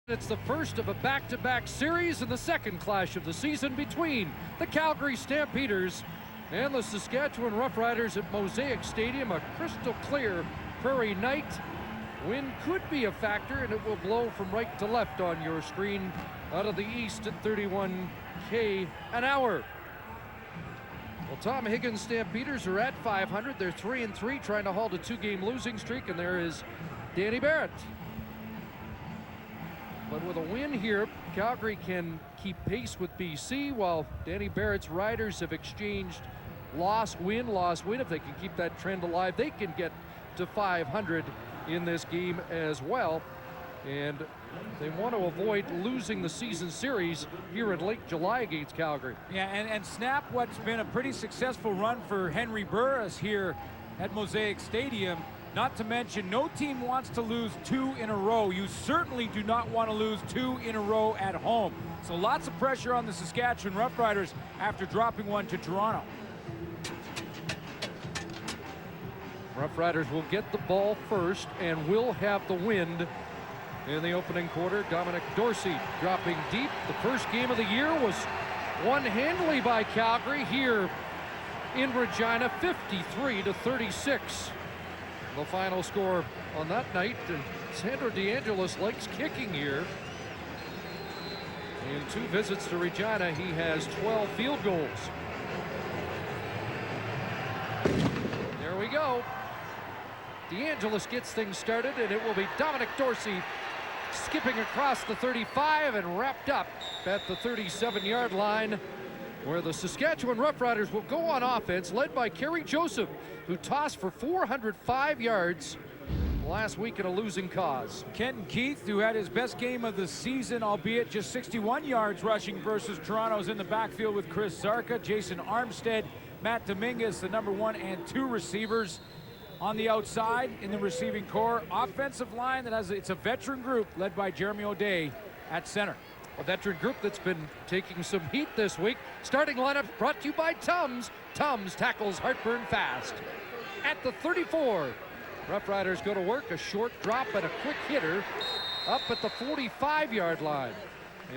It's the first of a back-to-back series and the second clash of the season between the Calgary Stampeders and the Saskatchewan Roughriders at Mosaic Stadium. A crystal clear prairie night. Wind could be a factor, and it will blow from right to left on your screen out of the east at 31 km an hour. Well, Tom Higgins' Stampeders are at 500. They're 3-3, trying to halt a two-game losing streak, and there is Danny Barrett. But with a win here, Calgary can keep pace with BC, while Danny Barrett's Riders have exchanged loss-win. If they can keep that trend alive, they can get to 500 in this game as well. And they want to avoid losing the season series here in late July against Calgary. Yeah, and snap what's been a pretty successful run for Henry Burris here at Mosaic Stadium. Not to mention, no team wants to lose two in a row. You certainly do not want to lose two in a row at home. So lots of pressure on the Saskatchewan Roughriders after dropping one to Toronto. Roughriders will get the ball first and will have the wind in the opening quarter. Dominic Dorsey dropping deep. The first game of the year was won handily by Calgary here in Regina, 53-36. The final score on that night, and Sandro DeAngelis likes kicking here. In 2 visits to Regina, he has 12 field goals. There we go. DeAngelis gets things started, and it will be Dominic Dorsey skipping across the 35 and wrapped up at the 37-yard line, where the Saskatchewan Roughriders will go on offense, led by Kerry Joseph, who tossed for 405 yards last week in a losing cause. Kenton Keith, who had his best game of the season, albeit just 61 yards rushing versus Toronto's in the backfield with Chris Zarka. Jason Armstead, Matt Dominguez, the number 1 and 2 receivers on the outside in the receiving core. Offensive line that it's a veteran group led by Jeremy O'Day at center. A veteran group that's been taking some heat this week. Starting lineup brought to you by Tums. Tums tackles heartburn fast. At the 34, Roughriders go to work. A short drop and a quick hitter up at the 45-yard line.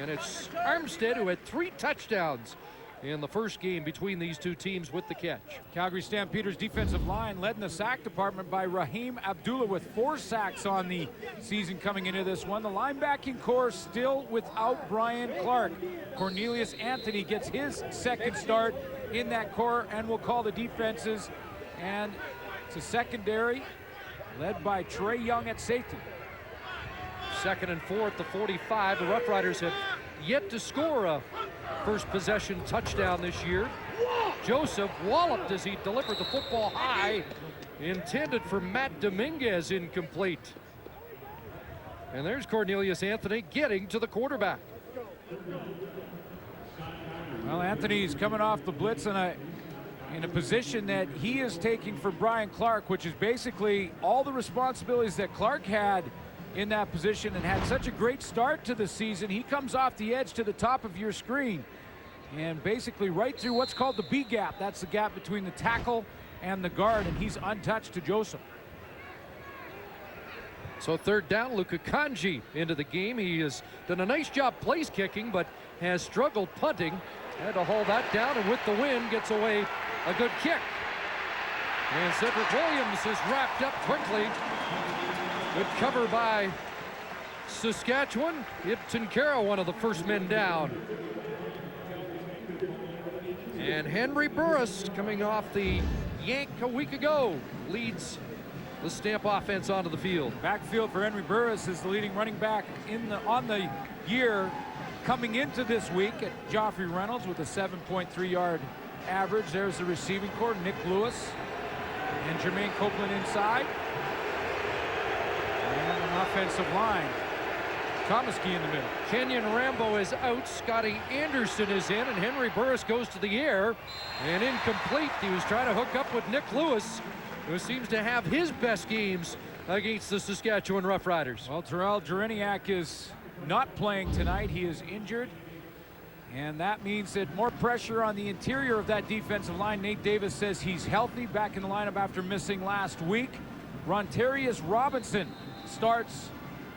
And it's Armstead, who had 3 touchdowns in the first game between these two teams, with the catch. Calgary Stampeders defensive line led in the sack department by Raheem Abdullah with 4 sacks on the season coming into this one. The linebacking core still without Brian Clark. Cornelius Anthony gets his second start in that core and will call the defenses. And it's a secondary led by Trey Young at safety. 2nd and 4 at the 45. The Roughriders have yet to score a first possession touchdown this year. Joseph walloped as he delivered the football high, intended for Matt Dominguez, incomplete. And there's Cornelius Anthony getting to the quarterback. Well, Anthony's coming off the blitz in a position that he is taking for Brian Clark, which is basically all the responsibilities that Clark had in that position and had such a great start to the season. He comes off the edge to the top of your screen and basically right through what's called the B gap. That's the gap between the tackle and the guard, and he's untouched to Joseph. So 3rd down, Luka Kanji into the game. He has done a nice job place kicking, but has struggled punting. Had to haul that down, and with the wind gets away a good kick. And Cedric Williams is wrapped up quickly. Good cover by Saskatchewan. Ibton Kara, one of the first men down. And Henry Burris, coming off the yank a week ago, leads the Stamp offense onto the field. Backfield for Henry Burris is the leading running back on the year coming into this week at Joffrey Reynolds with a 7.3 yard average. There's the receiving core, Nick Lewis and Jermaine Copeland inside. And an offensive line, Thomas Key in the middle. Kenyon Rambo is out, Scotty Anderson is in, and Henry Burris goes to the air and incomplete. He was trying to hook up with Nick Lewis, who seems to have his best games against the Saskatchewan Roughriders. Well, Terrell Jereniak is not playing tonight. He is injured, and that means that more pressure on the interior of that defensive line. Nate Davis says he's healthy, back in the lineup after missing last week. Rontarius Robinson starts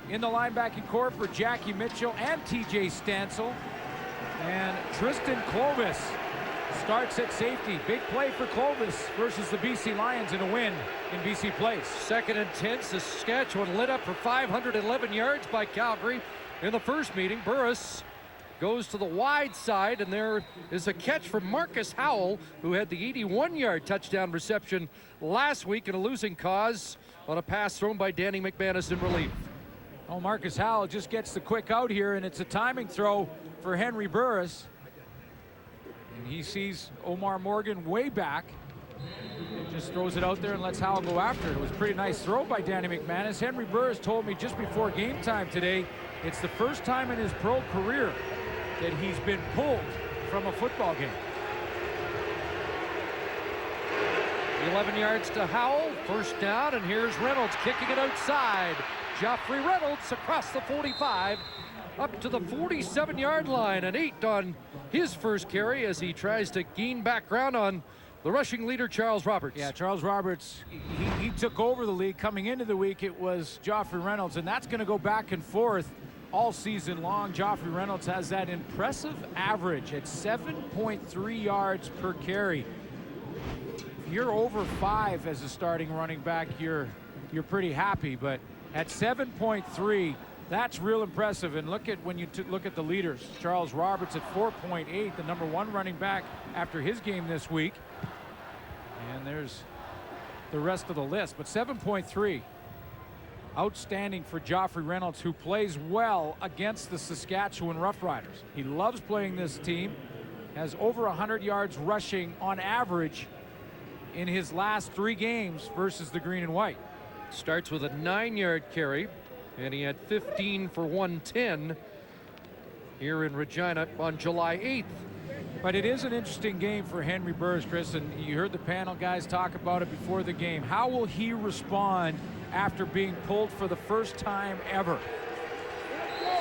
in the linebacking core for Jackie Mitchell and TJ Stansel. And Tristan Clovis starts at safety. Big play for Clovis versus the BC Lions in a win in BC Place. 2nd and 10, Saskatchewan lit up for 511 yards by Calgary in the first meeting. Burris goes to the wide side, and there is a catch from Marcus Howell, who had the 81-yard touchdown reception last week in a losing cause on a pass thrown by Danny McManus in relief. Oh, Marcus Howell just gets the quick out here, and it's a timing throw for Henry Burris. And he sees Omar Morgan way back. And just throws it out there and lets Howell go after it. It was a pretty nice throw by Danny McManus. Henry Burris told me just before game time today, it's the first time in his pro career that he's been pulled from a football game. 11 yards to Howell, first down, and here's Reynolds kicking it outside. Joffrey Reynolds across the 45, up to the 47-yard line, and 8 on his first carry as he tries to gain back ground on the rushing leader, Charles Roberts. Yeah, Charles Roberts, he took over the league. Coming into the week, it was Joffrey Reynolds, and that's going to go back and forth all season long. Joffrey Reynolds has that impressive average at 7.3 yards per carry. If you're over 5 as a starting running back, you're pretty happy, but at 7.3, that's real impressive. And look at when you look at the leaders. Charles Roberts at 4.8, the #1 running back after his game this week. And there's the rest of the list, but 7.3. Outstanding for Joffrey Reynolds, who plays well against the Saskatchewan Roughriders. He loves playing this team, has over 100 yards rushing on average in his last 3 games versus the green and white. Starts with a 9-yard carry, and he had 15 for 110 here in Regina on July 8th. But it is an interesting game for Henry Burris, Chris, and you heard the panel guys talk about it before the game. How will he respond after being pulled for the first time ever?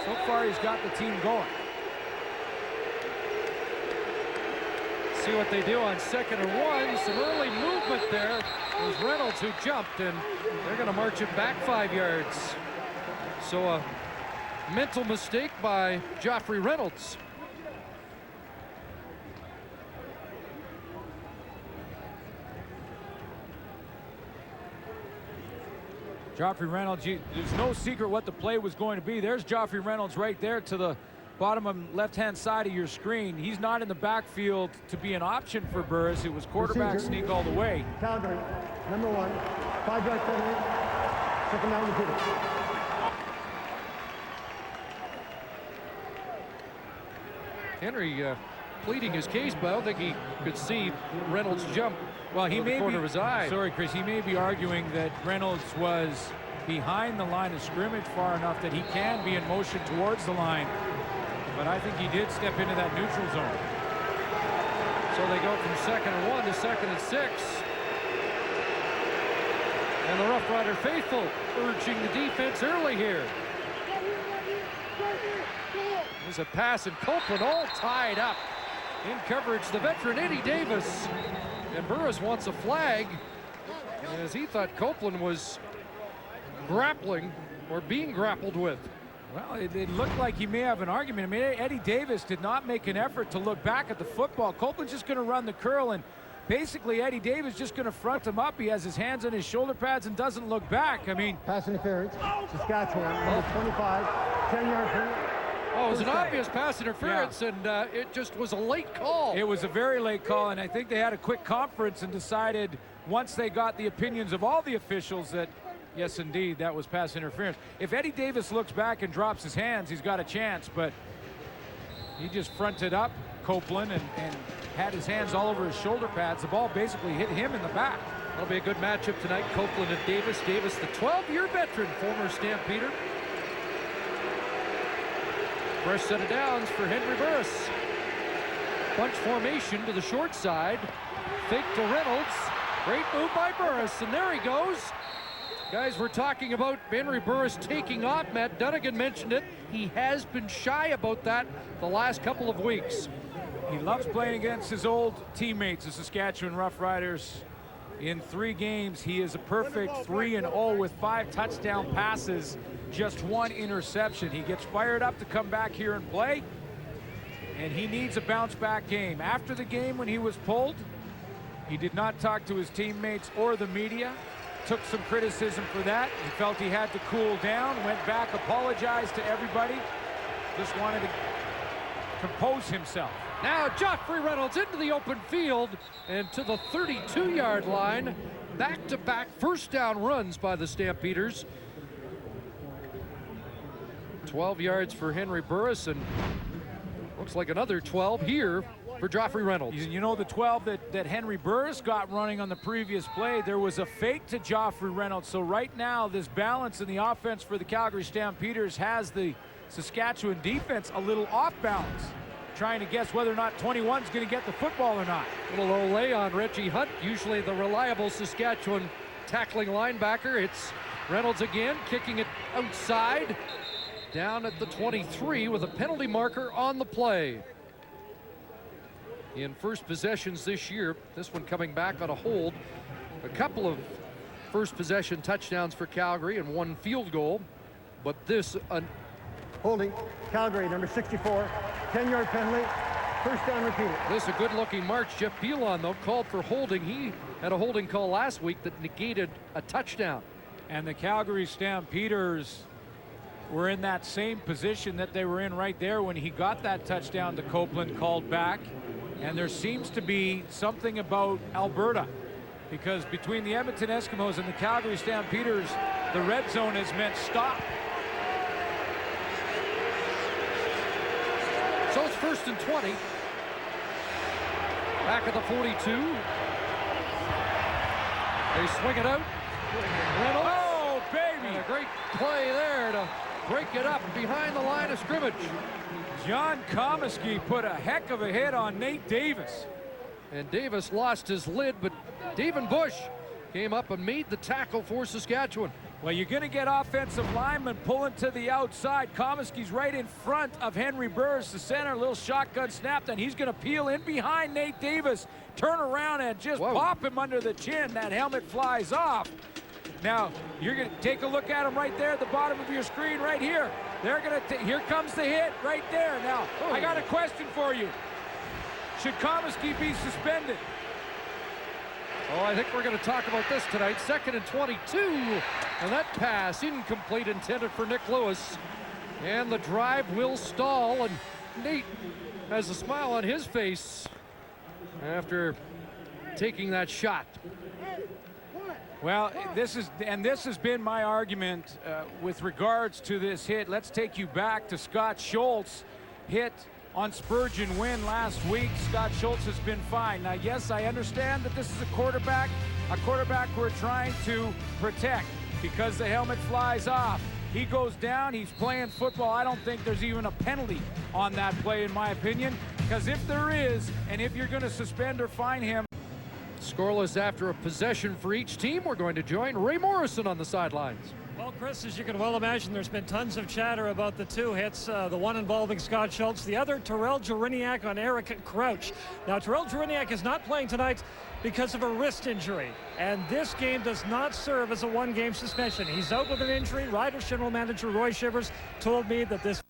So far, he's got the team going. See what they do on 2nd and 1. Some early movement there. It was Reynolds who jumped, and they're going to march it back 5 yards. So a mental mistake by Joffrey Reynolds. Joffrey Reynolds, there's no secret what the play was going to be. There's Joffrey Reynolds right there to the bottom of left-hand side of your screen. He's not in the backfield to be an option for Burris. It was quarterback sneak all the way. Calgary, #1, 5-yard penalty, 2nd down, repeat it. Henry pleading his case, but I don't think he could see Reynolds jump. Well, he may the corner be, of his eye. Sorry, Chris, he may be arguing that Reynolds was behind the line of scrimmage far enough that he can be in motion towards the line. But I think he did step into that neutral zone. So they go from 2nd and 1 to 2nd and 6. And the Rough Rider faithful urging the defense early here. There's a pass, and Copeland all tied up. In coverage, the veteran Eddie Davis. And Burris wants a flag, as he thought Copeland was grappling or being grappled with. Well, it looked like he may have an argument. I mean, Eddie Davis did not make an effort to look back at the football. Copeland's just going to run the curl, and basically Eddie Davis just going to front him up. He has his hands on his shoulder pads and doesn't look back. I mean, Pass interference, Saskatchewan, number 25, 10-yard penalty. Oh, it was an obvious pass interference, and it just was a late call. it was a very late call, and I think they had a quick conference and decided once they got the opinions of all the officials that, yes, indeed, that was pass interference. If Eddie Davis looks back and drops his hands, he's got a chance, but he just fronted up Copeland and had his hands all over his shoulder pads. The ball basically hit him in the back. That'll be a good matchup tonight, Copeland and Davis. Davis, the 12-year veteran, former Stampeder. Fresh set of downs for Henry Burris. Bunch formation to the short side. Fake to Reynolds. Great move by Burris, and there he goes. Guys, we're talking about Henry Burris taking off. Matt Dunnigan mentioned it. He has been shy about that the last couple of weeks. He loves playing against his old teammates, the Saskatchewan Roughriders. In 3 games, he is a perfect 3-0 with 5 touchdown passes. just one interception. He gets fired up to come back here and play, and he needs a bounce-back game. After the game when he was pulled, he did not talk to his teammates or the media. Took some criticism for that. He felt he had to cool down, went back, apologized to everybody. Just wanted to compose himself. Now Joffrey Reynolds into the open field and to the 32-yard line. Back-to-back first down runs by the Stampeders. 12 yards for Henry Burris, and looks like another 12 here for Joffrey Reynolds. You know, the 12 that Henry Burris got running on the previous play, there was a fake to Joffrey Reynolds. So right now, this balance in the offense for the Calgary Stampeders has the Saskatchewan defense a little off balance, trying to guess whether or not 21's going to get the football or not. Little Olay on Reggie Hunt, usually the reliable Saskatchewan tackling linebacker. It's Reynolds again, kicking it outside, down at the 23 with a penalty marker on the play. In first possessions this year, this one coming back on a hold. A couple of first possession touchdowns for Calgary and one field goal, but this Holding, Calgary, number 64, 10-yard penalty, first down repeated. This a good-looking march. Jeff Pilon, though, called for holding. He had a holding call last week that negated a touchdown. And the Calgary Stampeders were in that same position that they were in right there when he got that touchdown to Copeland called back. And there seems to be something about Alberta, because between the Edmonton Eskimos and the Calgary Stampeders, the red zone has meant stop. So it's 1st and 20. Back at the 42. They swing it out. Reynolds. Oh, baby! And a great play there to break it up behind the line of scrimmage. John Comiskey put a heck of a hit on Nate Davis. And Davis lost his lid, but Devin Bush came up and made the tackle for Saskatchewan. Well, you're going to get offensive linemen pulling to the outside. Comiskey's right in front of Henry Burris, the center. A little shotgun snap, then he's going to peel in behind Nate Davis, turn around and just pop him under the chin. That helmet flies off. Now, you're going to take a look at him right there at the bottom of your screen right here. They're going to, here comes the hit right there. Now, I got a question for you. Should Comiskey be suspended? Oh, I think we're going to talk about this tonight. 2nd and 22, and that pass incomplete, intended for Nick Lewis. And the drive will stall, and Nate has a smile on his face after taking that shot. Well, this has been my argument with regards to this hit. Let's take you back to Scott Schultz hit on Spurgeon Wynn last week. Scott Schultz has been fine. Now, yes, I understand that this is a quarterback we're trying to protect because the helmet flies off. He goes down, he's playing football. I don't think there's even a penalty on that play, in my opinion, because if there is, and if you're going to suspend or fine him. Scoreless after a possession for each team. We're going to join Ray Morrison on the sidelines. Well, Chris, as you can well imagine, there's been tons of chatter about the two hits, the one involving Scott Schultz, the other Terrell Jariniak on Eric Crouch. Now, Terrell Jariniak is not playing tonight because of a wrist injury, and this game does not serve as a one-game suspension. He's out with an injury. Riders general manager Roy Shivers told me that this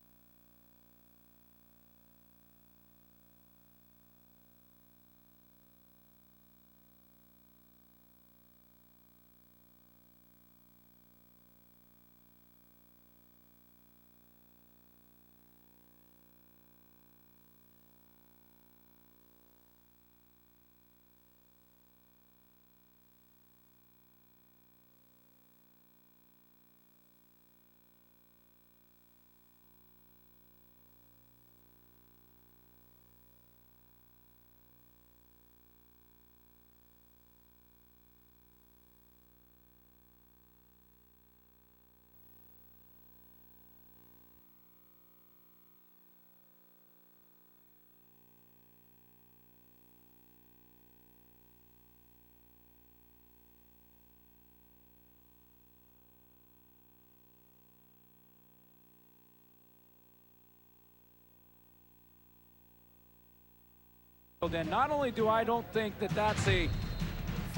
Then not only do I don't think that that's a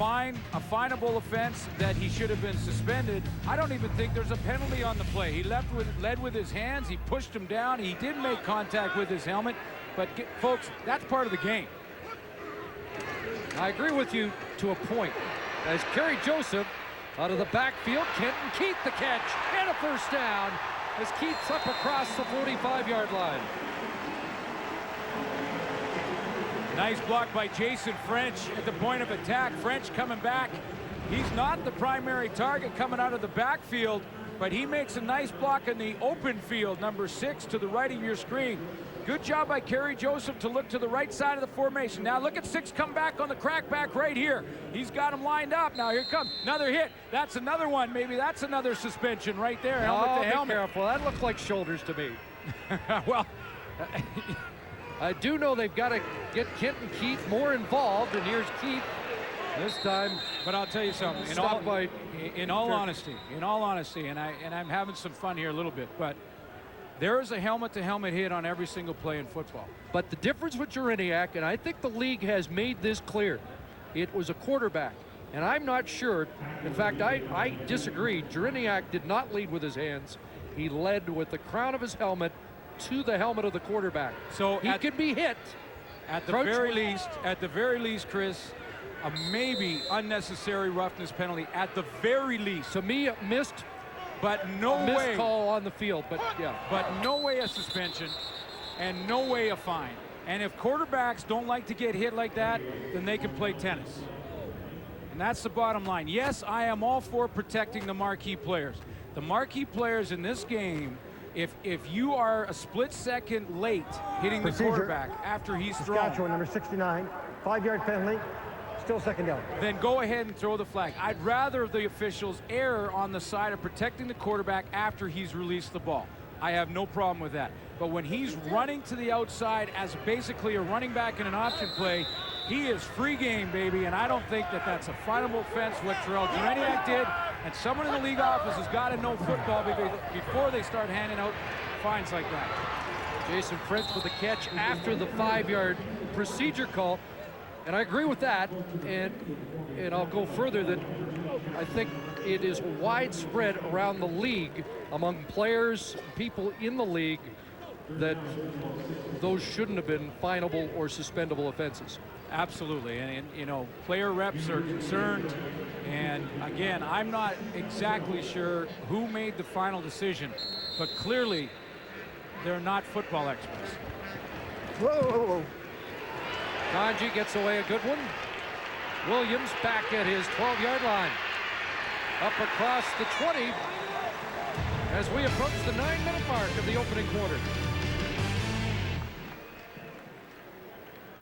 finable offense that he should have been suspended. I don't even think there's a penalty on the play. He led with his hands. He pushed him down. He did make contact with his helmet. But folks, that's part of the game. I agree with you to a point. As Kerry Joseph out of the backfield, Kenton Keith the catch and a first down as Keith's up across the 45-yard line. Nice block by Jason French at the point of attack. French coming back. He's not the primary target coming out of the backfield, but he makes a nice block in the open field, number 6 to the right of your screen. Good job by Kerry Joseph to look to the right side of the formation. Now look at 6 come back on the crackback right here. He's got him lined up. Now here comes another hit. That's another one. Maybe that's another suspension right there. Helmet to helmet. Be careful. That looked like shoulders to me. Well, I do know they've got to get Kenton Keith more involved, and here's Keith this time. But I'll tell you something. In all honesty, and I'm having some fun here a little bit, but there is a helmet-to-helmet hit on every single play in football. But the difference with Juriniak, and I think the league has made this clear, it was a quarterback. And I'm not sure. In fact, I disagree. Juriniak did not lead with his hands. He led with the crown of his helmet to the helmet of the quarterback. So he could be hit. At the very least, Chris, a maybe unnecessary roughness penalty. At the very least. To me, missed. But no way. Missed call on the field, but yeah. But no way a suspension and no way a fine. And if quarterbacks don't like to get hit like that, then they can play tennis. And that's the bottom line. Yes, I am all for protecting the marquee players. The marquee players in this game, if you are a split second late hitting the quarterback after he's thrown. Saskatchewan, number 69, 5-yard penalty. Still second down. Then go ahead and throw the flag. I'd rather the officials err on the side of protecting the quarterback after he's released the ball. I have no problem with that. But when he's running to the outside as basically a running back in an option play, he is free game, baby, and I don't think that that's a finable offense what Terrell Juriniak did. And someone in the league office has got to know football before they start handing out fines like that. Jason French with the catch after the 5-yard procedure call. And I agree with that, and I'll go further that I think it is widespread around the league among players, people in the league, that those shouldn't have been finable or suspendable offenses. Absolutely, and you know, player reps are concerned, and again, I'm not exactly sure who made the final decision, but clearly they're not football experts. Whoa. Kanji gets away a good one. Williams back at his 12-yard line. Up across the 20 as we approach the 9-minute mark of the opening quarter.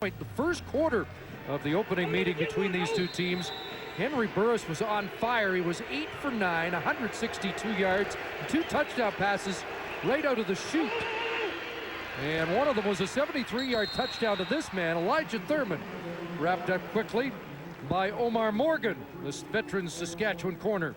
The first quarter of the opening meeting between these two teams, Henry Burris was on fire. He was 8 for 9, 162 yards, 2 touchdown passes right out of the chute. And one of them was a 73-yard touchdown to this man, Elijah Thurman. Wrapped up quickly by Omar Morgan, this veteran Saskatchewan corner.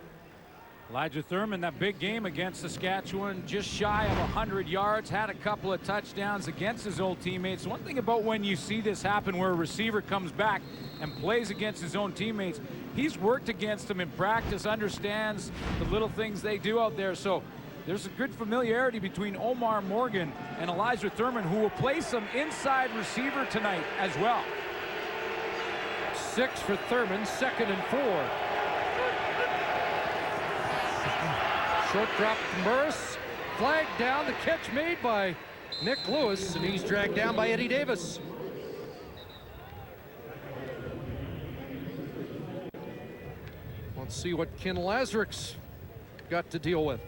Elijah Thurman, that big game against Saskatchewan, just shy of 100 yards, had a couple of touchdowns against his old teammates. One thing about when you see this happen where a receiver comes back and plays against his own teammates, he's worked against them in practice, understands the little things they do out there. So there's a good familiarity between Omar Morgan and Elijah Thurman, who will play some inside receiver tonight as well. 6 for Thurman, 2nd and 4. Short drop from Burris, flag down, the catch made by Nick Lewis, and he's dragged down by Eddie Davis. Let's see what Ken Lazaruk's got to deal with.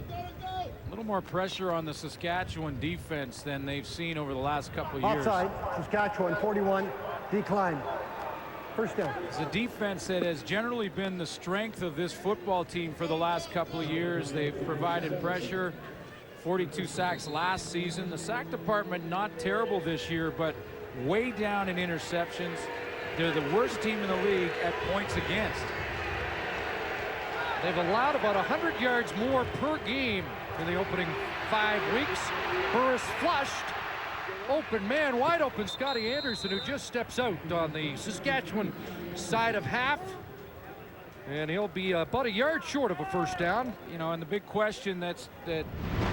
A little more pressure on the Saskatchewan defense than they've seen over the last couple of years. Outside, Saskatchewan, 41, decline. First down. It's a defense that has generally been the strength of this football team for the last couple of years. They've provided pressure, 42 sacks last season. The sack department not terrible this year, but way down in interceptions. They're the worst team in the league at points against. They've allowed about 100 yards more per game in the opening 5 weeks. Burris flushed, open man, wide open Scotty Anderson, who just steps out on the Saskatchewan side of half. And he'll be about a yard short of a first down. You know, and the big question that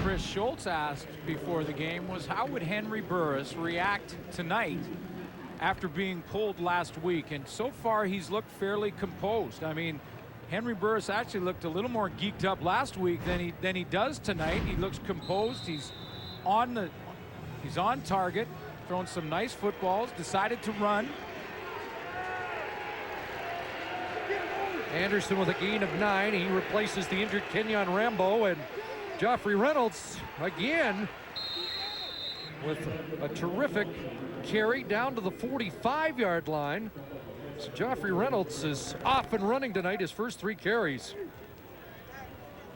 Chris Schultz asked before the game was, how would Henry Burris react tonight after being pulled last week? And so far he's looked fairly composed. I mean, Henry Burris actually looked a little more geeked up last week than he does tonight. He looks composed. He's on target, throwing some nice footballs, decided to run. Anderson with a gain of 9. He replaces the injured Kenyon Rambo, and Joffrey Reynolds again with a terrific carry down to the 45-yard line. So Joffrey Reynolds is off and running tonight, his first 3 carries.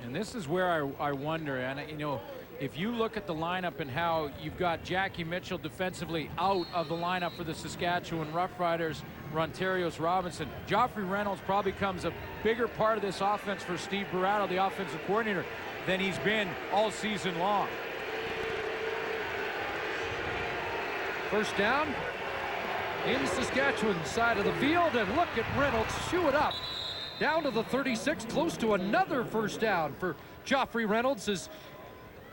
And this is where I wonder, and you know, if you look at the lineup and how you've got Jackie Mitchell defensively out of the lineup for the Saskatchewan Roughriders, Rontarius Robinson, Joffrey Reynolds probably becomes a bigger part of this offense for Steve Barato, the offensive coordinator, than he's been all season long. First down in Saskatchewan side of the field, and look at Reynolds shoo it up down to the 36, close to another first down for Joffrey Reynolds, as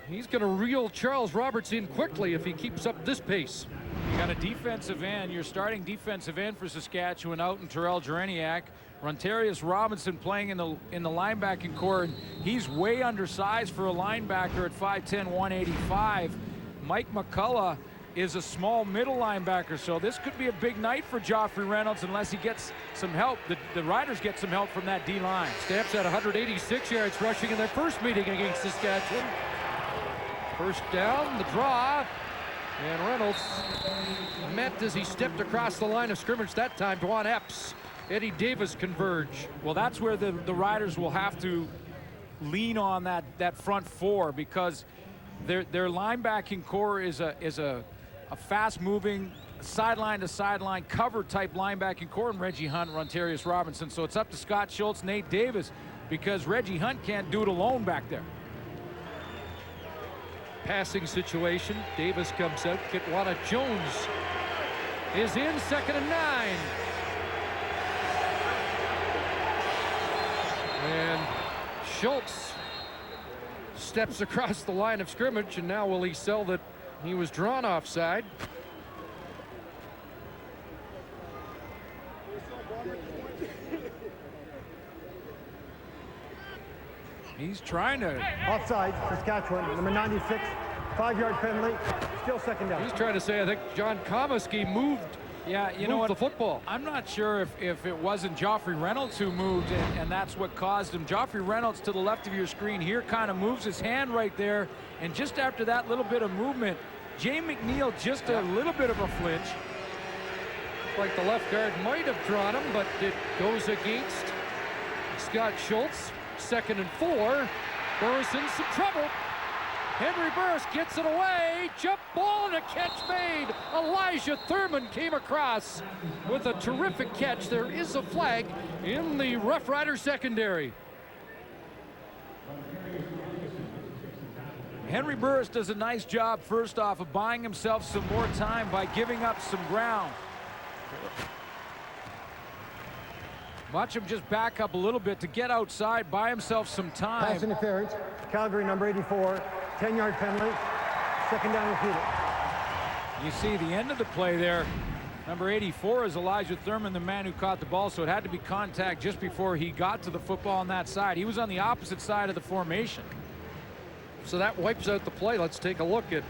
he's going to reel Charles Roberts in quickly if he keeps up this pace. You got a defensive end, your starting defensive end for Saskatchewan out in Terrell Jareniak. Rontarius Robinson playing in the linebacking core, and he's way undersized for a linebacker at 5'10", 185. Mike McCullough is a small middle linebacker, so this could be a big night for Joffrey Reynolds unless he gets some help. The Riders get some help from that D-line. Stamps at 186 yards rushing in their first meeting against Saskatchewan. First down, the draw, and Reynolds met as he stepped across the line of scrimmage. That time, Dwan Epps, Eddie Davis converge. Well, that's where the Riders will have to lean on that front four, because their linebacking core is a fast-moving, sideline-to-sideline cover-type linebacking core in Reggie Hunt, Rontarius Robinson. So it's up to Scott Schultz, Nate Davis, because Reggie Hunt can't do it alone back there. Passing situation, Davis comes out. Kitwana Jones is in, 2nd and 9. And Schultz steps across the line of scrimmage, and now will he sell that he was drawn offside? He's trying to. Offside, Saskatchewan, number 96, 5-yard penalty, still 2nd down. He's trying to say, I think John Comiskey moved. Yeah, you know what? The football. I'm not sure if it wasn't Joffrey Reynolds who moved, and that's what caused him. Joffrey Reynolds to the left of your screen here kind of moves his hand right there, and just after that little bit of movement, Jay McNeil just a little bit of a flinch. Like the left guard might have drawn him, but it goes against Scott Schultz. 2nd and 4. Burris in some trouble. Henry Burris gets it away. Jump ball and a catch made. Elijah Thurman came across with a terrific catch. There is a flag in the Rough Rider secondary. Henry Burris does a nice job, first off, of buying himself some more time by giving up some ground. Watch him just back up a little bit to get outside, buy himself some time. Pass interference, Calgary, number 84, 10-yard penalty, 2nd down repeated. You see the end of the play there. Number 84 is Elijah Thurman, the man who caught the ball, so it had to be contact just before he got to the football on that side. He was on the opposite side of the formation. So that wipes out the play. Let's take a look at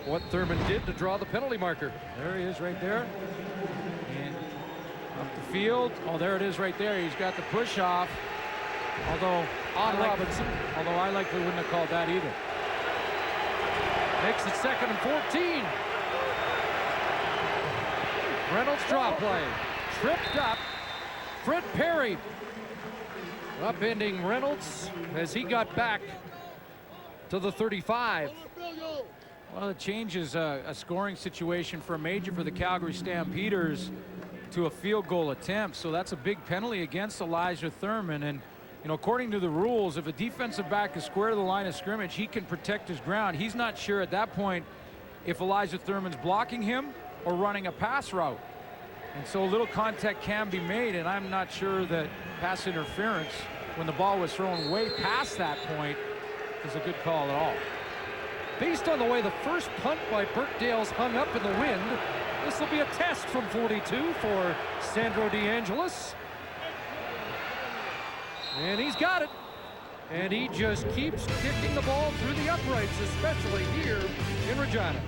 what Thurman did to draw the penalty marker. There he is right there. Field. Oh, there it is right there. He's got the push off. Although Robinson. Although I likely wouldn't have called that either. Makes it 2nd and 14. Reynolds draw play. Tripped up. Fred Perry upending Reynolds as he got back to the 35. Well, it changes a scoring situation for a major for the Calgary Stampeders to a field goal attempt, so that's a big penalty against Elijah Thurman. And you know, according to the rules, if a defensive back is square to the line of scrimmage, he can protect his ground. He's not sure at that point if Elijah Thurman's blocking him or running a pass route. And so a little contact can be made, and I'm not sure that pass interference when the ball was thrown way past that point is a good call at all. Based on the way the first punt by Birkdale's hung up in the wind, this will be a test from 42 for Sandro DeAngelis. And he's got it. And he just keeps kicking the ball through the uprights, especially here in Regina.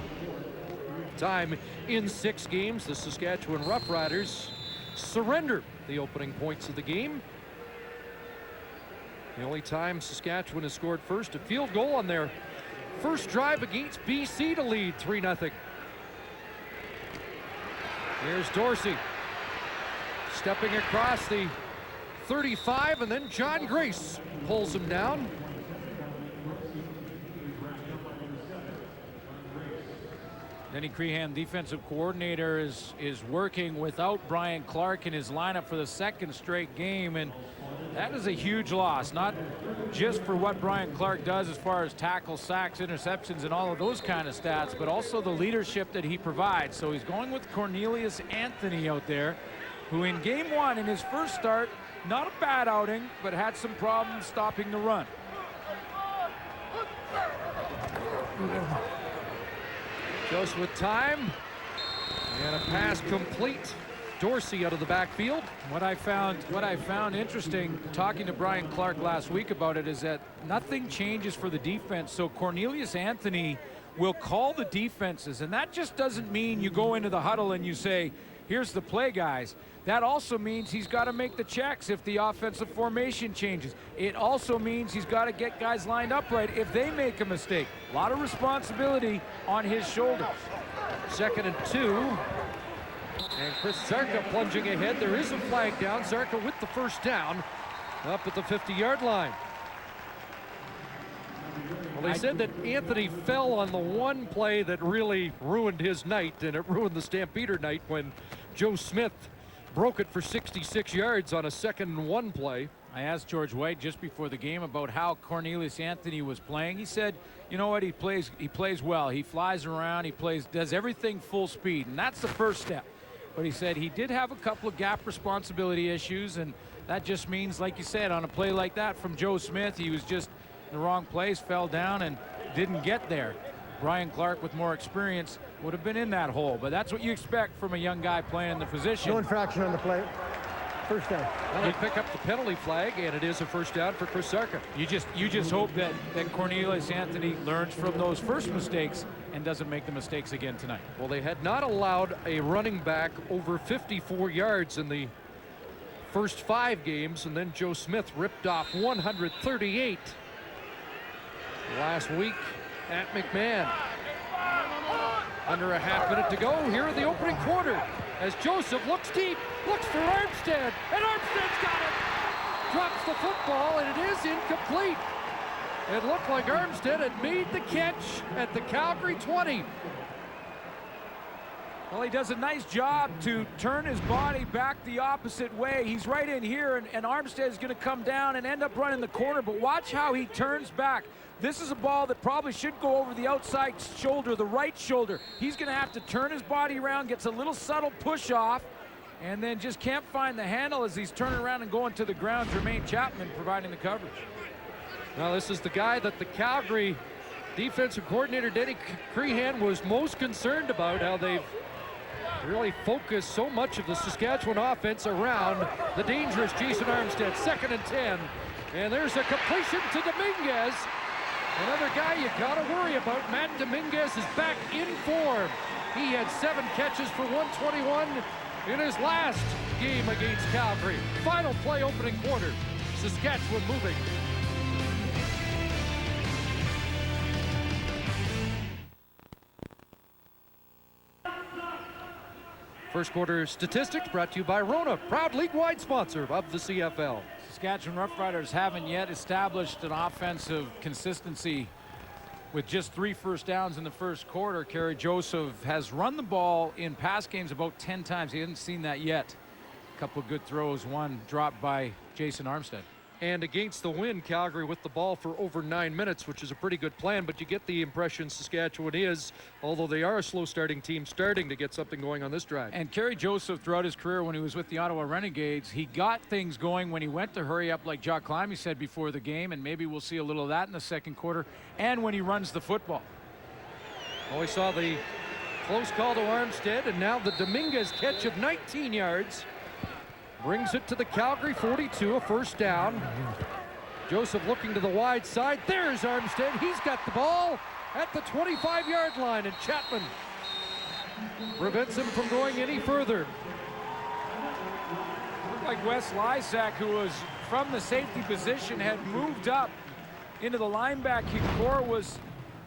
Time in 6 games, the Saskatchewan Roughriders surrender the opening points of the game. The only time Saskatchewan has scored first, a field goal on their first drive against BC to lead 3-0. Here's Dorsey stepping across the 35, and then John Grace pulls him down. Denny Crehan, defensive coordinator, is working without Brian Clark in his lineup for the second straight game, and that is a huge loss, not just for what Brian Clark does as far as tackles, sacks, interceptions, and all of those kind of stats, but also the leadership that he provides. So he's going with Cornelius Anthony out there, who in game 1 in his first start, not a bad outing, but had some problems stopping the run. Just with time, and a pass complete. Dorsey out of the backfield. What I found interesting talking to Brian Clark last week about it is that nothing changes for the defense. So Cornelius Anthony will call the defenses, and that just doesn't mean you go into the huddle and you say, here's the play, guys. That also means he's got to make the checks if the offensive formation changes. It also means he's got to get guys lined up right if they make a mistake. A lot of responsibility on his shoulders. 2nd and 2. And Chris Zarka plunging ahead. There is a flag down. Zarka with the first down up at the 50-yard line. Well, they said that Anthony fell on the one play that really ruined his night, and it ruined the Stampeder night when Joe Smith broke it for 66 yards on a 2nd and 1 play. I asked George White just before the game about how Cornelius Anthony was playing. He said, you know what, he plays well. He flies around, does everything full speed, and that's the first step. But he said he did have a couple of gap responsibility issues, and that just means, like you said, on a play like that from Joe Smith, he was just in the wrong place, fell down, and didn't get there. Brian Clark, with more experience, would have been in that hole, but that's what you expect from a young guy playing in the position. No infraction on the play. First down. Well, they pick up the penalty flag, and it is a first down for Chris Zarka. You just hope that Cornelius Anthony learns from those first mistakes and doesn't make the mistakes again tonight. Well, they had not allowed a running back over 54 yards in the first 5 games, and then Joe Smith ripped off 138 last week at McMahon. Under a half minute to go here in the opening quarter as Joseph looks deep, looks for Armstead, and Armstead's got it! Drops the football, and it is incomplete. It looked like Armstead had made the catch at the Calgary 20. Well, he does a nice job to turn his body back the opposite way. He's right in here, and Armstead is going to come down and end up running the corner, but watch how he turns back. This is a ball that probably should go over the outside shoulder, the right shoulder. He's going to have to turn his body around, gets a little subtle push off, and then just can't find the handle as he's turning around and going to the ground. Jermaine Chapman providing the coverage. Now, this is the guy that the Calgary defensive coordinator, Denny Crehan, was most concerned about, how they've really focused so much of the Saskatchewan offense around the dangerous Jason Armstead. 2nd and 10, and there's a completion to Dominguez. Another guy you gotta worry about. Matt Dominguez is back in form. He had 7 catches for 121 in his last game against Calgary. Final play, opening quarter. Saskatchewan moving. First quarter statistics brought to you by Rona, proud league-wide sponsor of the CFL. Saskatchewan Roughriders haven't yet established an offensive consistency with just 3 first downs in the first quarter. Kerry Joseph has run the ball in pass games about 10 times. He hasn't seen that yet. A couple of good throws, one dropped by Jason Armstead. And against the wind, Calgary with the ball for over 9 minutes, which is a pretty good plan, but you get the impression Saskatchewan is, although they are a slow starting team, starting to get something going on this drive. And Kerry Joseph, throughout his career when he was with the Ottawa Renegades, he got things going when he went to hurry up, like Jock Climbey said before the game, and maybe we'll see a little of that in the second quarter, and when he runs the football. Well, we saw the close call to Armstead, and now the Dominguez catch of 19 yards. Brings it to the Calgary 42, a first down. Joseph looking to the wide side. There's Armstead. He's got the ball at the 25-yard line, and Chapman prevents him from going any further. Looked like Wes Lysak, who was from the safety position, had moved up into the linebacking core, was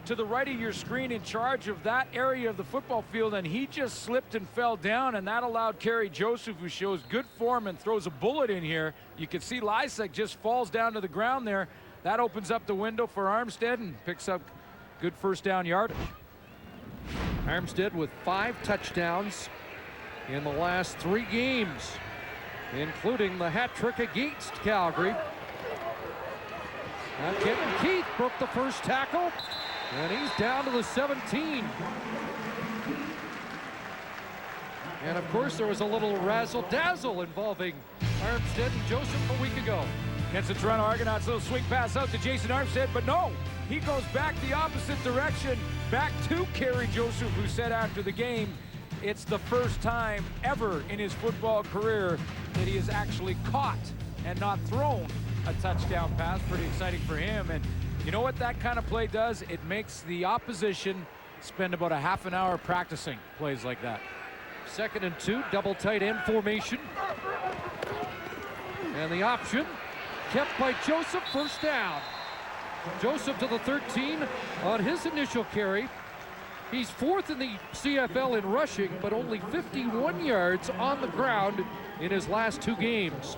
to the right of your screen in charge of that area of the football field, and he just slipped and fell down, and that allowed Kerry Joseph, who shows good form and throws a bullet in here. You can see Lysak just falls down to the ground there. That opens up the window for Armstead and picks up good first down yardage. Armstead with 5 touchdowns in the last 3 games, including the hat trick against Calgary. Now Kenton Keith broke the first tackle, and he's down to the 17. And of course, there was a little razzle-dazzle involving Armstead and Joseph a week ago. Against the Toronto Argonauts, little swing pass out to Jason Armstead, but no, he goes back the opposite direction, back to Kerry Joseph, who said after the game, it's the first time ever in his football career that he has actually caught and not thrown a touchdown pass. Pretty exciting for him. And you know what that kind of play does? It makes the opposition spend about a half an hour practicing plays like that. 2nd and 2, double tight end formation. And the option kept by Joseph, first down. Joseph to the 13 on his initial carry. He's 4th in the CFL in rushing, but only 51 yards on the ground in his last 2 games.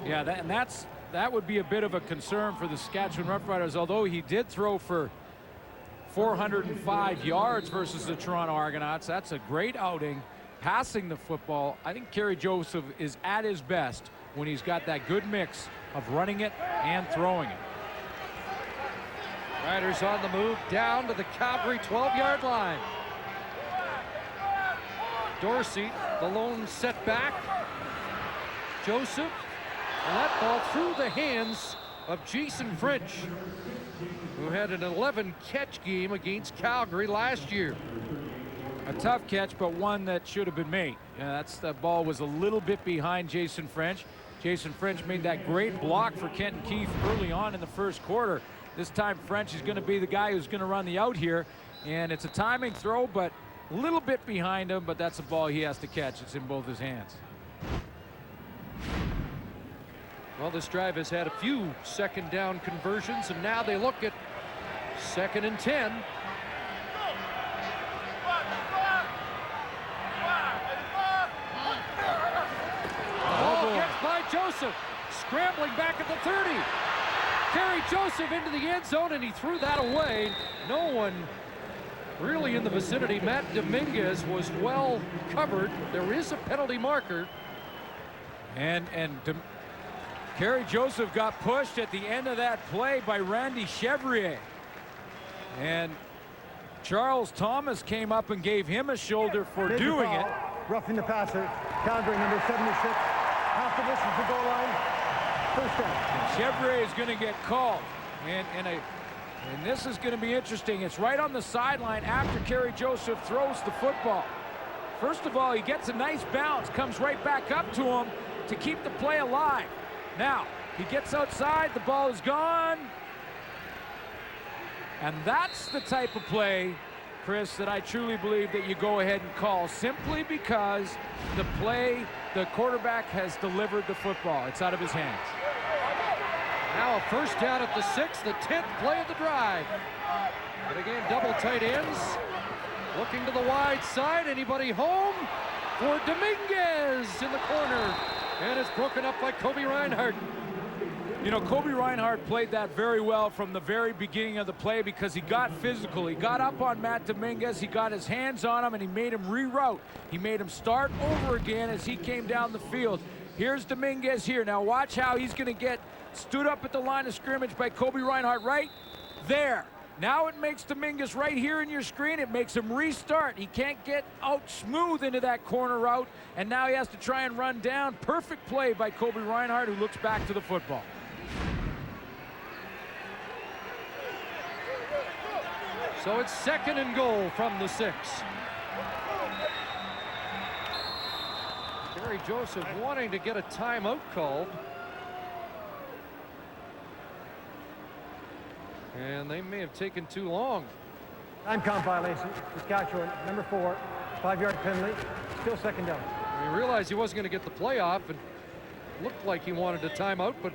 Yeah, that would be a bit of a concern for the Saskatchewan Roughriders, although he did throw for 405 yards versus the Toronto Argonauts. That's a great outing passing the football. I think Kerry Joseph is at his best when he's got that good mix of running it and throwing it. Riders on the move down to the Calgary 12-yard line. Dorsey, the lone setback. Joseph, and that ball through the hands of Jason French, who had an 11-catch game against Calgary last year. A tough catch, but one that should have been made. That ball was a little bit behind Jason French. Jason French made that great block for Kenton Keith early on in the first quarter. This time French is going to be the guy who's going to run the out here, and it's a timing throw, but a little bit behind him, but that's a ball he has to catch. It's in both his hands. Well, this drive has had a few second down conversions, and now they look at 2nd and 10. Oh, gets by Joseph, scrambling back at the 30. Kerry Joseph into the end zone, and he threw that away. No one really in the vicinity. Matt Dominguez was well covered. There is a penalty marker. And Kerry Joseph got pushed at the end of that play by Randy Chevrier. And Charles Thomas came up and gave him a shoulder for doing it. Roughing the passer, Calgary number 76. After this is the goal line. First down. Chevrier is going to get called. And this is going to be interesting. It's right on the sideline after Kerry Joseph throws the football. First of all, he gets a nice bounce, comes right back up to him to keep the play alive. Now, he gets outside, the ball is gone. And that's the type of play, Chris, that I truly believe that you go ahead and call, simply because the quarterback has delivered the football. It's out of his hands. Now a first down at the 6th, the 10th play of the drive. But again, double tight ends. Looking to the wide side. Anybody home? For Dominguez in the corner. And it's broken up by Kobe Reinhardt. You know, Kobe Reinhardt played that very well from the very beginning of the play because he got physical. He got up on Matt Dominguez, he got his hands on him, and he made him reroute. He made him start over again as he came down the field. Here's Dominguez here. Now watch how he's going to get stood up at the line of scrimmage by Kobe Reinhardt right there. Now it makes Dominguez right here in your screen. It makes him restart. He can't get out smooth into that corner route, and now he has to try and run down. Perfect play by Kobe Reinhardt, who looks back to the football. So it's 2nd and goal from the 6. Gary Joseph wanting to get a timeout called. And they may have taken too long. Time count violation. Saskatchewan, number 4, 5-yard penalty. Still 2nd down. He realized he wasn't going to get the play off and looked like he wanted a timeout, but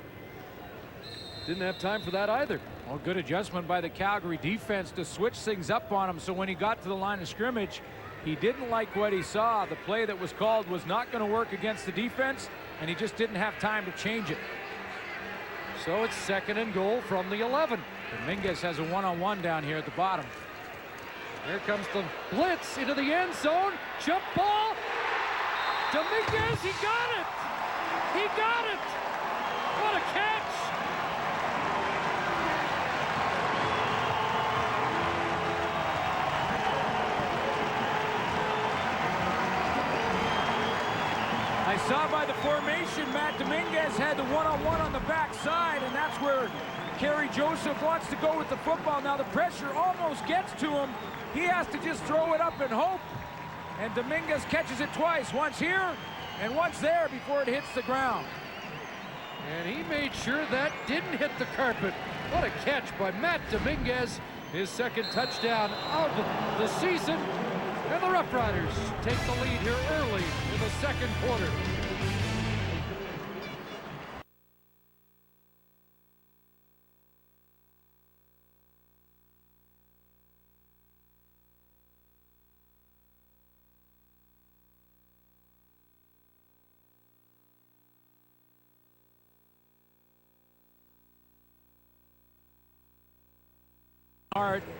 didn't have time for that either. Well, good adjustment by the Calgary defense to switch things up on him. So when he got to the line of scrimmage, he didn't like what he saw. The play that was called was not going to work against the defense, and he just didn't have time to change it. So it's 2nd and goal from the 11. Dominguez has a one-on-one down here at the bottom. Here comes the blitz into the end zone. Jump ball. Dominguez, he got it. He got it. What a catch. I saw by the formation, Matt Dominguez had the one-on-one on the backside, and that's where Kerry Joseph wants to go with the football. Now the pressure almost gets to him. He has to just throw it up and hope. And Dominguez catches it twice, once here and once there before it hits the ground. And he made sure that didn't hit the carpet. What a catch by Matt Dominguez. His 2nd touchdown of the season. And the Roughriders take the lead here early in the 2nd quarter.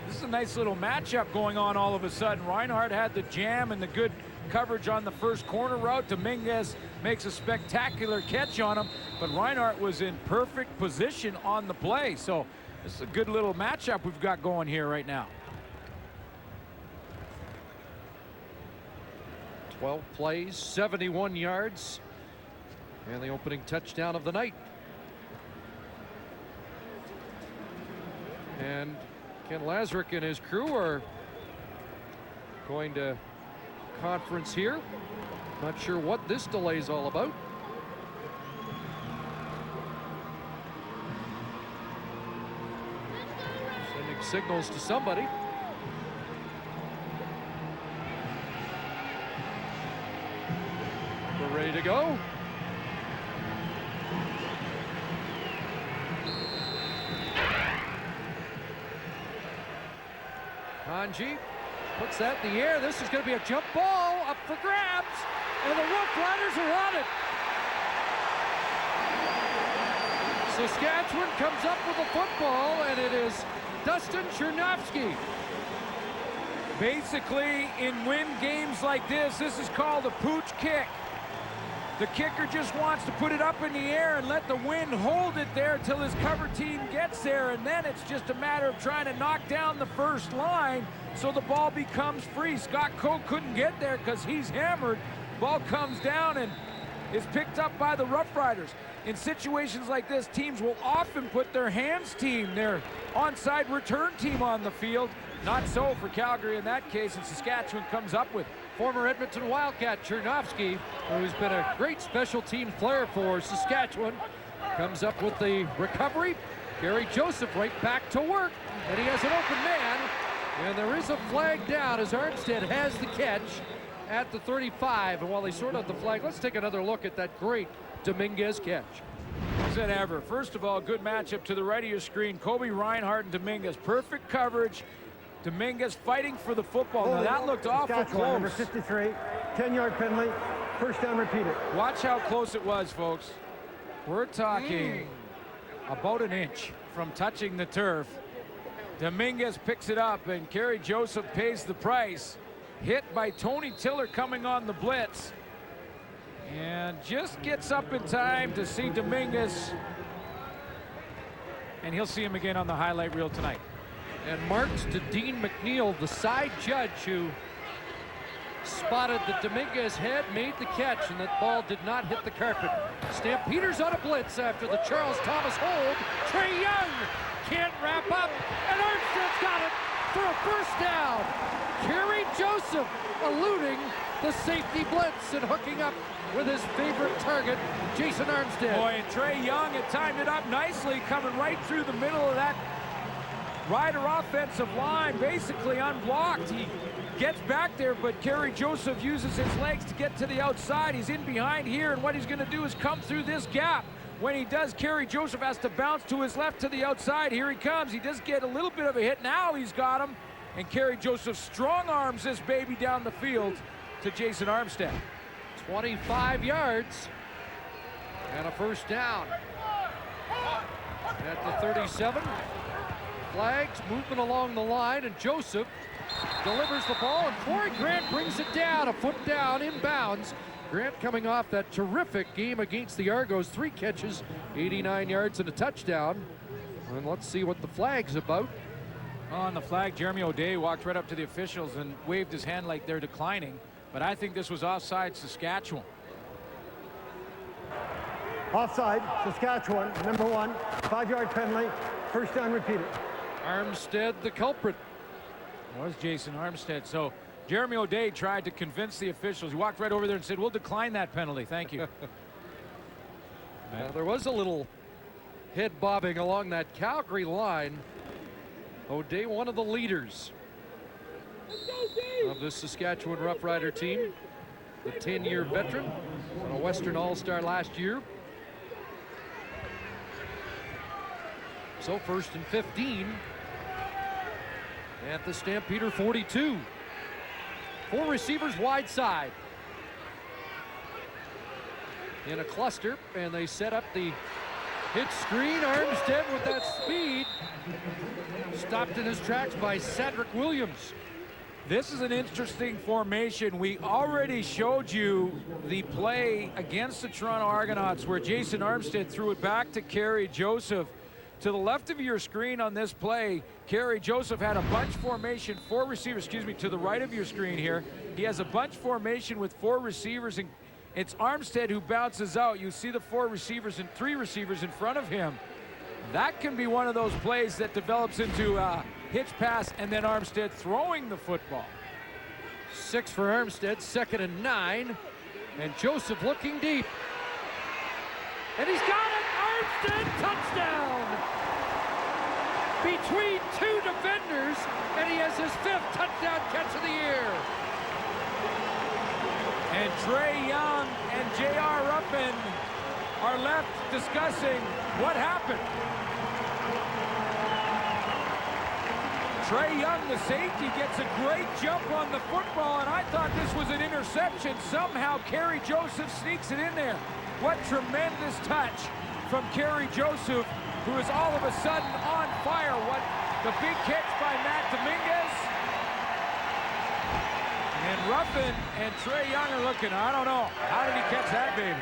This is a nice little matchup going on all of a sudden. Reinhardt had the jam and the good coverage on the first corner route. Dominguez makes a spectacular catch on him, but Reinhardt was in perfect position on the play. So this is a good little matchup we've got going here right now. 12 plays, 71 yards, and the opening touchdown of the night. And Ken Lazarick and his crew are going to conference here. Not sure what this delay is all about. Sending signals to somebody. We're ready to go. Hanji puts that in the air. This is going to be a jump ball up for grabs, and the Roughriders are on it. Saskatchewan comes up with the football, and it is Dustin Chernovsky. Basically, in win games like this is called a pooch kick. The kicker just wants to put it up in the air and let the wind hold it there till his cover team gets there, and then it's just a matter of trying to knock down the first line so the ball becomes free. Scott Coe couldn't get there because he's hammered. Ball comes down and is picked up by the Roughriders. In situations like this, teams will often put their hands team, their onside return team on the field. Not so for Calgary in that case, and Saskatchewan comes up with former Edmonton Wildcat Chernovsky, who's been a great special team player for Saskatchewan, comes up with the recovery. Gary Joseph right back to work, and he has an open man, and there is a flag down as Armstead has the catch at the 35. And while they sort out the flag, let's take another look at that great Dominguez catch. Than ever. First of all, good matchup to the right of your screen. Kobe Reinhardt and Dominguez, perfect coverage. Dominguez fighting for the football. Now that looked awful close. Number 53, 10-yard penalty, first down repeated. Watch how close it was, folks. We're talking about an inch from touching the turf. Dominguez picks it up, and Kerry Joseph pays the price. Hit by Tony Tiller coming on the blitz. And just gets up in time to see Dominguez and he'll see him again on the highlight reel tonight. And marks to Dean McNeil, the side judge, who spotted that Dominguez had made the catch, and that ball did not hit the carpet. Stampeders on a blitz after the Charles Thomas hold. Trey Young can't wrap up, and Armstead's got it for a first down. Kerry Joseph eluding the safety blitz and hooking up with his favorite target, Jason Armstead. Boy, and Trey Young had timed it up nicely, coming right through the middle of that Rider offensive line, basically unblocked. He gets back there, but Kerry Joseph uses his legs to get to the outside. He's in behind here, and what he's going to do is come through this gap. When he does, Kerry Joseph has to bounce to his left to the outside. Here he comes. He does get a little bit of a hit. Now he's got him, and Kerry Joseph strong arms this baby down the field to Jason Armstead. 25 yards and a first down at the 37. Flags, movement along the line, and Joseph delivers the ball, and Corey Grant brings it down, a foot down, inbounds. Grant coming off that terrific game against the Argos, 3 catches, 89 yards and a touchdown. And let's see what the flag's about. On the flag, Jeremy O'Day walked right up to the officials and waved his hand like they're declining, but I think this was offside Saskatchewan. Offside, Saskatchewan, number 1, 5-yard penalty, first down repeated. Armstead the culprit. It was Jason Armstead. So Jeremy O'Day tried to convince the officials. He walked right over there and said, "We'll decline that penalty, thank you." There was a little head bobbing along that Calgary line. O'Day, one of the leaders of the Saskatchewan Roughrider team, the 10-year veteran, a Western All-Star last year. So 1st and 15 at the Stampeder 42. 4 receivers wide side in a cluster, and they set up the hitch screen. Armstead with that speed stopped in his tracks by Cedric Williams. This is an interesting formation. We already showed you the play against the Toronto Argonauts where Jason Armstead threw it back to Kerry Joseph. To the left of your screen on this play, Kerry Joseph had a bunch formation, 4 receivers, to the right of your screen here. He has a bunch formation with 4 receivers, and it's Armstead who bounces out. You see the 4 receivers and 3 receivers in front of him. That can be one of those plays that develops into a hitch pass and then Armstead throwing the football. 6 for Armstead, 2nd and 9, and Joseph looking deep. And he's got it! Armstead, touchdown! Between 2 defenders, and he has his 5th touchdown catch of the year. And Trey Young and J.R. Ruffin are left discussing what happened. Trey Young, the safety, gets a great jump on the football, and I thought this was an interception. Somehow Kerry Joseph sneaks it in there. What tremendous touch from Kerry Joseph, who is all of a sudden on fire. What the big catch by Matt Dominguez. And Ruffin and Trey Young are looking, I don't know, how did he catch that baby?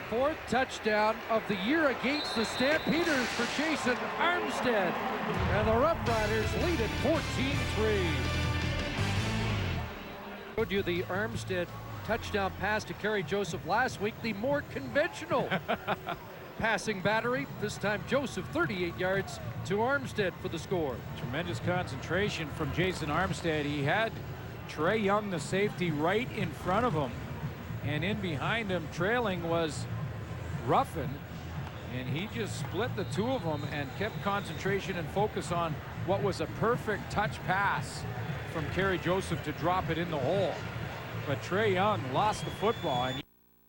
4th touchdown of the year against the Stampeders for Jason Armstead. And the Roughriders lead at 14-3. Showed you the Armstead touchdown pass to Kerry Joseph last week, the more conventional passing battery. This time Joseph 38 yards to Armstead for the score. Tremendous concentration from Jason Armstead. He had Trey Young, the safety, right in front of him, and in behind him trailing was Ruffin, and he just split the 2 of them and kept concentration and focus on what was a perfect touch pass from Kerry Joseph to drop it in the hole. But Trey Young lost the football, and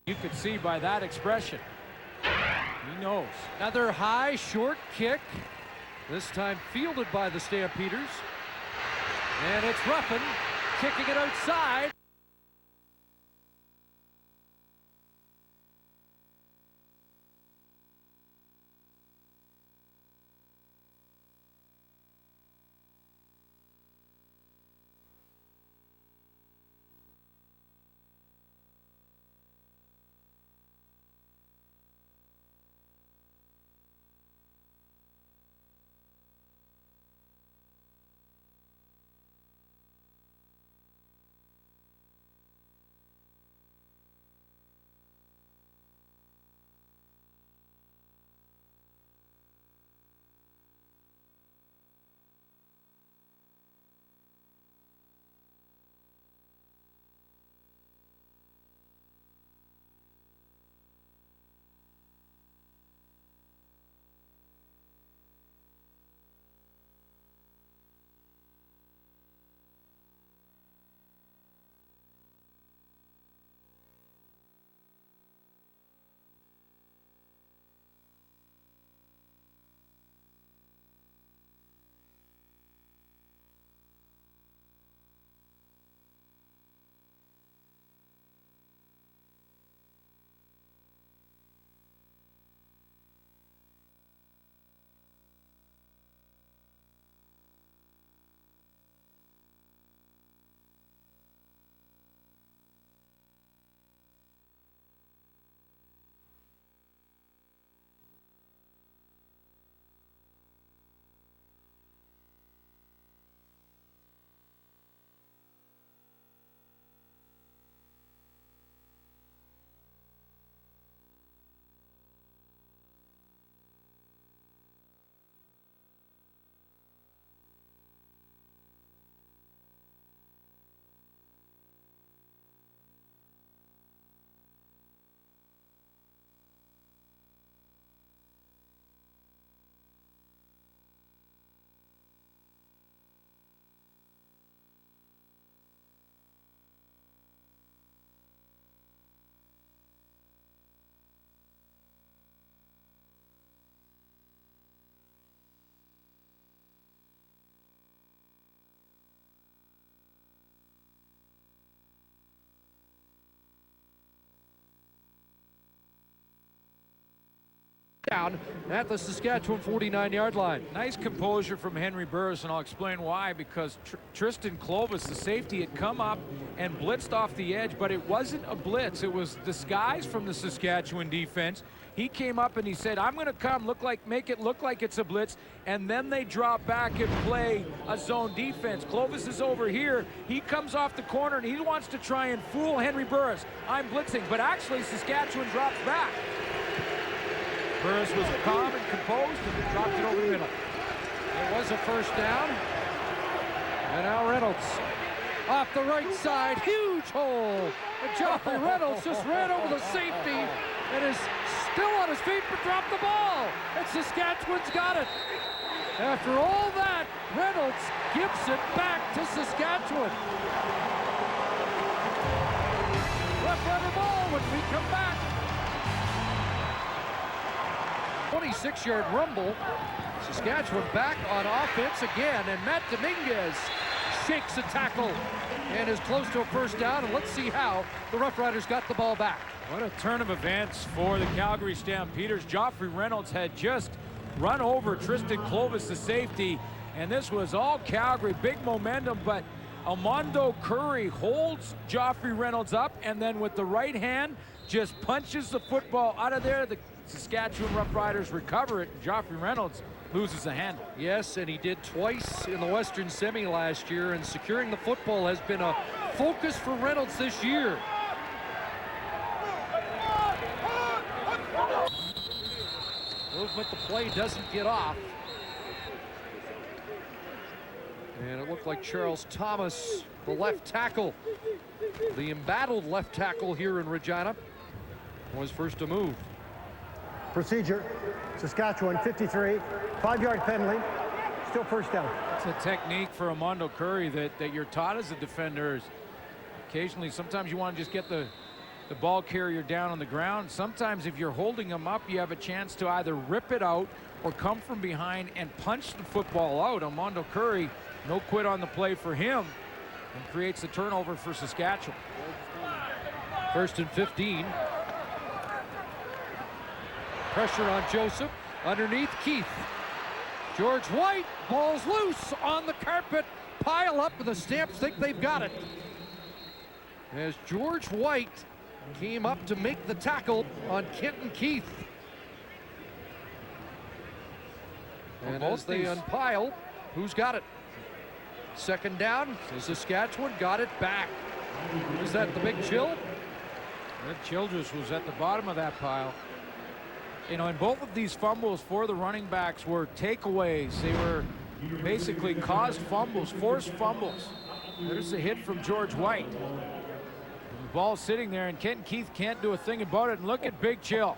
you could see by that expression, he knows. Another high, short kick, this time fielded by the Stampeders. And it's Ruffin kicking it outside. down at the Saskatchewan 49-yard line. Nice composure from Henry Burris, and I'll explain why. Because Tristan Clovis, the safety, had come up and blitzed off the edge, but it wasn't a blitz. It was disguised from the Saskatchewan defense. He came up and he said, I'm going to come, make it look like it's a blitz, and then they drop back and play a zone defense. Clovis is over here. He comes off the corner and he wants to try and fool Henry Burris. I'm blitzing, but actually Saskatchewan drops back. Burris was calm and composed and dropped it over the middle. It was a first down. And now Reynolds off the right side, huge hole. And Joffrey Reynolds just ran over the safety and is still on his feet but dropped the ball. And Saskatchewan's got it. After all that, Reynolds gives it back to Saskatchewan. Rough Rider ball when we come back. 26-yard rumble. Saskatchewan back on offense again, and Matt Dominguez shakes a tackle and is close to a first down, and let's see how the Rough Riders got the ball back. What a turn of events for the Calgary Stampeders. Joffrey Reynolds had just run over Tristan Clovis, the safety, and this was all Calgary. Big momentum, but Armando Curry holds Joffrey Reynolds up, and then with the right hand just punches the football out of there. The Saskatchewan Roughriders recover it. Joffrey Reynolds loses a handle. Yes, and he did twice in the Western Semi last year, and securing the football has been a focus for Reynolds this year. Movement, the play doesn't get off. And it looked like Charles Thomas, the left tackle, the embattled left tackle here in Regina, was first to move. Procedure, Saskatchewan 53, 5-yard penalty, still first down. It's a technique for Armando Curry that you're taught as a defender. Is occasionally, sometimes you want to just get the ball carrier down on the ground. Sometimes if you're holding him up, you have a chance to either rip it out or come from behind and punch the football out. Armando Curry, no quit on the play for him, and creates the turnover for Saskatchewan. First and 15. Pressure on Joseph, underneath Keith. George White, ball's loose on the carpet. Pile up, and the Stamps think they've got it. As George White came up to make the tackle on Kenton Keith. And as they unpile, who's got it? Second down, Saskatchewan got it back. Is that the Big Chill? Red Childress was at the bottom of that pile. You know, and both of these fumbles for the running backs were takeaways. They were basically caused fumbles, forced fumbles. There's a hit from George White. The ball's sitting there, and Kenton Keith can't do a thing about it. And look at Big Chill.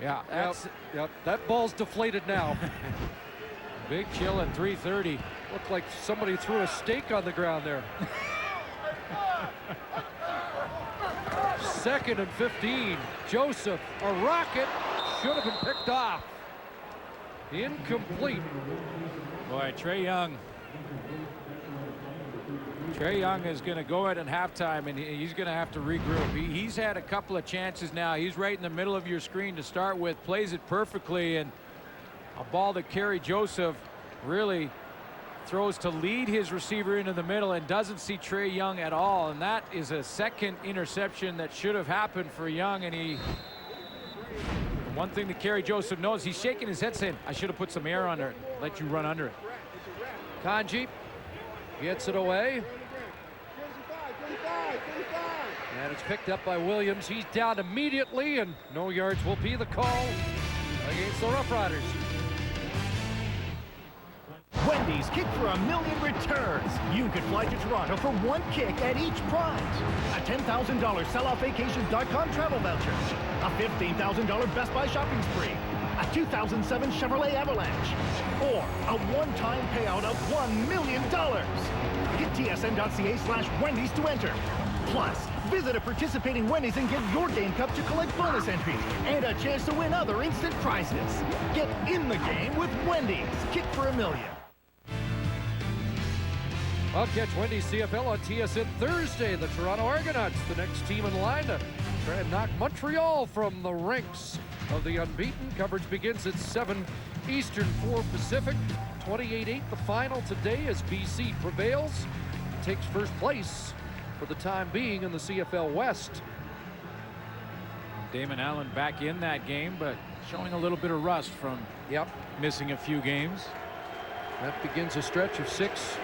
Yeah, that's yep, that ball's deflated now. Big Chill at 330. Looked like somebody threw a steak on the ground there. Second and 15. Joseph, a rocket, should have been picked off. Incomplete. Boy, Trey Young is going to go at halftime, and he's going to have to regroup. He's had a couple of chances now. He's right in the middle of your screen to start with, plays it perfectly, and a ball that Kerry Joseph really throws to lead his receiver into the middle and doesn't see Trey Young at all. And that is a second interception that should have happened for Young. And one thing that Kerry Joseph knows, he's shaking his head saying, I should have put some air under it, let you run under it. Kanji gets it away. And it's picked up by Williams. He's down immediately, and no yards will be the call against the Rough Riders. Wendy's Kick for $1 million returns. You could fly to Toronto for one kick at each prize. A $10,000 selloffvacations.com travel voucher. A $15,000 Best Buy shopping spree. A 2007 Chevrolet Avalanche. Or a one-time payout of $1 million. Hit tsn.ca/Wendy's to enter. Plus, visit a participating Wendy's and get your game cup to collect bonus entries and a chance to win other instant prizes. Get in the game with Wendy's. Kick for $1 million. I'll catch Wendy's CFL on TSN Thursday. The Toronto Argonauts, the next team in line to try and knock Montreal from the rinks. of the unbeaten. Coverage begins at 7 Eastern, 4 Pacific. 28-8 the final today as BC prevails. Takes first place for the time being in the CFL West. Damon Allen back in that game, but showing a little bit of rust from missing a few games. That begins a stretch of 6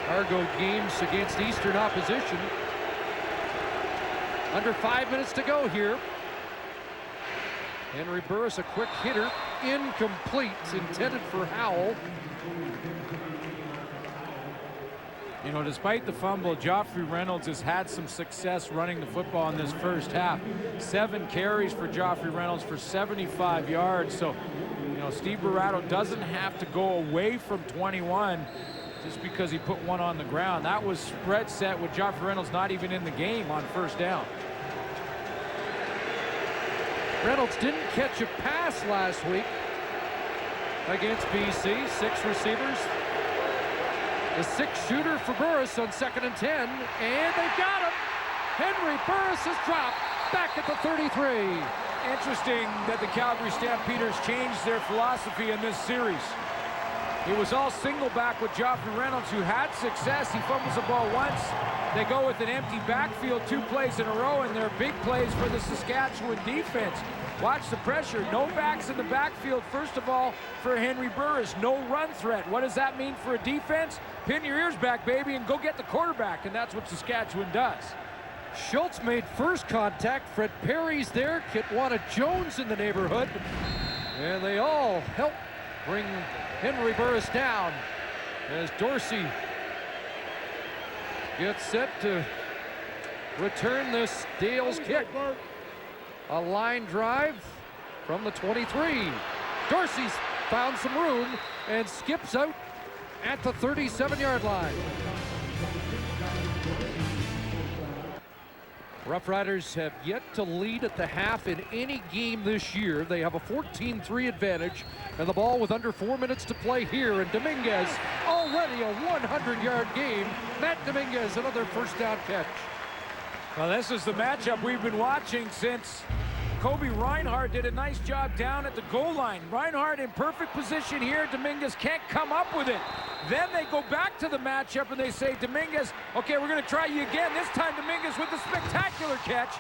Argo games against Eastern opposition. Under 5 minutes to go here. Henry Burris, a quick hitter, incomplete, intended for Howell. You know, despite the fumble, Joffrey Reynolds has had some success running the football in this first half. 7 carries for Joffrey Reynolds for 75 yards. So, you know, Steve Barato doesn't have to go away from 21 just because he put one on the ground. That was spread set with Joffrey Reynolds not even in the game on first down. Reynolds didn't catch a pass last week against BC. 6 receivers. The 6 shooter for Burris on 2nd and 10, and they've got him. Henry Burris is dropped back at the 33. Interesting that the Calgary Stampeders changed their philosophy in this series. It was all single back with Joffrey Reynolds, who had success. He fumbles the ball once. They go with an empty backfield 2 plays in a row, and they're big plays for the Saskatchewan defense. Watch the pressure. No backs in the backfield, first of all, for Henry Burris. No run threat. What does that mean for a defense? Pin your ears back, baby, and go get the quarterback, and that's what Saskatchewan does. Schultz made first contact. Fred Perry's there. Kitwana Jones in the neighborhood. And they all help bring Henry Burris down as Dorsey gets set to return this Dale's kick. A line drive from the 23. Dorsey's found some room and skips out at the 37-yard line. Roughriders have yet to lead at the half in any game this year. They have a 14-3 advantage, and the ball with under 4 minutes to play here. And Dominguez, already a 100-yard game. Matt Dominguez, another first down catch. Well, this is the matchup we've been watching since Kobe Reinhardt did a nice job down at the goal line. Reinhardt in perfect position here. Dominguez can't come up with it. Then they go back to the matchup and they say, Dominguez, okay, we're going to try you again. This time Dominguez with a spectacular catch.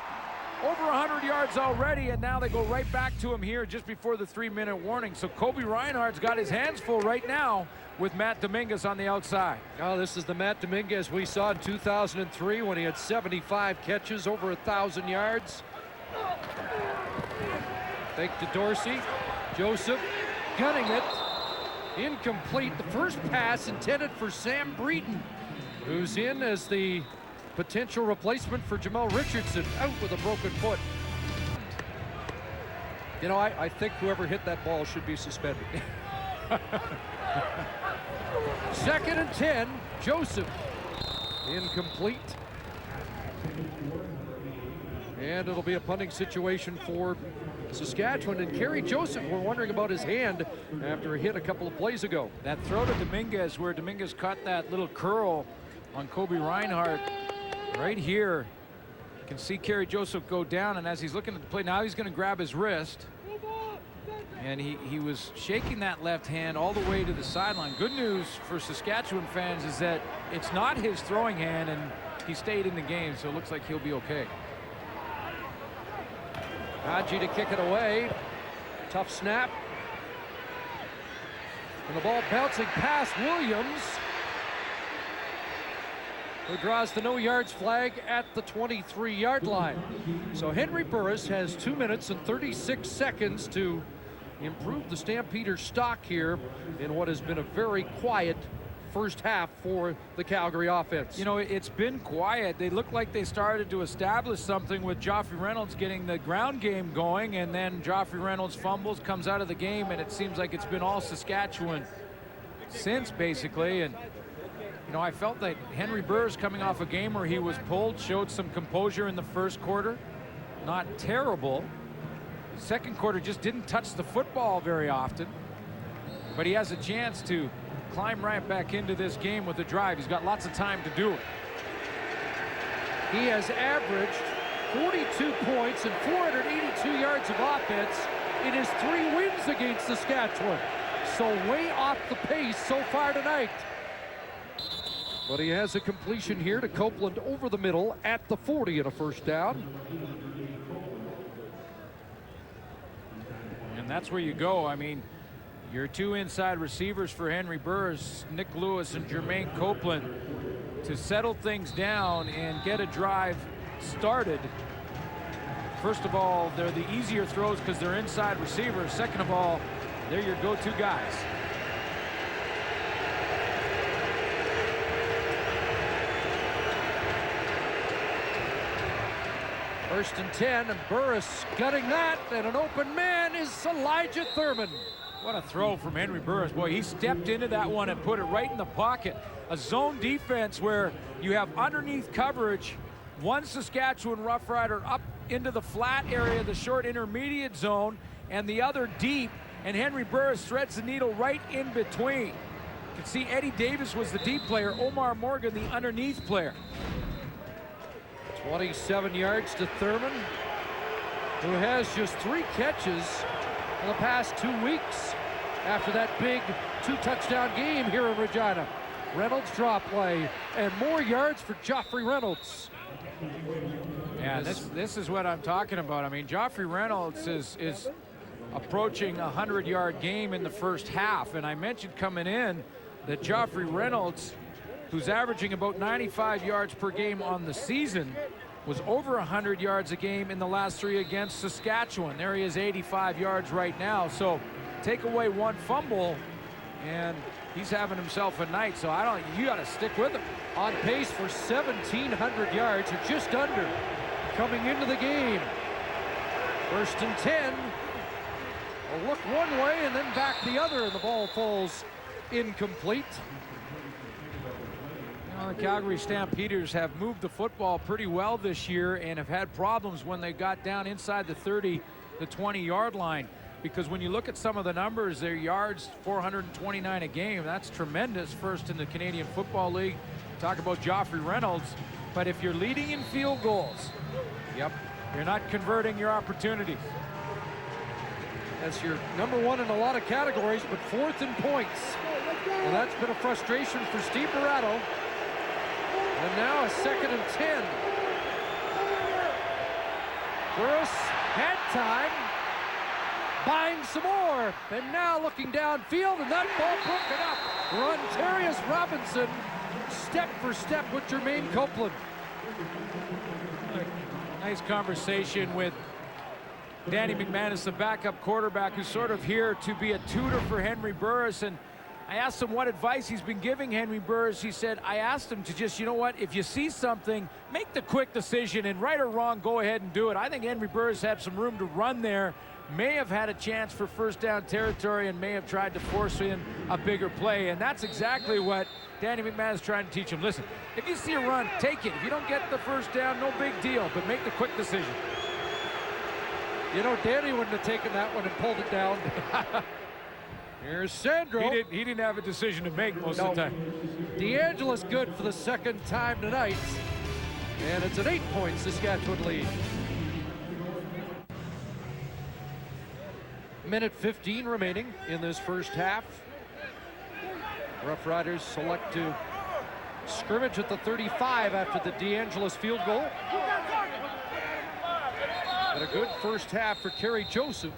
Over 100 yards already, and now they go right back to him here just before the 3-minute warning. So Kobe Reinhardt's got his hands full right now with Matt Dominguez on the outside. Oh, this is the Matt Dominguez we saw in 2003 when he had 75 catches, over 1,000 yards. Fake to Dorsey. Joseph gunning it. Incomplete. The first pass intended for Sam Breeden, who's in as the potential replacement for Jamel Richardson, out with a broken foot. You know, I think whoever hit that ball should be suspended. 2nd and 10. Joseph. Incomplete. And it'll be a punting situation for Saskatchewan. And Kerry Joseph, we're wondering about his hand after a hit a couple of plays ago. That throw to Dominguez, where Dominguez caught that little curl on Kobe Reinhardt right here. You can see Kerry Joseph go down, and as he's looking at the play, now he's going to grab his wrist. And he was shaking that left hand all the way to the sideline. Good news for Saskatchewan fans is that it's not his throwing hand, and he stayed in the game, so it looks like he'll be okay. Haji to kick it away. Tough snap. And the ball bouncing past Williams, who draws the no yards flag at the 23-yard line. So Henry Burris has 2 minutes and 36 seconds to improve the Stampeders' stock here in what has been a very quiet first half for the Calgary offense. You know, it's been quiet. They look like they started to establish something with Joffrey Reynolds getting the ground game going, and then Joffrey Reynolds fumbles, comes out of the game, and it seems like it's been all Saskatchewan since, basically. And you know, I felt that Henry Burris, coming off a game where he was pulled, showed some composure in the first quarter. Not terrible. Second quarter just didn't touch the football very often, but he has a chance to climb right back into this game with a drive. He's got lots of time to do it. He has averaged 42 points and 482 yards of offense in his 3 wins against Saskatchewan. So way off the pace so far tonight. But he has a completion here to Copeland over the middle at the 40 and a first down. And that's where you go. I mean, your 2 inside receivers for Henry Burris, Nick Lewis and Jermaine Copeland, to settle things down and get a drive started. First of all, they're the easier throws because they're inside receivers. Second of all, they're your go-to guys. First and 10, and Burris gutting that, and an open man is Elijah Thurman. What a throw from Henry Burris. Boy, he stepped into that one and put it right in the pocket. A zone defense where you have underneath coverage, one Saskatchewan Roughrider up into the flat area, the short intermediate zone, and the other deep, and Henry Burris threads the needle right in between. You can see Eddie Davis was the deep player, Omar Morgan the underneath player. 27 yards to Thurman, who has just 3 catches in the past 2 weeks after that big 2-touchdown game here in Regina. Reynolds drop play, and more yards for Joffrey Reynolds. Yeah, this is what I'm talking about. I mean, Joffrey Reynolds is approaching a 100-yard game in the first half, and I mentioned coming in that Joffrey Reynolds, who's averaging about 95 yards per game on the season, was over 100 yards a game in the last 3 against Saskatchewan. There he is, 85 yards right now. So take away 1 fumble, and he's having himself a night. So you got to stick with him. On pace for 1,700 yards, or just under, coming into the game. First and 10. A look one way and then back the other, and the ball falls incomplete. The Calgary Stampeders have moved the football pretty well this year and have had problems when they got down inside the 30, the 20-yard line. Because when you look at some of the numbers, their yards, 429 a game. That's tremendous, first in the Canadian Football League. Talk about Joffrey Reynolds. But if you're leading in field goals, you're not converting your opportunities. That's your #1 in a lot of categories, but 4th in points. And that's been a frustration for Steve Barato. And now a 2nd and 10. Burris had time, buying some more, and now looking downfield, and that ball broken up. Rontarius Robinson, step for step with Jermaine Copeland. Nice conversation with Danny McManus, the backup quarterback, who's sort of here to be a tutor for Henry Burris. And I asked him what advice he's been giving Henry Burris. He said, I asked him to just, you know what, if you see something, make the quick decision, and right or wrong, go ahead and do it. I think Henry Burris had some room to run there, may have had a chance for first down territory, and may have tried to force in a bigger play. And that's exactly what Danny McMahon is trying to teach him. Listen, if you see a run, take it. If you don't get the first down, no big deal, but make the quick decision. You know, Danny wouldn't have taken that one and pulled it down. Here's Sandro. He didn't have a decision to make most of the time. DeAngelis good for the 2nd time tonight. And it's an 8-point Saskatchewan lead. Minute 15 remaining in this first half. Roughriders select to scrimmage at the 35 after the DeAngelis field goal. And a good first half for Kerry Joseph.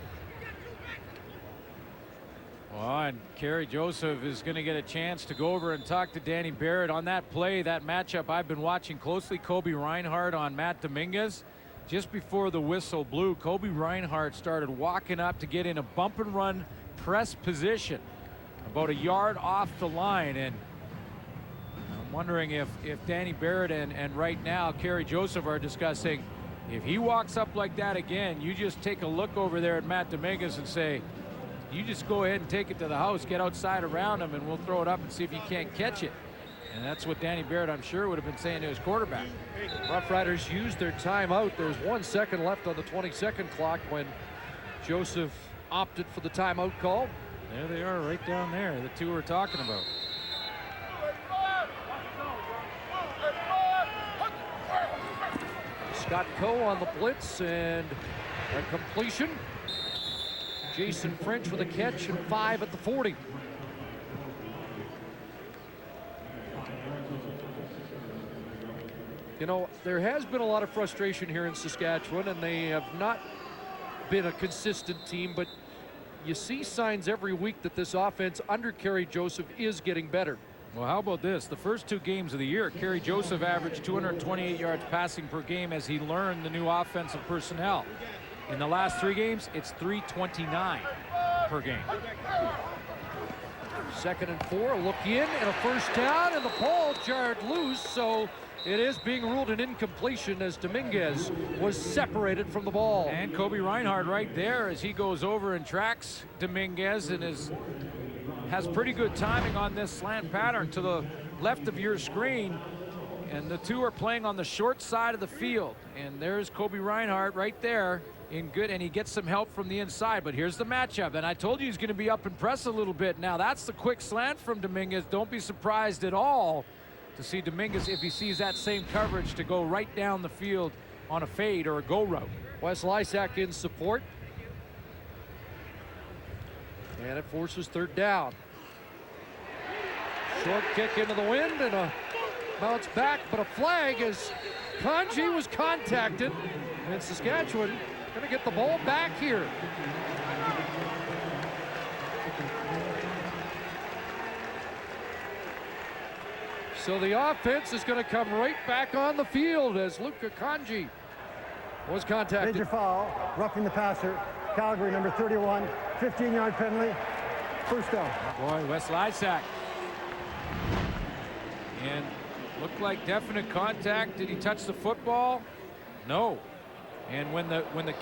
Well, and Kerry Joseph is going to get a chance to go over and talk to Danny Barrett on that play, that matchup I've been watching closely. Kobe Reinhardt on Matt Dominguez. Just before the whistle blew, Kobe Reinhardt started walking up to get in a bump and run press position about a yard off the line. And I'm wondering if Danny Barrett and right now Kerry Joseph are discussing, if he walks up like that again, you just take a look over there at Matt Dominguez and say, you just go ahead and take it to the house, get outside around him, and we'll throw it up and see if you can't catch it. And that's what Danny Barrett, I'm sure, would have been saying to his quarterback. Roughriders used their timeout. There's 1 second left on the 20-second clock when Joseph opted for the timeout call. There they are right down there, the two we're talking about. Scott Coe on the blitz and a completion. Jason French with a catch and 5 at the 40. You know, there has been a lot of frustration here in Saskatchewan, and they have not been a consistent team, but you see signs every week that this offense under Kerry Joseph is getting better. Well, how about this? The first 2 games of the year, Kerry Joseph averaged 228 yards passing per game as he learned the new offensive personnel. In the last 3 games, it's 329 per game. 2nd and 4, a look in and a first down, and the ball jarred loose, so it is being ruled an incompletion as Dominguez was separated from the ball. And Kobe Reinhardt right there as he goes over and tracks Dominguez and has pretty good timing on this slant pattern to the left of your screen. And the 2 are playing on the short side of the field. And there's Kobe Reinhardt right there in good, and he gets some help from the inside. But here's the matchup, and I told you he's going to be up and press a little bit. Now that's the quick slant from Dominguez. Don't be surprised at all to see Dominguez, if he sees that same coverage, to go right down the field on a fade or a go route. Wes Lysak in support. And it forces 3rd down. Short kick into the wind and a bounce back, but a flag as Kanji was contacted. And Saskatchewan going to get the ball back here. So the offense is going to come right back on the field as Luka Kanji was contacted. Major foul, roughing the passer. Calgary, number 31, 15-yard penalty. First down. Boy, Wes Lysak. And looked like definite contact. Did he touch the football? No. And when the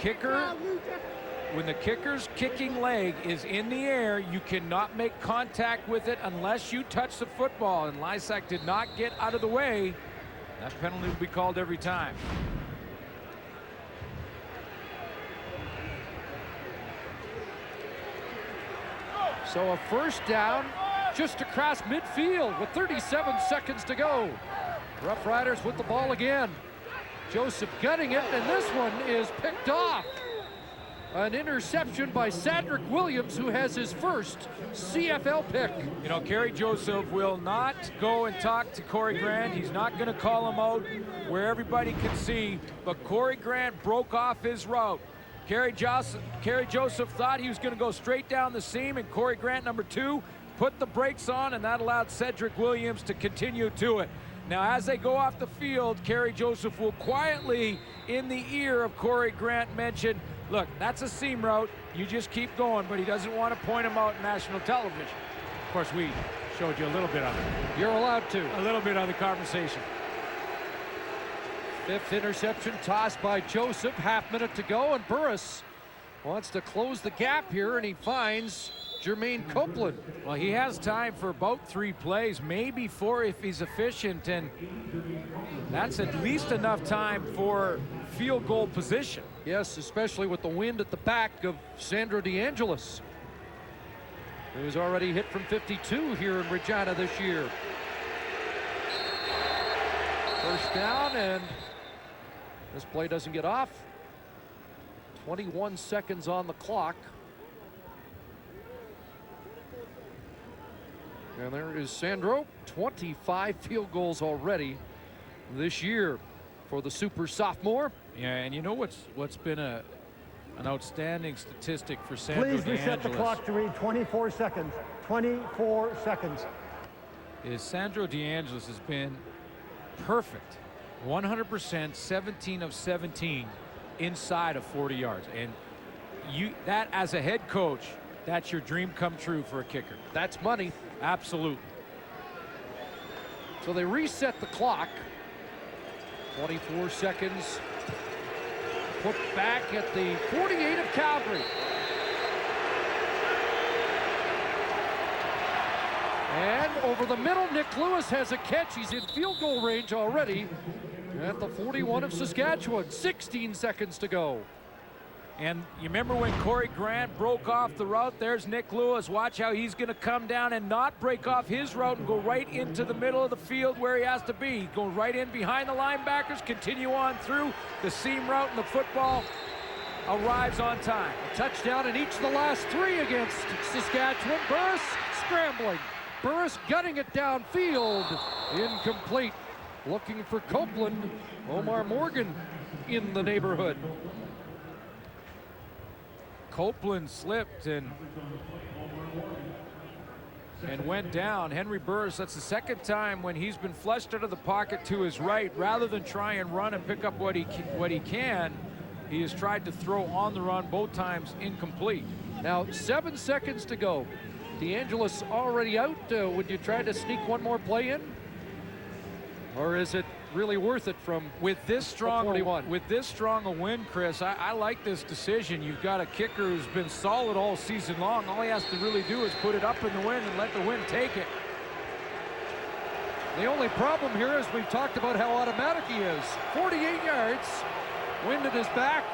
kicker's kicking leg is in the air, you cannot make contact with it unless you touch the football. And Lysak did not get out of the way. That penalty will be called every time. So a first down just across midfield with 37 seconds to go. Roughriders with the ball again. Joseph gutting it, and this one is picked off. An interception by Cedric Williams, who has his first CFL pick. You know, Kerry Joseph will not go and talk to Corey Grant. He's not going to call him out where everybody can see, but Corey Grant broke off his route. Kerry Joseph thought he was going to go straight down the seam, and Corey Grant, number 2, put the brakes on, and that allowed Cedric Williams to continue to it. Now, as they go off the field, Kerry Joseph will quietly, in the ear of Corey Grant, mention, look, that's a seam route. You just keep going, but he doesn't want to point him out on national television. Of course, we showed you a little bit of it. You're allowed to. A little bit of the conversation. 5th interception tossed by Joseph. Half minute to go, and Burris wants to close the gap here, and he finds Jermaine Copeland. Well, he has time for about 3 plays, maybe 4 if he's efficient, and that's at least enough time for field goal position. Yes, especially with the wind at the back of Sandro DeAngelis, who's already hit from 52 here in Regina this year. First down, and this play doesn't get off. 21 seconds on the clock. And there is Sandro, 25 field goals already this year for the super sophomore. Yeah, and you know what's been an outstanding statistic for Sandro Please reset the DeAngelis clock to read 24 seconds. 24 seconds. Is Sandro DeAngelis has been perfect. 100%, 17 of 17 inside of 40 yards. And that as a head coach, that's your dream come true for a kicker. That's money. Absolutely. So they reset the clock. 24 seconds. Put back at the 48 of Calgary. And over the middle, Nick Lewis has a catch. He's in field goal range already at the 41 of Saskatchewan. 16 seconds to go. And you remember when Corey Grant broke off the route? There's Nick Lewis. Watch how he's going to come down and not break off his route and go right into the middle of the field where he has to be. Go right in behind the linebackers, continue on through the seam route, and the football arrives on time. A touchdown in each of the last 3 against Saskatchewan. Burris scrambling. Burris gutting it downfield. Incomplete. Looking for Copeland. Omar Morgan in the neighborhood. Copeland slipped and went down. Henry Burris, that's the second time when he's been flushed out of the pocket to his right. Rather than try and run and pick up what he can, he has tried to throw on the run, both times incomplete. Now 7 seconds to go. DeAngelis already out. Would you try to sneak one more play in? Or is it really worth it from with this strong 41? With this strong a win, Chris, I like this decision. You've got a kicker who's been solid all season long. All he has to really do is put it up in the wind and let the wind take it. The only problem here is we've talked about how automatic he is. 48 yards, wind at his back.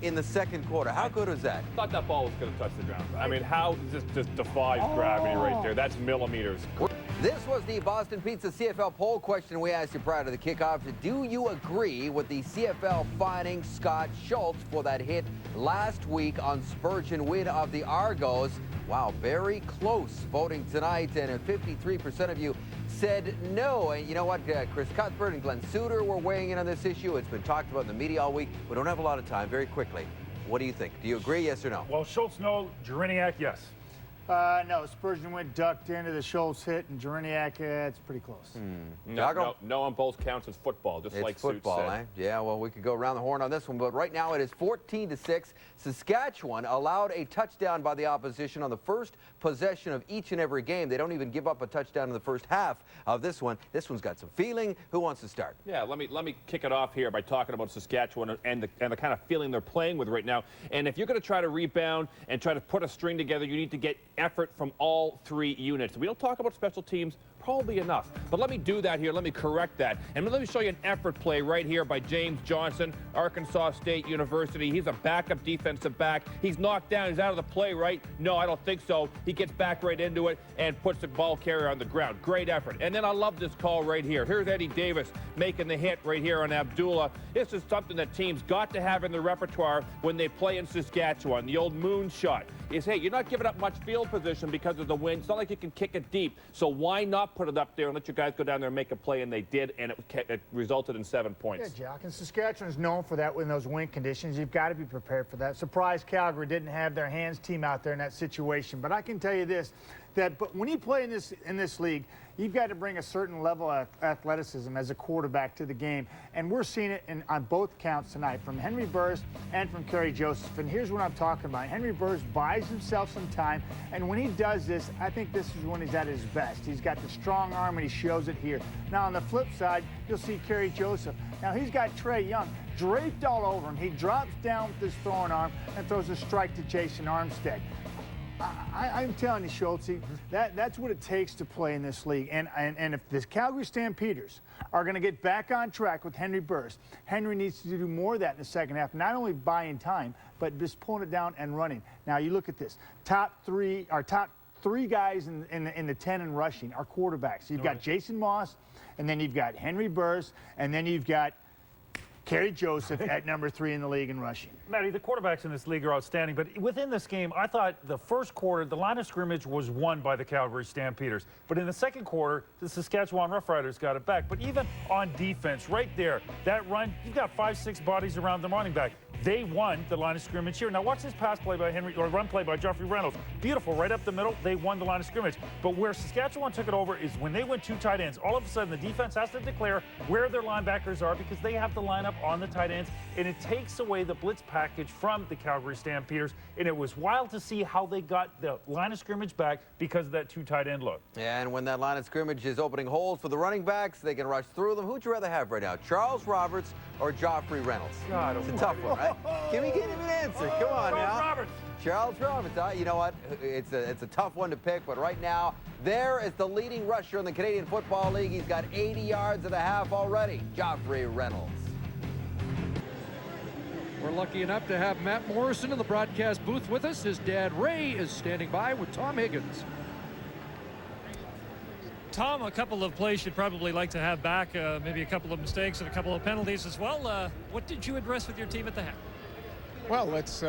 In the second quarter. How good was that? I thought that ball was going to touch the ground. I mean, how just defies gravity right there. That's millimeters. This was the Boston Pizza CFL poll question we asked you prior to the kickoff. Do you agree with the CFL fining Scott Schultz for that hit last week on Spurgeon win of the Argos? Wow, very close voting tonight, and 53% of you said no. And you know what? Chris Cuthbert and Glenn Suter were weighing in on this issue. It's been talked about in the media all week. We don't have a lot of time. Very quickly, what do you think? Do you agree, yes or no? Well, Schultz, no. Juriniak, yes. No, Spurgeon went ducked into the Schultz hit, and Juriniak, it's pretty close. No on both counts. It's football, just it's like football, Suits said. Yeah, well, we could go around the horn on this one, but right now it is 14-6. Saskatchewan allowed a touchdown by the opposition on the first possession of each and every game. They don't even give up a touchdown in the first half of this one. This one's got some feeling. Who wants to start? Yeah, let me kick it off here by talking about Saskatchewan and the kind of feeling they're playing with right now. And if you're going to try to rebound and try to put a string together, you need to get effort from all 3 units. We don't talk about special teams probably enough, but let me do that here. Let me correct that, and let me show you an effort play right here by James Johnson, Arkansas State University. He's a backup defensive back. He's knocked down. He's out of the play, right? No, I don't think so. He gets back right into it and puts the ball carrier on the ground. Great effort. And then I love this call right here. Here's Eddie Davis making the hit right here on Abdullah. This is something that teams got to have in their repertoire when they play in Saskatchewan. The old moonshot is, hey, you're not giving up much field position because of the wind. It's not like you can kick it deep. So why not put it up there and let your guys go down there and make a play? And they did, and it resulted in 7 points. Yeah, Jack, and Saskatchewan is known for that in those wind conditions. You've got to be prepared for that. Surprised Calgary didn't have their hands team out there in that situation. But I can tell you this, but when you play in this league, you've got to bring a certain level of athleticism as a quarterback to the game. And we're seeing it on both counts tonight, from Henry Burris and from Kerry Joseph. And here's what I'm talking about. Henry Burris buys himself some time, and when he does this, I think this is when he's at his best. He's got the strong arm, and he shows it here. Now, on the flip side, you'll see Kerry Joseph. Now, he's got Trey Young draped all over him. He drops down with his throwing arm and throws a strike to Jason Armstead. I'm telling you, Schultz, that's what it takes to play in this league. And if the Calgary Stampeders are going to get back on track with Henry Burris, Henry needs to do more of that in the second half, not only buying time, but just pulling it down and running. Now, you look at this. Top three guys in the 10 in rushing are quarterbacks. You've got Jason Moss, and then you've got Henry Burris, and then you've got Kerry Joseph at number 3 in the league in rushing. Matty, the quarterbacks in this league are outstanding, but within this game, I thought the first quarter, the line of scrimmage was won by the Calgary Stampeders. But in the second quarter, the Saskatchewan Roughriders got it back. But even on defense, right there, that run, you've got 5-6 bodies around the running back. They won the line of scrimmage here. Now watch this pass play by Henry, or run play by Joffrey Reynolds. Beautiful, right up the middle. They won the line of scrimmage. But where Saskatchewan took it over is when they went 2 tight ends. All of a sudden, the defense has to declare where their linebackers are because they have to line up on the tight ends, and it takes away the blitz package from the Calgary Stampeders. And it was wild to see how they got the line of scrimmage back because of that 2 tight end look. And when that line of scrimmage is opening holes for the running backs, they can rush through them. Who'd you rather have right now, Charles Roberts or Joffrey Reynolds? God, it's a tough one, right? Give me an answer. Come on now. Roberts. Charles Roberts. You know what? It's a tough one to pick, but right now, there is the leading rusher in the Canadian Football League. He's got 80 yards and a half already. Joffrey Reynolds. We're lucky enough to have Matt Morrison in the broadcast booth with us. His dad, Ray, is standing by with Tom Higgins. Tom, a couple of plays you'd probably like to have back, maybe a couple of mistakes and a couple of penalties as well. What did you address with your team at the half? Well, let's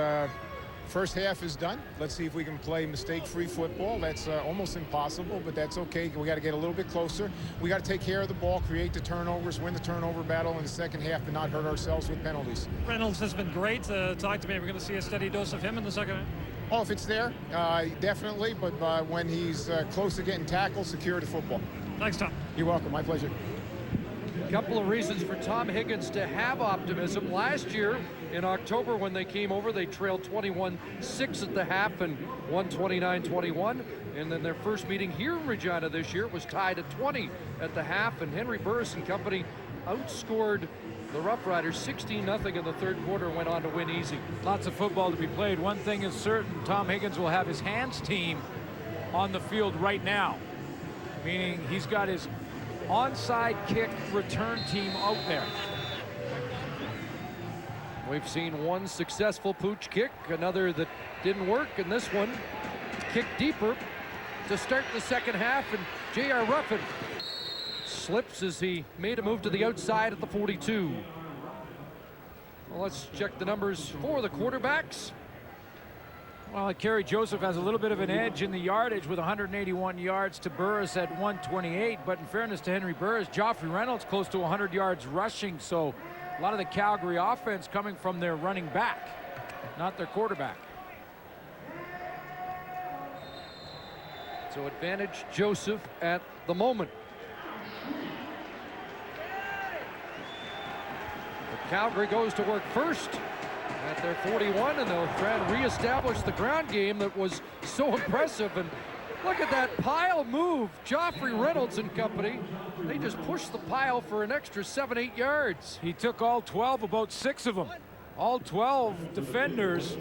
first half is done. Let's see if we can play mistake-free football. That's almost impossible, but that's okay. We got to get a little bit closer. We got to take care of the ball, create the turnovers, win the turnover battle in the second half, and not hurt ourselves with penalties. Reynolds has been great. Talk to me. We're going to see a steady dose of him in the second half. Oh, if it's there, definitely. But when he's close to getting tackled, secure the football. Thanks, Tom. You're welcome. My pleasure. A couple of reasons for Tom Higgins to have optimism. Last year in October when they came over, they trailed 21-6 at the half and won 29-21. And then their first meeting here in Regina this year was tied at 20 at the half, and Henry Burris and company outscored the Roughriders 16-0 in the third quarter and went on to win easy. Lots of football to be played. One thing is certain, Tom Higgins will have his hands team on the field right now, meaning he's got his onside kick return team out there. We've seen one successful pooch kick, another that didn't work, and this one kicked deeper to start the second half, and J.R. Ruffin slips as he made a move to the outside at the 42. Well, let's check the numbers for the quarterbacks. Well, Kerry Joseph has a little bit of an edge in the yardage with 181 yards to Burris at 128. But in fairness to Henry Burris, Joffrey Reynolds close to 100 yards rushing. So a lot of the Calgary offense coming from their running back, not their quarterback. So advantage Joseph at the moment. But Calgary goes to work first at their 41, and they'll try and reestablish the ground game that was so impressive. And look at that pile move. Joffrey Reynolds and company, they just pushed the pile for an extra 7-8 yards. He took all 12, about 6 of them. All 12 defenders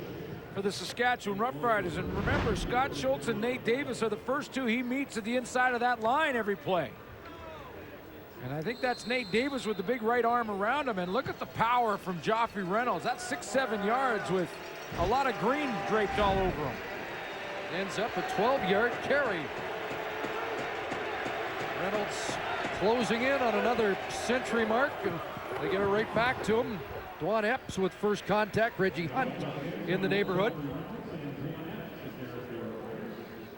for the Saskatchewan Roughriders. And remember, Scott Schultz and Nate Davis are the first 2 he meets at the inside of that line every play. And I think that's Nate Davis with the big right arm around him. And look at the power from Joffrey Reynolds. That's 6-7 yards with a lot of green draped all over him. Ends up a 12-yard carry. Reynolds closing in on another century mark, and they get it right back to him. Dwan Epps with first contact. Reggie Hunt in the neighborhood.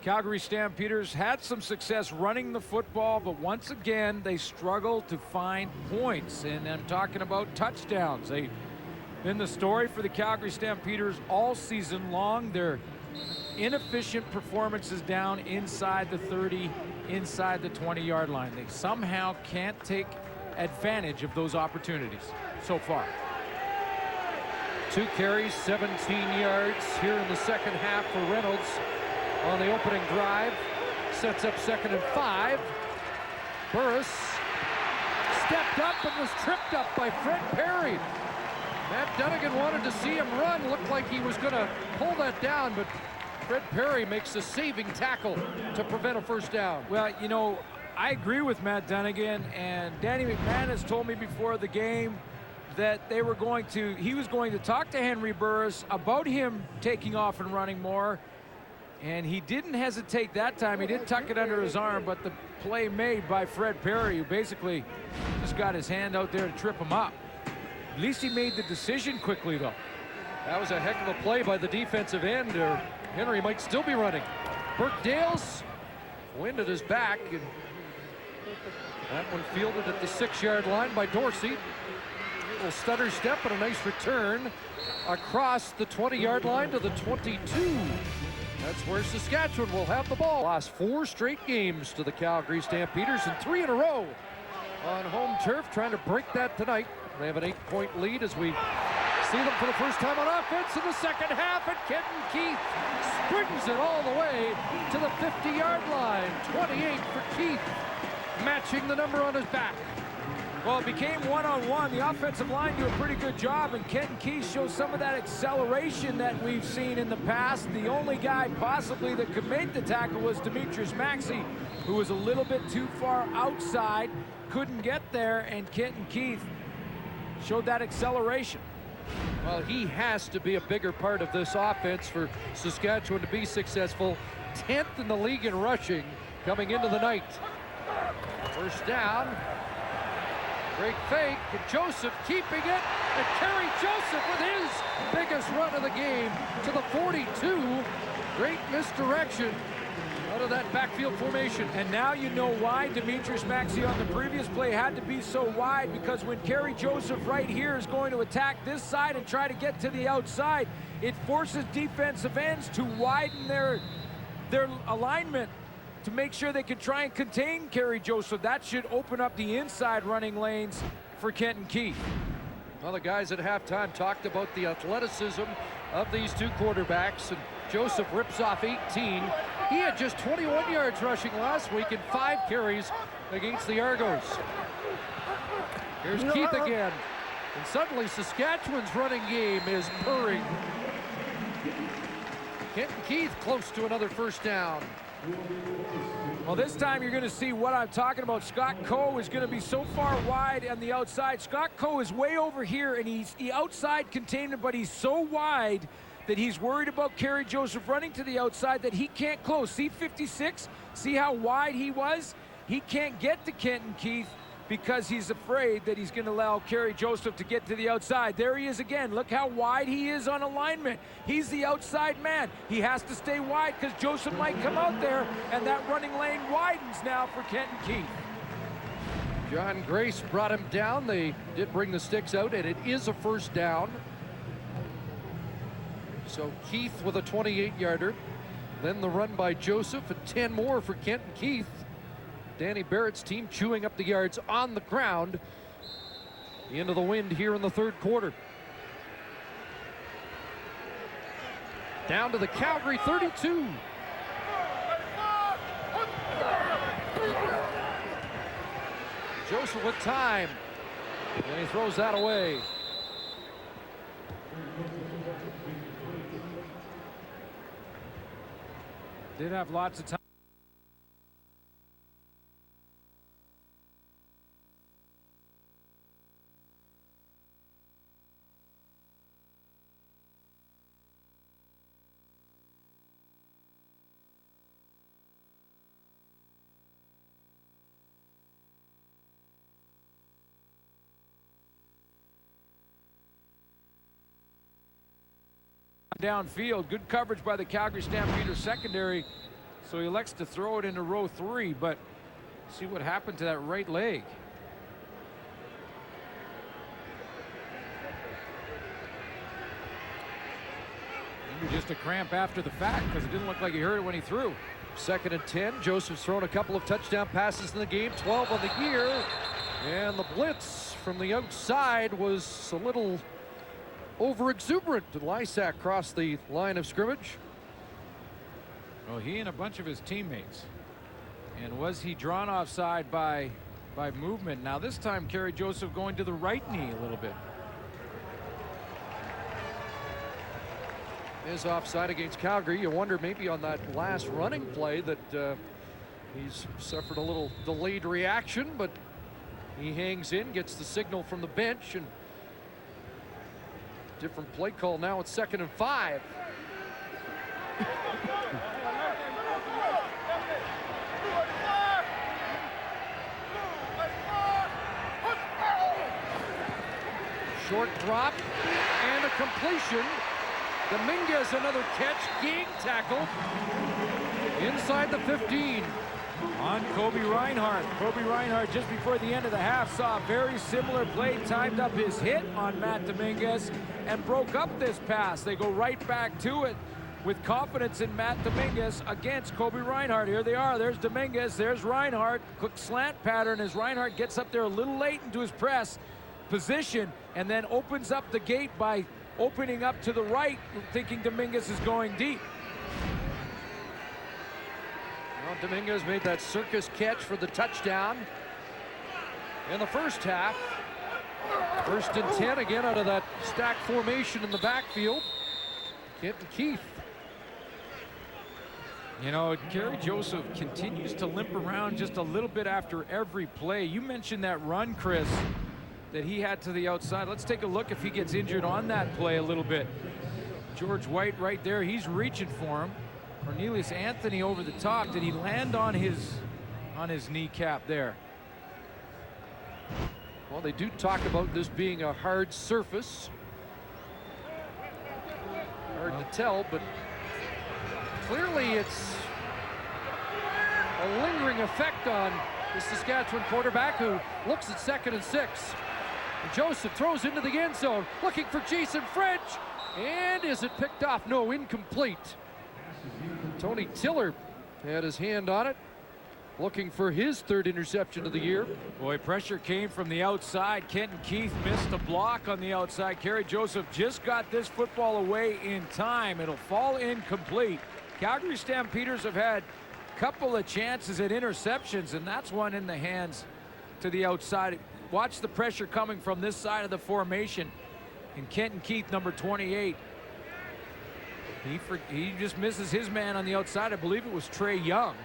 Calgary Stampeders had some success running the football, but once again, they struggled to find points. And I'm talking about touchdowns. They've been the story for the Calgary Stampeders all season long. Their inefficient performances down inside the 30, inside the 20-yard line. They somehow can't take advantage of those opportunities so far. 2 carries, 17 yards here in the second half for Reynolds. On the opening drive, sets up 2nd and 5. Burris stepped up and was tripped up by Fred Perry. Matt Dunnigan wanted to see him run. Looked like he was going to pull that down, but Fred Perry makes a saving tackle to prevent a first down. Well, you know, I agree with Matt Dunnigan, and Danny McManus told me before the game that he was going to talk to Henry Burris about him taking off and running more, and he didn't hesitate that time. He did tuck it under his arm, but the play made by Fred Perry, who basically just got his hand out there to trip him up. At least he made the decision quickly, though. That was a heck of a play by the defensive end, or Henry might still be running. Burke Dales, wind at his back, and that one fielded at the 6-yard line by Dorsey. Little stutter step and a nice return across the 20-yard line to the 22. That's where Saskatchewan will have the ball. Lost 4 straight games to the Calgary Stampeders and 3 in a row on home turf, trying to break that tonight. They have an 8-point lead as we see them for the first time on offense in the second half, and Kenton Keith springs it all the way to the 50-yard line. 28 for Keith, matching the number on his back. Well, it became one-on-one. The offensive line do a pretty good job, and Kenton Keith shows some of that acceleration that we've seen in the past. The only guy possibly that could make the tackle was Demetrius Maxey, who was a little bit too far outside, couldn't get there, and Kenton Keith showed that acceleration. Well, he has to be a bigger part of this offense for Saskatchewan to be successful. 10th in the league in rushing coming into the night. First down. Great fake, and Joseph keeping it, and Kerry Joseph with his biggest run of the game to the 42. Great misdirection out of that backfield formation. And now you know why Demetrius Maxey on the previous play had to be so wide, because when Kerry Joseph right here is going to attack this side and try to get to the outside, it forces defensive ends to widen their alignment to make sure they can try and contain Kerry Joseph. That should open up the inside running lanes for Kenton Keith. Well, the guys at halftime talked about the athleticism of these two quarterbacks, and Joseph rips off 18. He had just 21 yards rushing last week and 5 carries against the Argos. Here's Keith again, and suddenly Saskatchewan's running game is purring. Kenton Keith close to another first down. Well, this time you're going to see what I'm talking about. Scott Coe is going to be so far wide on the outside. Scott Coe is way over here, and he's the outside containment, but he's so wide that he's worried about Kerry Joseph running to the outside that he can't close. See 56? See how wide he was? He can't get to Kenton Keith because he's afraid that he's going to allow Kerry Joseph to get to the outside. There he is again. Look how wide he is on alignment. He's the outside man. He has to stay wide because Joseph might come out there, and that running lane widens now for Kenton Keith. John Grace brought him down. They did bring the sticks out, and it is a first down. So Keith with a 28-yarder. Then the run by Joseph, and 10 more for Kenton Keith. Danny Barrett's team chewing up the yards on the ground into the wind here in the third quarter. Down to the Calgary 32. Joseph with time, and he throws that away. Did have lots of time. Downfield, good coverage by the Calgary Stampeders secondary, so he elects to throw it into row 3, but see what happened to that right leg. Maybe just a cramp after the fact, because it didn't look like he heard it when he threw. 2nd and 10. Joseph's thrown a couple of touchdown passes in the game, 12 on the year, and the blitz from the outside was a little over-exuberant. Lysak crossed the line of scrimmage. Well, he and a bunch of his teammates. And was he drawn offside by movement? Now this time Kerry Joseph going to the right knee a little bit. is offside against Calgary. You wonder maybe on that last running play that he's suffered a little delayed reaction, but he hangs in, gets the signal from the bench, and different play call now. It's 2nd and 5. Short drop and a completion. Dominguez another catch, gang tackle inside the 15. On Kobe Reinhardt. Kobe Reinhardt just before the end of the half saw a very similar play, timed up his hit on Matt Dominguez and broke up this pass. They go right back to it with confidence in Matt Dominguez against Kobe Reinhardt. Here they are. There's Dominguez. There's Reinhardt. Quick slant pattern as Reinhardt gets up there a little late into his press position and then opens up the gate by opening up to the right, thinking Dominguez is going deep. Well, Dominguez made that circus catch for the touchdown in the first half. 1st and 10 again out of that stack formation in the backfield. Kenton Keith. You know, Gary Joseph continues to limp around just a little bit after every play. You mentioned that run, Chris, that he had to the outside. Let's take a look if he gets injured on that play a little bit. George White right there, he's reaching for him. Cornelius Anthony over the top. Did he land on his kneecap there? Well, they do talk about this being a hard surface. Hard to tell, but clearly it's a lingering effect on the Saskatchewan quarterback, who looks at 2nd and 6. And Joseph throws into the end zone, looking for Jason French. And is it picked off? No, incomplete. Tony Tiller had his hand on it, looking for his 3rd interception of the year. Boy, pressure came from the outside. Kenton Keith missed a block on the outside. Kerry Joseph just got this football away in time. It'll fall incomplete. Calgary Stampeders have had a couple of chances at interceptions, and that's one in the hands to the outside. Watch the pressure coming from this side of the formation. And Kenton Keith, number 28, he just misses his man on the outside. I believe it was Trey Young.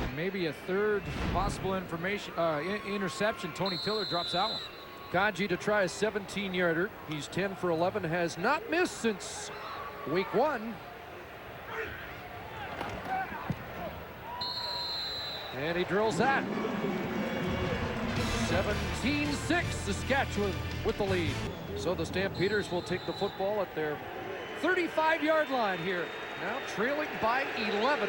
And maybe a 3rd possible interception. Tony Tiller drops that one. Ganji to try a 17-yarder. He's 10 for 11, has not missed since week 1. And he drills that. 17-6, Saskatchewan with the lead. So the Stampeders will take the football at their 35-yard line here. Now trailing by 11.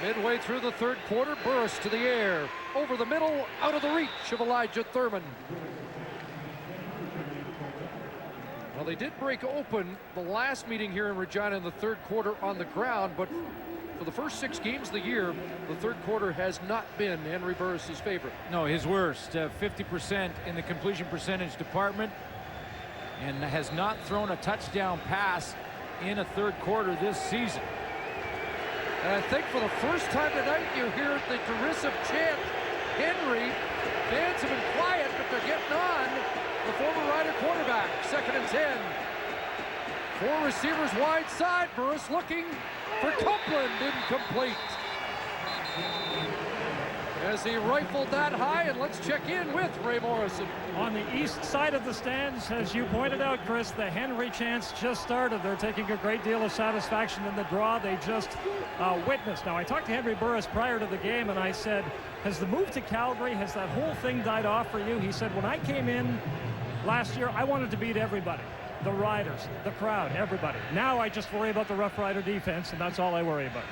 Midway through the 3rd quarter, Burris to the air. Over the middle, out of the reach of Elijah Thurman. Well, they did break open the last meeting here in Regina in the 3rd quarter on the ground, but for the first 6 games of the year, the 3rd quarter has not been Henry Burris's favorite. No, his worst. 50% in the completion percentage department, and has not thrown a touchdown pass in a 3rd quarter this season. And I think for the first time tonight, you hear the derisive chant, Henry. Fans have been quiet, but they're getting on the former Rider quarterback. 2nd and 10. 4 receivers wide side. Burris looking for Copeland, incomplete. As he rifled that high, and let's check in with Ray Morrison. On the east side of the stands, as you pointed out, Chris, the Henry chants just started. They're taking a great deal of satisfaction in the draw they just witnessed. Now, I talked to Henry Burris prior to the game, and I said, has the move to Calgary, has that whole thing died off for you? He said, when I came in last year, I wanted to beat everybody. The Riders, the crowd, everybody. Now I just worry about the Rough Rider defense, and that's all I worry about.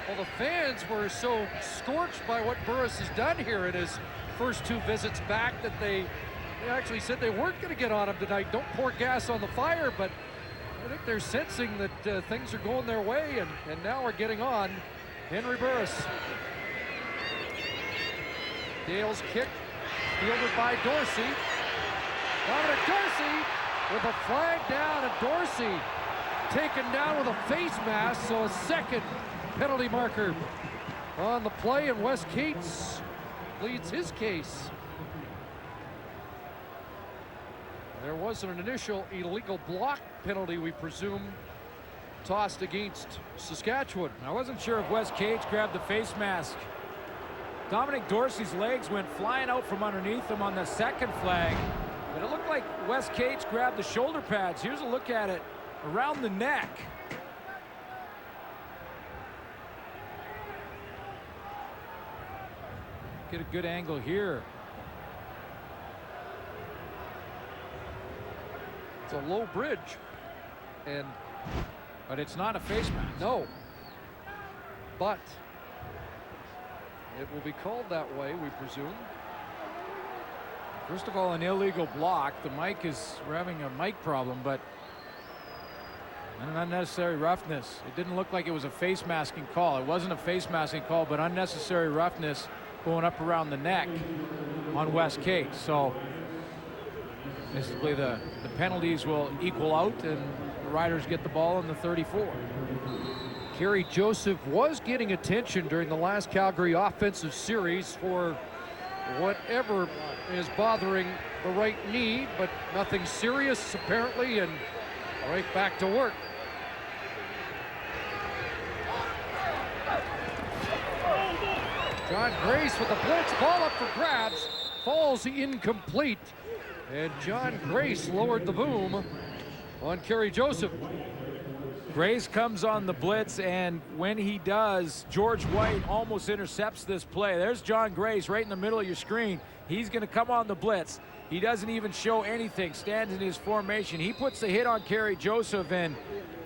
Well, the fans were so scorched by what Burris has done here in his first 2 visits back that they actually said they weren't going to get on him tonight. Don't pour gas on the fire, but I think they're sensing that things are going their way, and now are getting on Henry Burris. Dale's kick fielded by Dorsey. Dominic Dorsey with a flag down, and Dorsey taken down with a face mask, so a 2nd penalty marker on the play, and Wes Cates pleads his case. There was an initial illegal block penalty, we presume, tossed against Saskatchewan. I wasn't sure if Wes Cage grabbed the face mask. Dominic Dorsey's legs went flying out from underneath him on the second flag, but it looked like Wes Cage grabbed the shoulder pads. Here's a look at it around the neck. Get a good angle here. It's a low bridge, But it's not a face mask. no, but it will be called that way, we presume. First of all, an illegal block. We're having a mic problem, but an unnecessary roughness. It didn't look like it was a face masking call. It wasn't a face masking call, but unnecessary roughness going up around the neck on Wes Cage. So basically the penalties will equal out and the Riders get the ball in the 34. Kerry Joseph was getting attention during the last Calgary offensive series for whatever is bothering the right knee, but nothing serious apparently, and right back to work. John Grace with the blitz, ball up for grabs, falls incomplete, and John Grace lowered the boom on Kerry Joseph. Grace comes on the blitz, and when he does, George White almost intercepts this play. There's John Grace right in the middle of your screen. He's going to come on the blitz. He doesn't even show anything, stands in his formation. He puts the hit on Kerry Joseph, and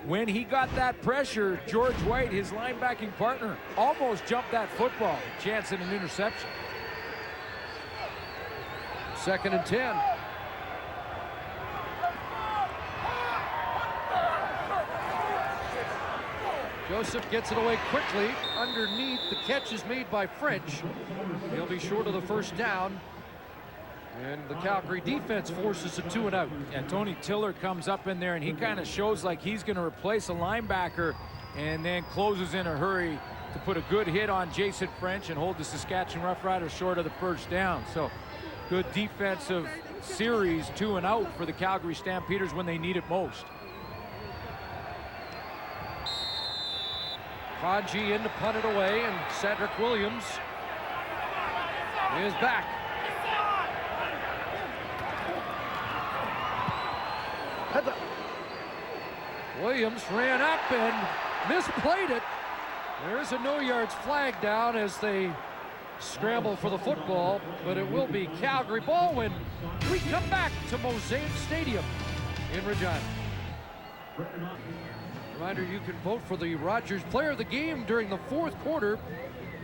when he got that pressure, George White, his linebacking partner, almost jumped that football. Chance at an interception. 2nd and 10. Joseph gets it away quickly underneath. The catch is made by French. He'll be short of the first down. And the Calgary defense forces a 2 and out. And Tony Tiller comes up in there, and he kind of shows like he's going to replace a linebacker and then closes in a hurry to put a good hit on Jason French and hold the Saskatchewan Roughriders short of the first down. So good defensive series, 2 and out for the Calgary Stampeders when they need it most. Kanji in to punt it away, and Cedric Williams is back. Williams ran up and misplayed it. There's a no yards flag down as they scramble for the football, but it will be Calgary ball when we come back to Mosaic Stadium in Regina. Reminder, you can vote for the Rogers Player of the Game during the 4th quarter.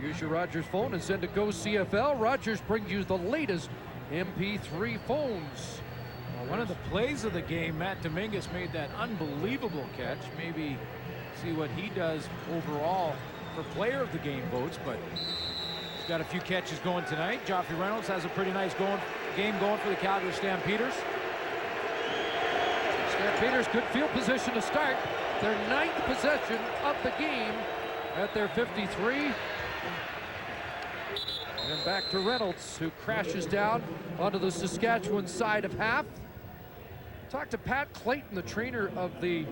Use your Rogers phone and send to Go CFL. Rogers brings you the latest MP3 phones. Well, one of the plays of the game, Matt Dominguez made that unbelievable catch. Maybe see what he does overall for Player of the Game votes, but he's got a few catches going tonight. Joffrey Reynolds has a pretty nice game going for the Calgary Stampeders. Stampeders, good field position to start. Their 9th possession of the game at their 53. And back to Reynolds, who crashes down onto the Saskatchewan side of half. Talked to Pat Clayton, the trainer of the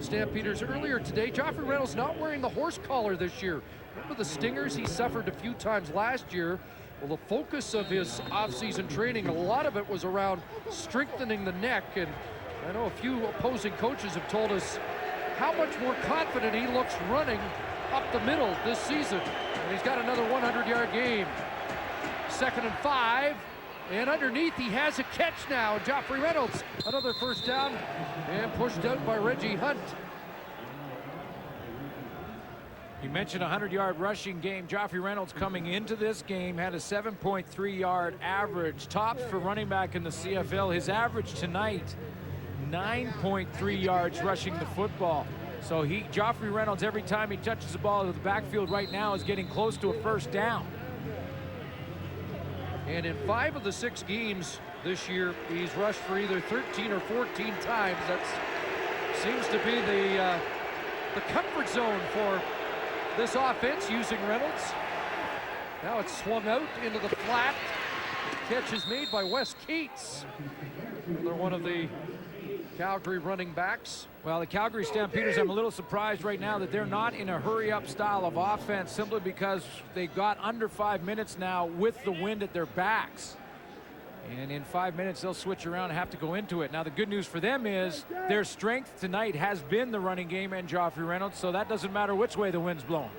Stampeders, earlier today. Joffrey Reynolds not wearing the horse collar this year. Remember the stingers he suffered a few times last year? Well, the focus of his off-season training, a lot of it was around strengthening the neck. And I know a few opposing coaches have told us how much more confident he looks running up the middle this season. And he's got another 100-yard game. 2nd and 5. And underneath, he has a catch now. Joffrey Reynolds, another first down, and pushed out by Reggie Hunt. You mentioned a 100-yard rushing game. Joffrey Reynolds coming into this game had a 7.3-yard average, tops for running back in the CFL. His average tonight, 9.3 yards rushing the football. So Joffrey Reynolds, every time he touches the ball to the backfield right now, is getting close to a first down. And in 5 of the 6 games this year, he's rushed for either 13 or 14 times. That seems to be the comfort zone for this offense using Reynolds. Now it's swung out into the flat. Catch is made by Wes Cates. Another one of the Calgary running backs. Well, the Calgary Stampeders, I'm a little surprised right now that they're not in a hurry-up style of offense simply because they got under 5 minutes now with the wind at their backs. And in 5 minutes, they'll switch around and have to go into it. Now, the good news for them is their strength tonight has been the running game and Joffrey Reynolds, so that doesn't matter which way the wind's blowing.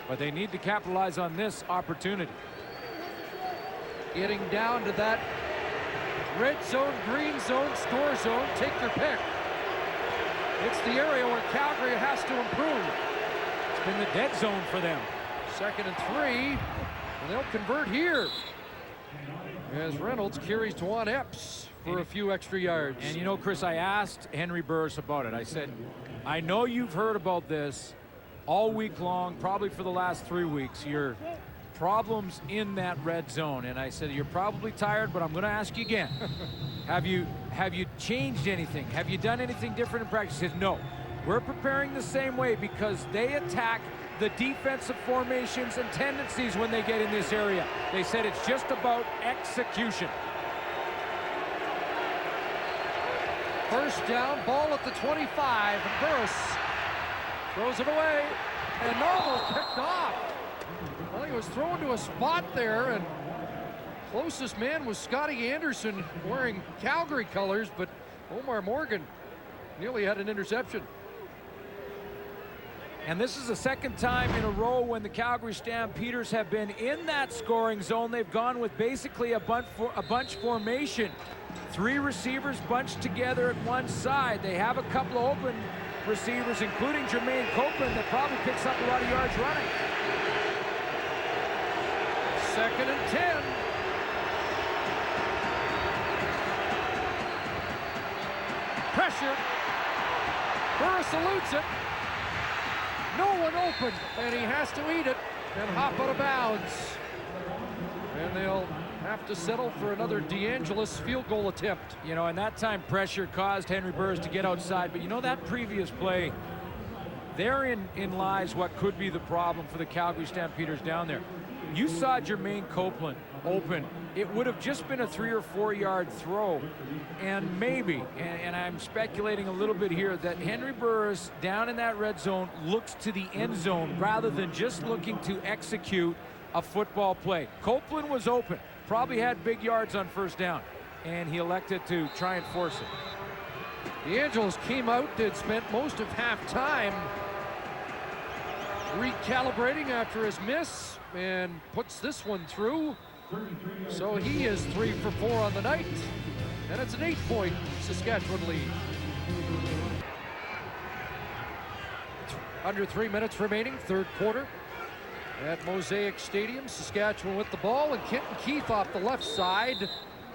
But they need to capitalize on this opportunity. Getting down to that red zone, green zone, score zone, take your pick. It's the area where Calgary has to improve. It's been the dead zone for them. 2nd and 3, and they'll convert here. As Reynolds carries Dwan Epps for a few extra yards. And you know, Chris, I asked Henry Burris about it. I said, I know you've heard about this all week long, probably for the last 3 weeks, your problems in that red zone. And I said, you're probably tired, but I'm going to ask you again. Have you changed anything? Have you done anything different in practice? He said, no. We're preparing the same way because they attack the defensive formations and tendencies when they get in this area. They said it's just about execution. First down, ball at the 25, and Burris throws it away, and almost picked off. Well, he was thrown to a spot there, and closest man was Scotty Anderson wearing Calgary colors, but Omar Morgan nearly had an interception. And this is the second time in a row when the Calgary Stampeders have been in that scoring zone. They've gone with basically a bunch formation. 3 receivers bunched together at one side. They have a couple of open receivers, including Jermaine Copeland, that probably picks up a lot of yards running. 2nd and 10. Pressure. Burris eludes it. No one open, and he has to eat it and hop out of bounds. And they'll have to settle for another DeAngelis field goal attempt. You know, and that time pressure caused Henry Burris to get outside. But you know, that previous play, therein lies what could be the problem for the Calgary Stampeders down there. You saw Jermaine Copeland open. It would have just been a 3 or 4 yard throw. And maybe, and I'm speculating a little bit here, that Henry Burris down in that red zone looks to the end zone rather than just looking to execute a football play. Copeland was open, probably had big yards on first down, and he elected to try and force it. DeAngelis came out and spent most of halftime recalibrating after his miss and puts this one through. So he is 3 for 4 on the night, and it's an 8-point Saskatchewan lead. Under 3 minutes remaining, third quarter at Mosaic Stadium. Saskatchewan with the ball, and Kenton Keith off the left side,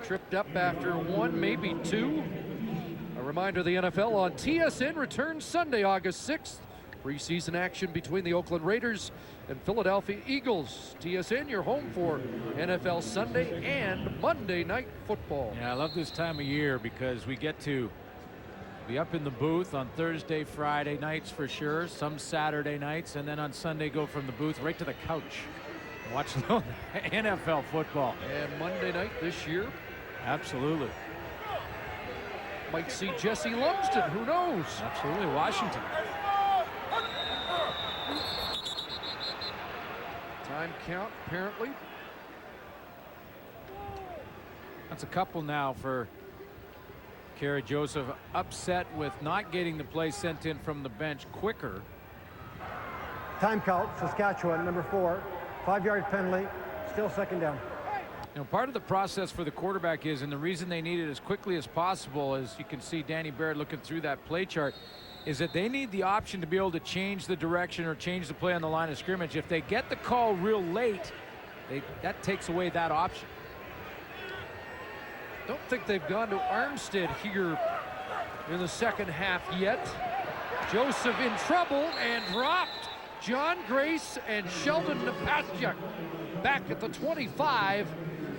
tripped up after 1, maybe 2. A reminder, the NFL on TSN returns Sunday, August 6th. Preseason action between the Oakland Raiders and Philadelphia Eagles. TSN, your home for NFL Sunday and Monday Night Football. Yeah, I love this time of year because we get to be up in the booth on Thursday, Friday nights for sure, some Saturday nights, and then on Sunday go from the booth right to the couch and watch NFL football. And Monday night this year, absolutely. Might see Jesse Lumsden, who knows? Absolutely, Washington. Time count, apparently. That's a couple now for Kerry Joseph, upset with not getting the play sent in from the bench quicker. Time count, Saskatchewan, number 4. 5-yard penalty, still second down. You know, part of the process for the quarterback is, and the reason they need it as quickly as possible, as you can see Danny Baird looking through that play chart, is that they need the option to be able to change the direction or change the play on the line of scrimmage. If they get the call real late, that takes away that option. Don't think they've gone to Armstead here in the second half yet. Joseph in trouble and dropped. John Grace and Sheldon Nepasiuk back at the 25.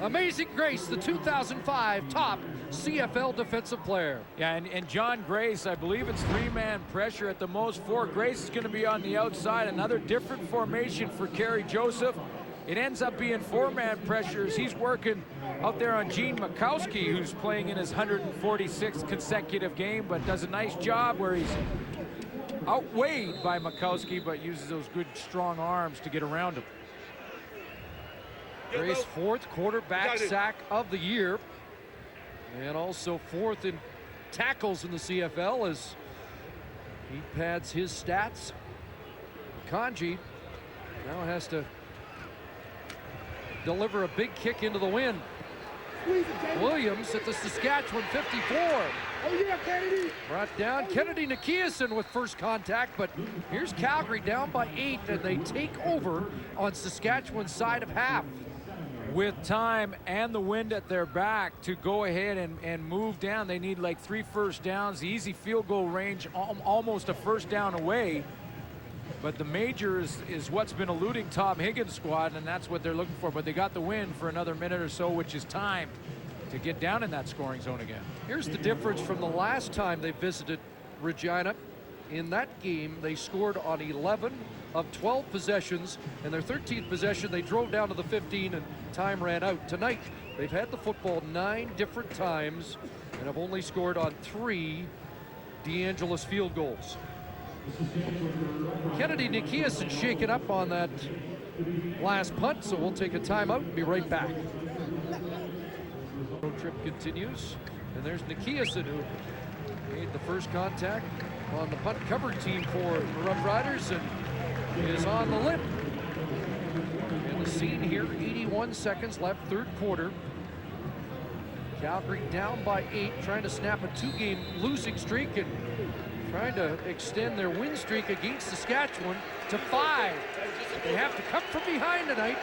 Amazing Grace, the 2005 top CFL defensive player. Yeah, and John Grace, I believe it's 3-man pressure at the most. 4. Grace is going to be on the outside. Another different formation for Kerry Joseph. it ends up being 4-man pressures. He's working out there on Gene Makowski, who's playing in his 146th consecutive game, but does a nice job where he's outweighed by Makowski, but uses those good, strong arms to get around him. Gray's 4th quarterback sack of the year, and also 4th in tackles in the CFL as he pads his stats. Kanji now has to deliver a big kick into the wind. Williams at the Saskatchewan 54. Oh yeah, Kennedy! Brought down. Kennedy Nikiasen with first contact, but here's Calgary down by 8, and they take over on Saskatchewan's side of half. With time and the wind at their back to go ahead and move down, they need like 3 first downs. The easy field goal range, almost a first down away. But the major is what's been eluding Tom Higgins' squad, and that's what they're looking for. But they got the win for another minute or so, which is time to get down in that scoring zone again. Here's the difference from the last time they visited Regina. In that game, they scored on 11 of 12 possessions. In their 13th possession, they drove down to the 15 and time ran out. Tonight, they've had the football 9 different times and have only scored on 3 DeAngelis field goals. Kennedy Nikiasen shaken up on that last punt, so we'll take a timeout and be right back. Road trip continues, and there's Nikiasen who made the first contact on the punt cover team for the Roughriders and is on the limp. And the scene here, 81 seconds left, 3rd quarter. Calgary down by 8, trying to snap a 2-game losing streak and trying to extend their win streak against Saskatchewan to 5. They have to come from behind tonight.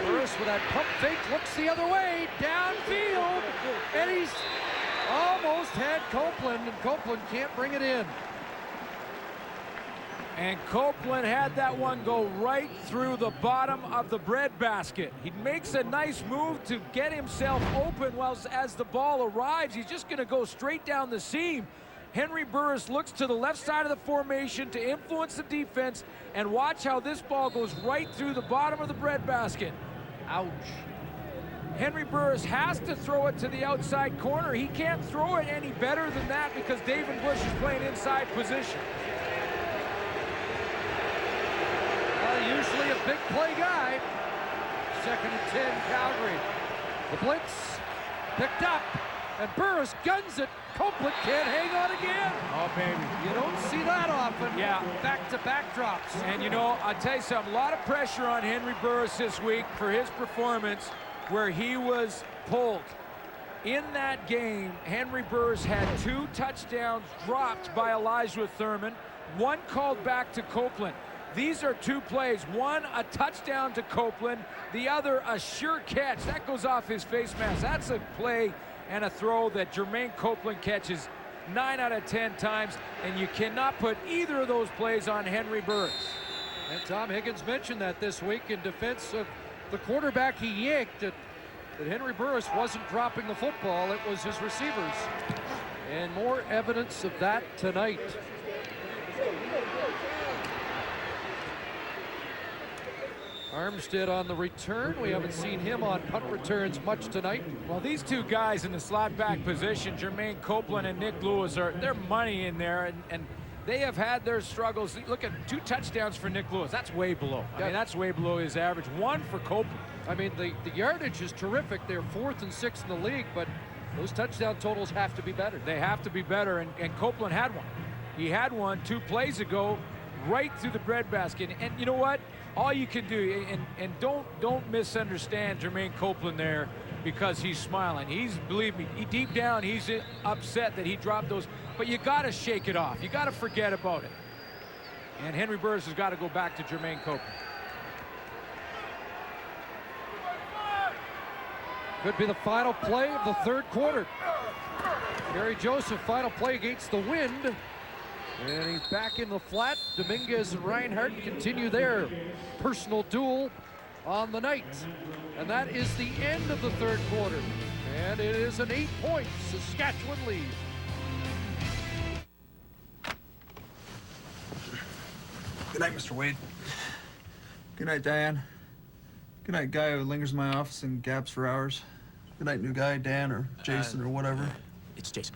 Burris with that pump fake looks the other way, downfield, and he's almost had Copeland, and Copeland can't bring it in. And Copeland had that one go right through the bottom of the breadbasket. He makes a nice move to get himself open as the ball arrives. He's just going to go straight down the seam. Henry Burris looks to the left side of the formation to influence the defense, and watch how this ball goes right through the bottom of the breadbasket. Ouch. Henry Burris has to throw it to the outside corner. He can't throw it any better than that because David Bush is playing inside position. Usually a big play guy. 2nd and 10, Calgary. The blitz picked up, and Burris guns it. Copeland can't hang on again. Oh, baby. You don't see that often. Yeah. Back-to-back drops. And, you know, I'll tell you something. A lot of pressure on Henry Burris this week for his performance where he was pulled. In that game, Henry Burris had 2 touchdowns dropped by Elijah Thurman, 1 called back to Copeland. These are 2 plays. One, a touchdown to Copeland. The other, a sure catch. That goes off his face mask. That's a play and a throw that Jermaine Copeland catches 9 out of 10 times, and you cannot put either of those plays on Henry Burris. And Tom Higgins mentioned that this week in defense of the quarterback he yanked, that Henry Burris wasn't dropping the football. It was his receivers. And more evidence of that tonight. Armstead on the return. We haven't seen him on punt returns much tonight. Well, these 2 guys in the slot back position, Jermaine Copeland and Nick Lewis, they're money in there, and they have had their struggles. Look at 2 touchdowns for Nick Lewis. That's way below. I mean, that's way below his average. 1 for Copeland. I mean, the yardage is terrific. They're 4th and 6th in the league, but those touchdown totals have to be better. They have to be better, and Copeland had one. He had one 2 plays ago right through the breadbasket. And you know what? All you can do, and don't misunderstand Jermaine Copeland there because he's smiling. Believe me, deep down, he's upset that he dropped those, but you got to shake it off. You got to forget about it. And Henry Burris has got to go back to Jermaine Copeland. Could be the final play of the 3rd quarter. Gary Joseph, final play against the wind. And he's back in the flat. Dominguez and Reinhardt continue their personal duel on the night. And that is the end of the 3rd quarter. And it is an 8-point Saskatchewan lead. night, Mr. Wade. Good night, Diane. Good night, guy who lingers in my office and gabs for hours. Good night, new guy, Dan or Jason or whatever. It's Jason.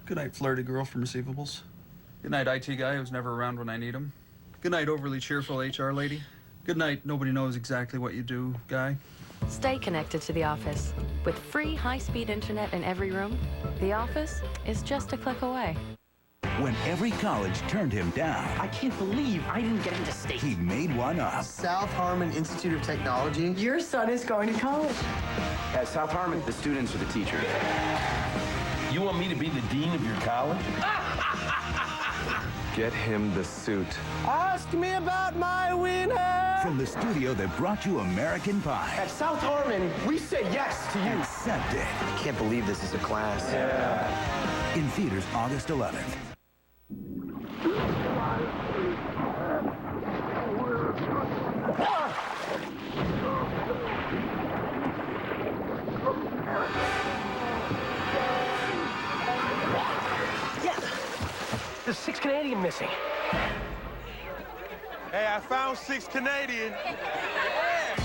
Good night, flirty girl from receivables. Good night, IT guy who's never around when I need him. Good night, overly cheerful HR lady. Good night, nobody knows exactly what you do, guy. Stay connected to the office. With free high-speed internet in every room, the office is just a click away. When every college turned him down, I can't believe I didn't get into state. he made one up. South Harmon Institute of Technology. Your son is going to college. At South Harmon, the students are the teachers. You want me to be the dean of your college? Get him the suit. Ask me about my wiener. From the studio that brought you American Pie. At South Harmon, we say yes to you. Accept it. I can't believe this is a class. Yeah. In theaters August 11th. There's 6 Canadian missing. Hey, I found 6 Canadian.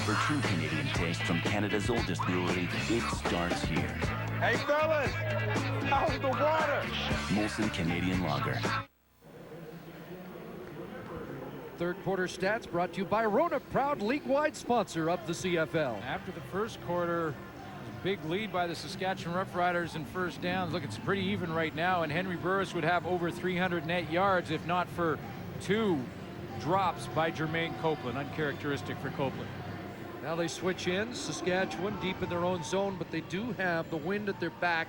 For true Canadian taste from Canada's oldest brewery, it starts here. Hey, fellas, how's the water? Molson Canadian Lager. Third quarter stats brought to you by Rona, proud league-wide sponsor of the CFL. After the first quarter, big lead by the Saskatchewan Roughriders in first downs. Look, it's pretty even right now, and Henry Burris would have over 300 net yards if not for 2 drops by Jermaine Copeland, uncharacteristic for Copeland. Now they switch in. Saskatchewan deep in their own zone, but they do have the wind at their back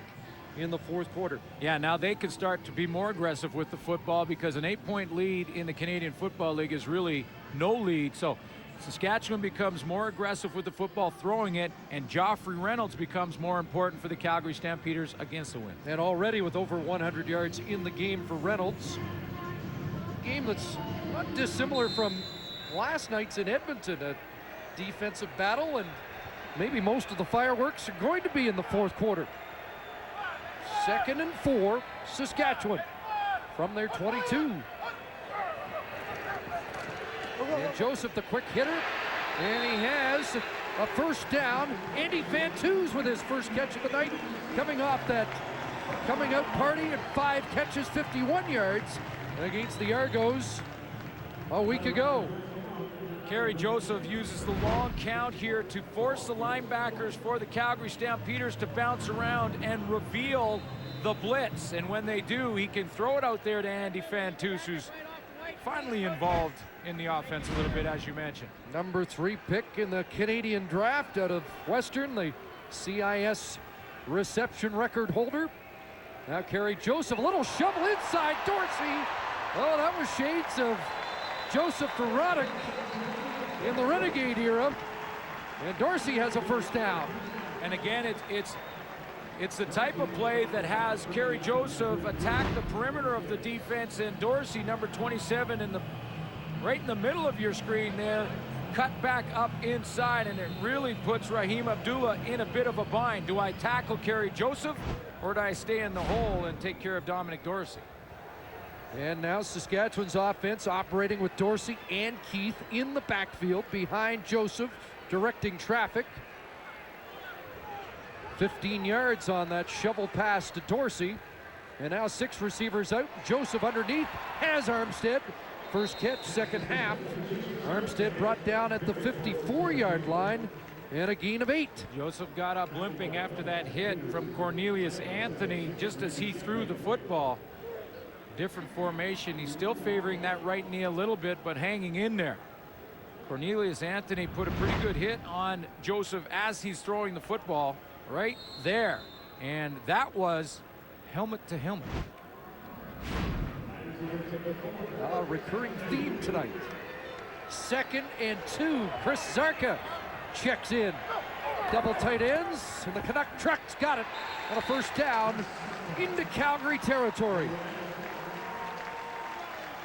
in the fourth quarter. Yeah, now they can start to be more aggressive with the football because an 8-point lead in the Canadian Football League is really no lead. So Saskatchewan becomes more aggressive with the football, throwing it, and Joffrey Reynolds becomes more important for the Calgary Stampeders against the wind. And already with over 100 yards in the game for Reynolds. Game that's not dissimilar from last night's in Edmonton. A defensive battle, and maybe most of the fireworks are going to be in the fourth quarter. 2nd and 4, Saskatchewan from their 22. And Joseph, the quick hitter, and he has a first down. Andy Van Toos with his first catch of the night, coming off that coming out party at 5 catches, 51 yards against the Argos a week ago. Kerry Joseph uses the long count here to force the linebackers for the Calgary Stampeders to bounce around and reveal the blitz. And when they do, he can throw it out there to Andy Fantus, who's finally involved in the offense a little bit, as you mentioned. Number 3 pick in the Canadian draft out of Western, the CIS reception record holder. Now Kerry Joseph, a little shovel inside Dorsey. Oh, that was shades of Joseph Dorodic in the Renegade era, and Dorsey has a first down. And again, it's the type of play that has Kerry Joseph attack the perimeter of the defense, and Dorsey, number 27, right in the middle of your screen there, cut back up inside, and it really puts Raheem Abdullah in a bit of a bind. Do I tackle Kerry Joseph, or do I stay in the hole and take care of Dominic Dorsey? And now Saskatchewan's offense operating with Dorsey and Keith in the backfield behind Joseph, directing traffic. 15 yards on that shovel pass to Dorsey. And now 6 receivers out. Joseph underneath has Armstead. First catch, second half. Armstead brought down at the 54-yard line, and a gain of 8. Joseph got up limping after that hit from Cornelius Anthony just as he threw the football. Different formation. He's still favoring that right knee a little bit, but hanging in there. Cornelius Anthony put a pretty good hit on Joseph as he's throwing the football right there. And that was helmet to helmet. A recurring theme tonight. 2nd and 2. Chris Zarka checks in. Double tight ends, and the Canuck trucks got it on a first down into Calgary territory.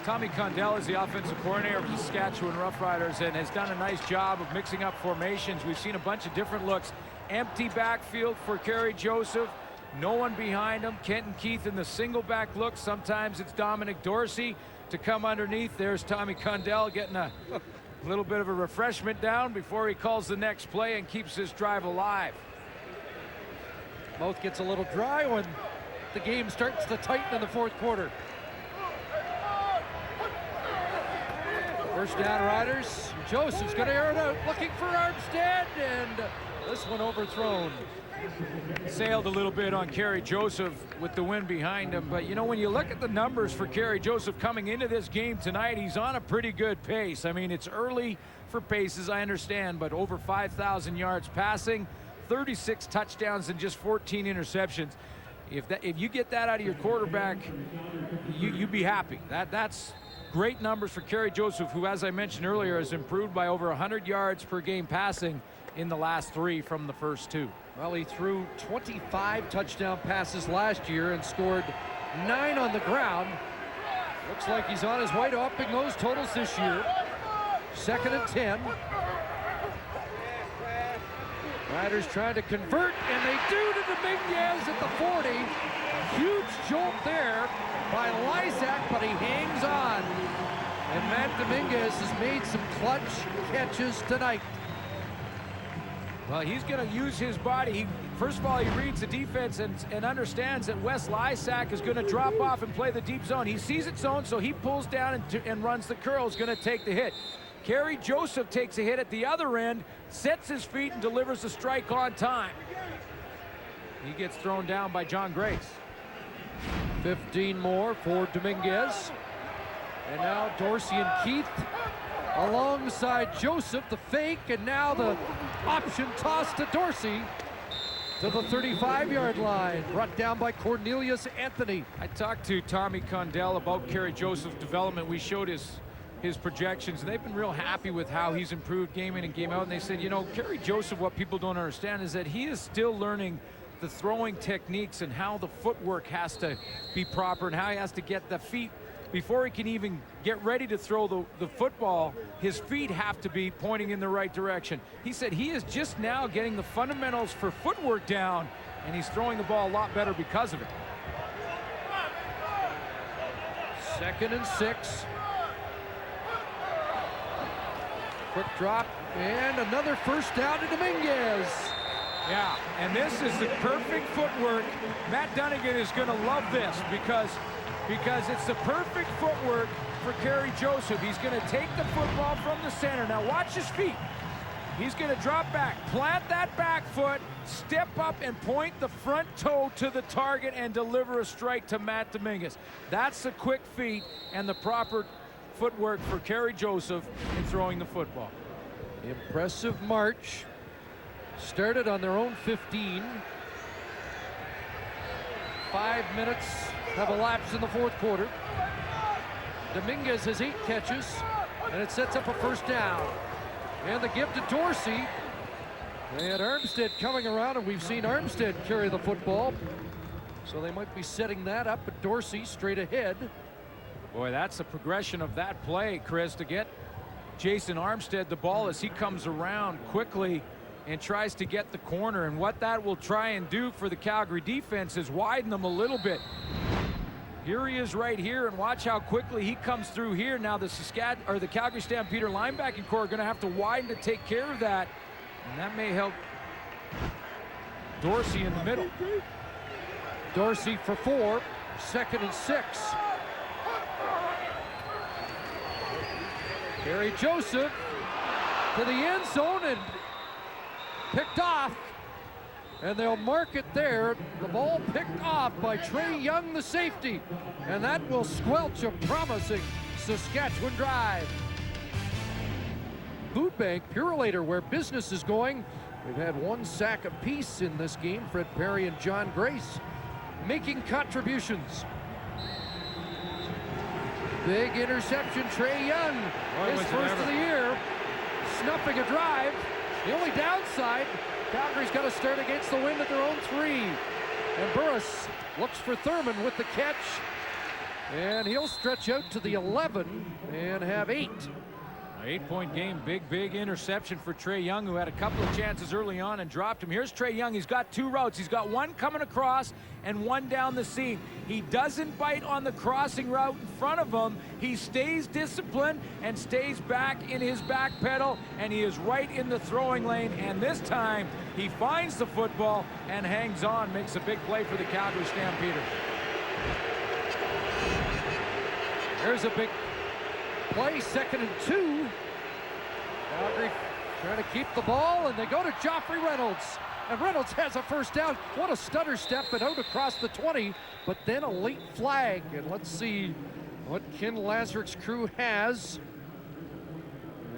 Tommy Condell is the offensive coordinator of the Saskatchewan Roughriders and has done a nice job of mixing up formations. We've seen a bunch of different looks. Empty backfield for Kerry Joseph. No one behind him. Kenton Keith in the single back look. Sometimes it's Dominic Dorsey. to come underneath. There's Tommy Condell getting a little bit of a refreshment down before he calls the next play and keeps this drive alive. Mouth gets a little dry when the game starts to tighten in the fourth quarter. First down, Riders. Joseph's going to air it out, looking for Armstead, and this one overthrown. Sailed a little bit on Kerry Joseph with the wind behind him, but you know, when you look at the numbers for Kerry Joseph coming into this game tonight, he's on a pretty good pace. I mean, it's early for paces, I understand, but over 5,000 yards passing, 36 touchdowns and just 14 interceptions. If you get that out of your quarterback, you'd be happy. That's great numbers for Kerry Joseph, who, as I mentioned earlier, has improved by over 100 yards per game passing in the last 3 from the first 2. Well, he threw 25 touchdown passes last year and scored 9 on the ground. Looks like he's on his way to upping those totals this year. 2nd and 10. Riders trying to convert, and they do to Dominguez at the 40. Huge jolt there by Lysak, but he hangs on. And Matt Dominguez has made some clutch catches tonight. Well, he's going to use his body. First of all, he reads the defense and understands that Wes Lysak is going to drop off and play the deep zone. He sees it zone, so he pulls down and runs the curl. He's going to take the hit. Kerry Joseph takes a hit at the other end, sets his feet, and delivers the strike on time. He gets thrown down by John Grace. 15 more for Dominguez. And now Dorsey and Keith alongside Joseph, the fake, and now the option toss to Dorsey to the 35-yard line, brought down by Cornelius Anthony. I talked to Tommy Condell about Kerry Joseph's development. We showed his projections, and they've been real happy with how he's improved game in and game out. And they said, you know, Kerry Joseph, what people don't understand is that he is still learning the throwing techniques and how the footwork has to be proper and how he has to get the feet before he can even get ready to throw the football. His feet have to be pointing in the right direction. He said he is just now getting the fundamentals for footwork down, and he's throwing the ball a lot better because of it. 2nd and 6. Quick drop, and another first down to Dominguez. Yeah, and this is the perfect footwork. Matt Dunnigan is going to love this because it's the perfect footwork for Kerry Joseph. He's going to take the football from the center. Now watch his feet. He's going to drop back, plant that back foot, step up and point the front toe to the target and deliver a strike to Matt Dominguez. That's the quick feet and the proper footwork for Kerry Joseph in throwing the football. Impressive march. Started on their own 15. 5 minutes have elapsed in the fourth quarter. Dominguez has 8 catches, and it sets up a first down. And the give to Dorsey. And Armstead coming around, and we've seen Armstead carry the football. So they might be setting that up, but Dorsey straight ahead. Boy, that's a progression of that play, Chris, to get Jason Armstead the ball as he comes around quickly and tries to get the corner. And what that will try and do for the Calgary defense is widen them a little bit. Here he is right here, and watch how quickly he comes through here. Now the Calgary Stampeder linebacking core are going to have to widen to take care of that, and that may help Dorsey in the middle. Dorsey for 4, 2nd and 6. Kerry Joseph to the end zone and picked off, and they'll mark it there. The ball picked off by Trey Young, the safety, and that will squelch a promising Saskatchewan drive. Food Bank Purolator, where business is going. We've had 1 sack apiece in this game. Fred Perry and John Grace making contributions. Big interception, Trey Young, his first of the year, snuffing a drive. The only downside, Calgary's got to start against the wind at their own 3. And Burris looks for Thurman with the catch. And he'll stretch out to the 11 and have 8. 8-point game, big interception for Trey Young, who had a couple of chances early on and dropped him. Here's Trey Young. He's got two routes. He's got one coming across and one down the seam. He doesn't bite on the crossing route in front of him. He stays disciplined and stays back in his back pedal, and he is right in the throwing lane. And this time, he finds the football and hangs on, makes a big play for the Calgary Stampeders. There's a big play, 2nd and 2. Calgary trying to keep the ball, and they go to Joffrey Reynolds. And Reynolds has a first down. What a stutter step, and out across the 20, but then a late flag. And let's see what Ken Lazarick's crew has.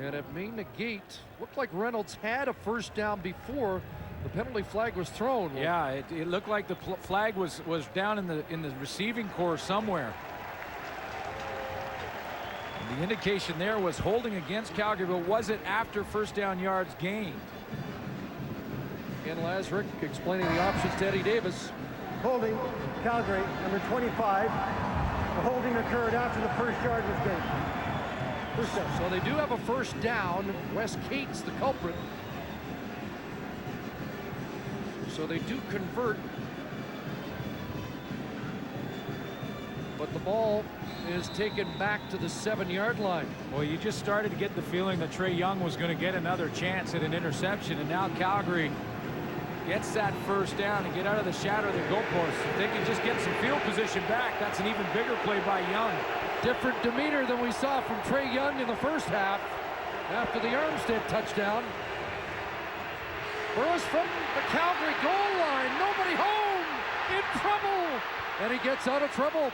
And it may negate. Looked like Reynolds had a first down before the penalty flag was thrown. Yeah, it looked like the flag was down in the receiving corps somewhere. The indication there was holding against Calgary, but was it after first down yards gained? Ken Lazarick explaining the options to Eddie Davis. Holding, Calgary, number 25. The holding occurred after the first yard was gained. First down. So they do have a first down. Wes Cates, the culprit. So they do convert. But the ball is taken back to the 7-yard line. Well, you just started to get the feeling that Trey Young was going to get another chance at an interception, and now Calgary gets that first down and get out of the shadow of the goalpost. If they can just get some field position back, that's an even bigger play by Young. Different demeanor than we saw from Trey Young in the first half after the Armstead touchdown. Burrows from the Calgary goal line. Nobody home. In trouble. And he gets out of trouble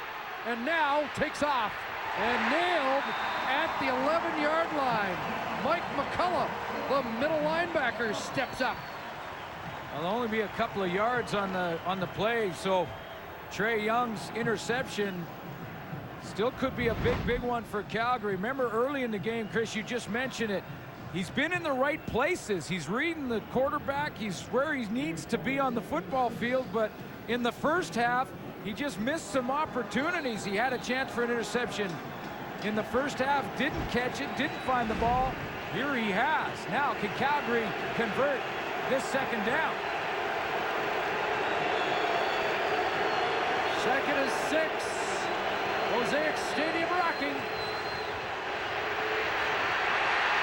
and now takes off and nailed at the 11-yard line. Mike McCullough, the middle linebacker, steps up. There'll only be a couple of yards on the play, so Trey Young's interception still could be a big one for Calgary. Remember early in the game, Chris, you just mentioned it. He's been in the right places. He's reading the quarterback. He's where he needs to be on the football field, but in the first half, he just missed some opportunities. He had a chance for an interception in the first half, didn't catch it, didn't find the ball. Here he has. Now, can Calgary convert this second down? 2nd and 6. Mosaic Stadium rocking.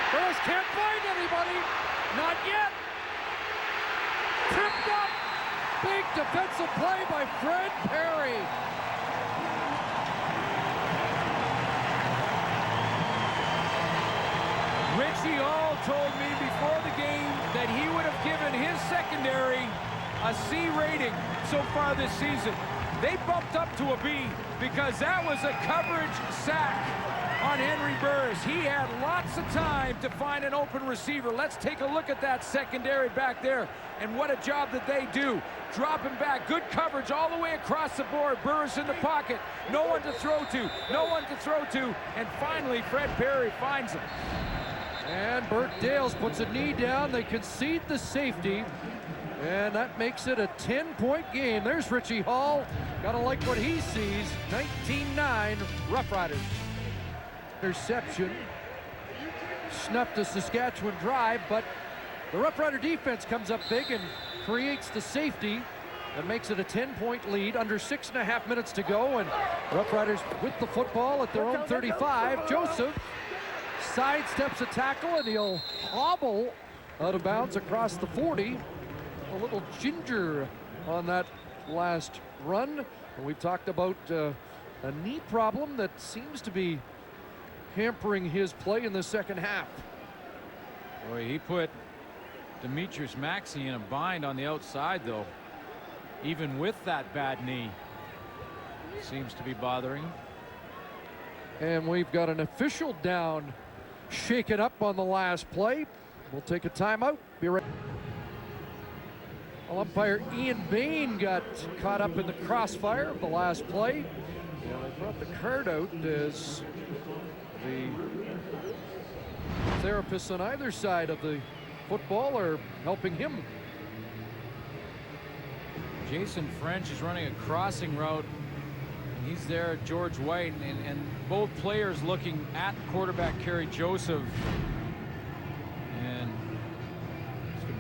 Burrows can't find anybody. Not yet. Tripped up. Big defensive play by Fred Perry. Richie Hall told me before the game that he would have given his secondary a C rating so far this season. They bumped up to a B because that was a coverage sack on Henry Burris. He had lots of time to find an open receiver. Let's take a look at that secondary back there. And what a job that they do. Dropping back, good coverage all the way across the board. Burris in the pocket, no one to throw to, no one to throw to. And finally, Fred Perry finds him. And Burt Dales puts a knee down. They concede the safety. And that makes it a 10-point game. There's Richie Hall. Gotta like what he sees. 19-9 Roughriders. Interception. Snuffed the Saskatchewan drive, but the Rough Rider defense comes up big and creates the safety that makes it a 10-point lead. Under 6.5 minutes to go, and Rough Riders with the football at their own 35. Joseph sidesteps a tackle, and he'll hobble out of bounds across the 40. A little ginger on that last run. And we've talked about a knee problem that seems to be hampering his play in the second half. Boy, he put Demetrius Maxey in a bind on the outside, though. Even with that bad knee, seems to be bothering. And we've got an official down, shaken up on the last play. We'll take a timeout. Be right. Well, umpire Ian Bain got caught up in the crossfire of the last play. And I brought the card out as the therapists on either side of the football are helping him. Jason French is running a crossing route He's there, George White, and both players looking at quarterback Kerry Joseph. And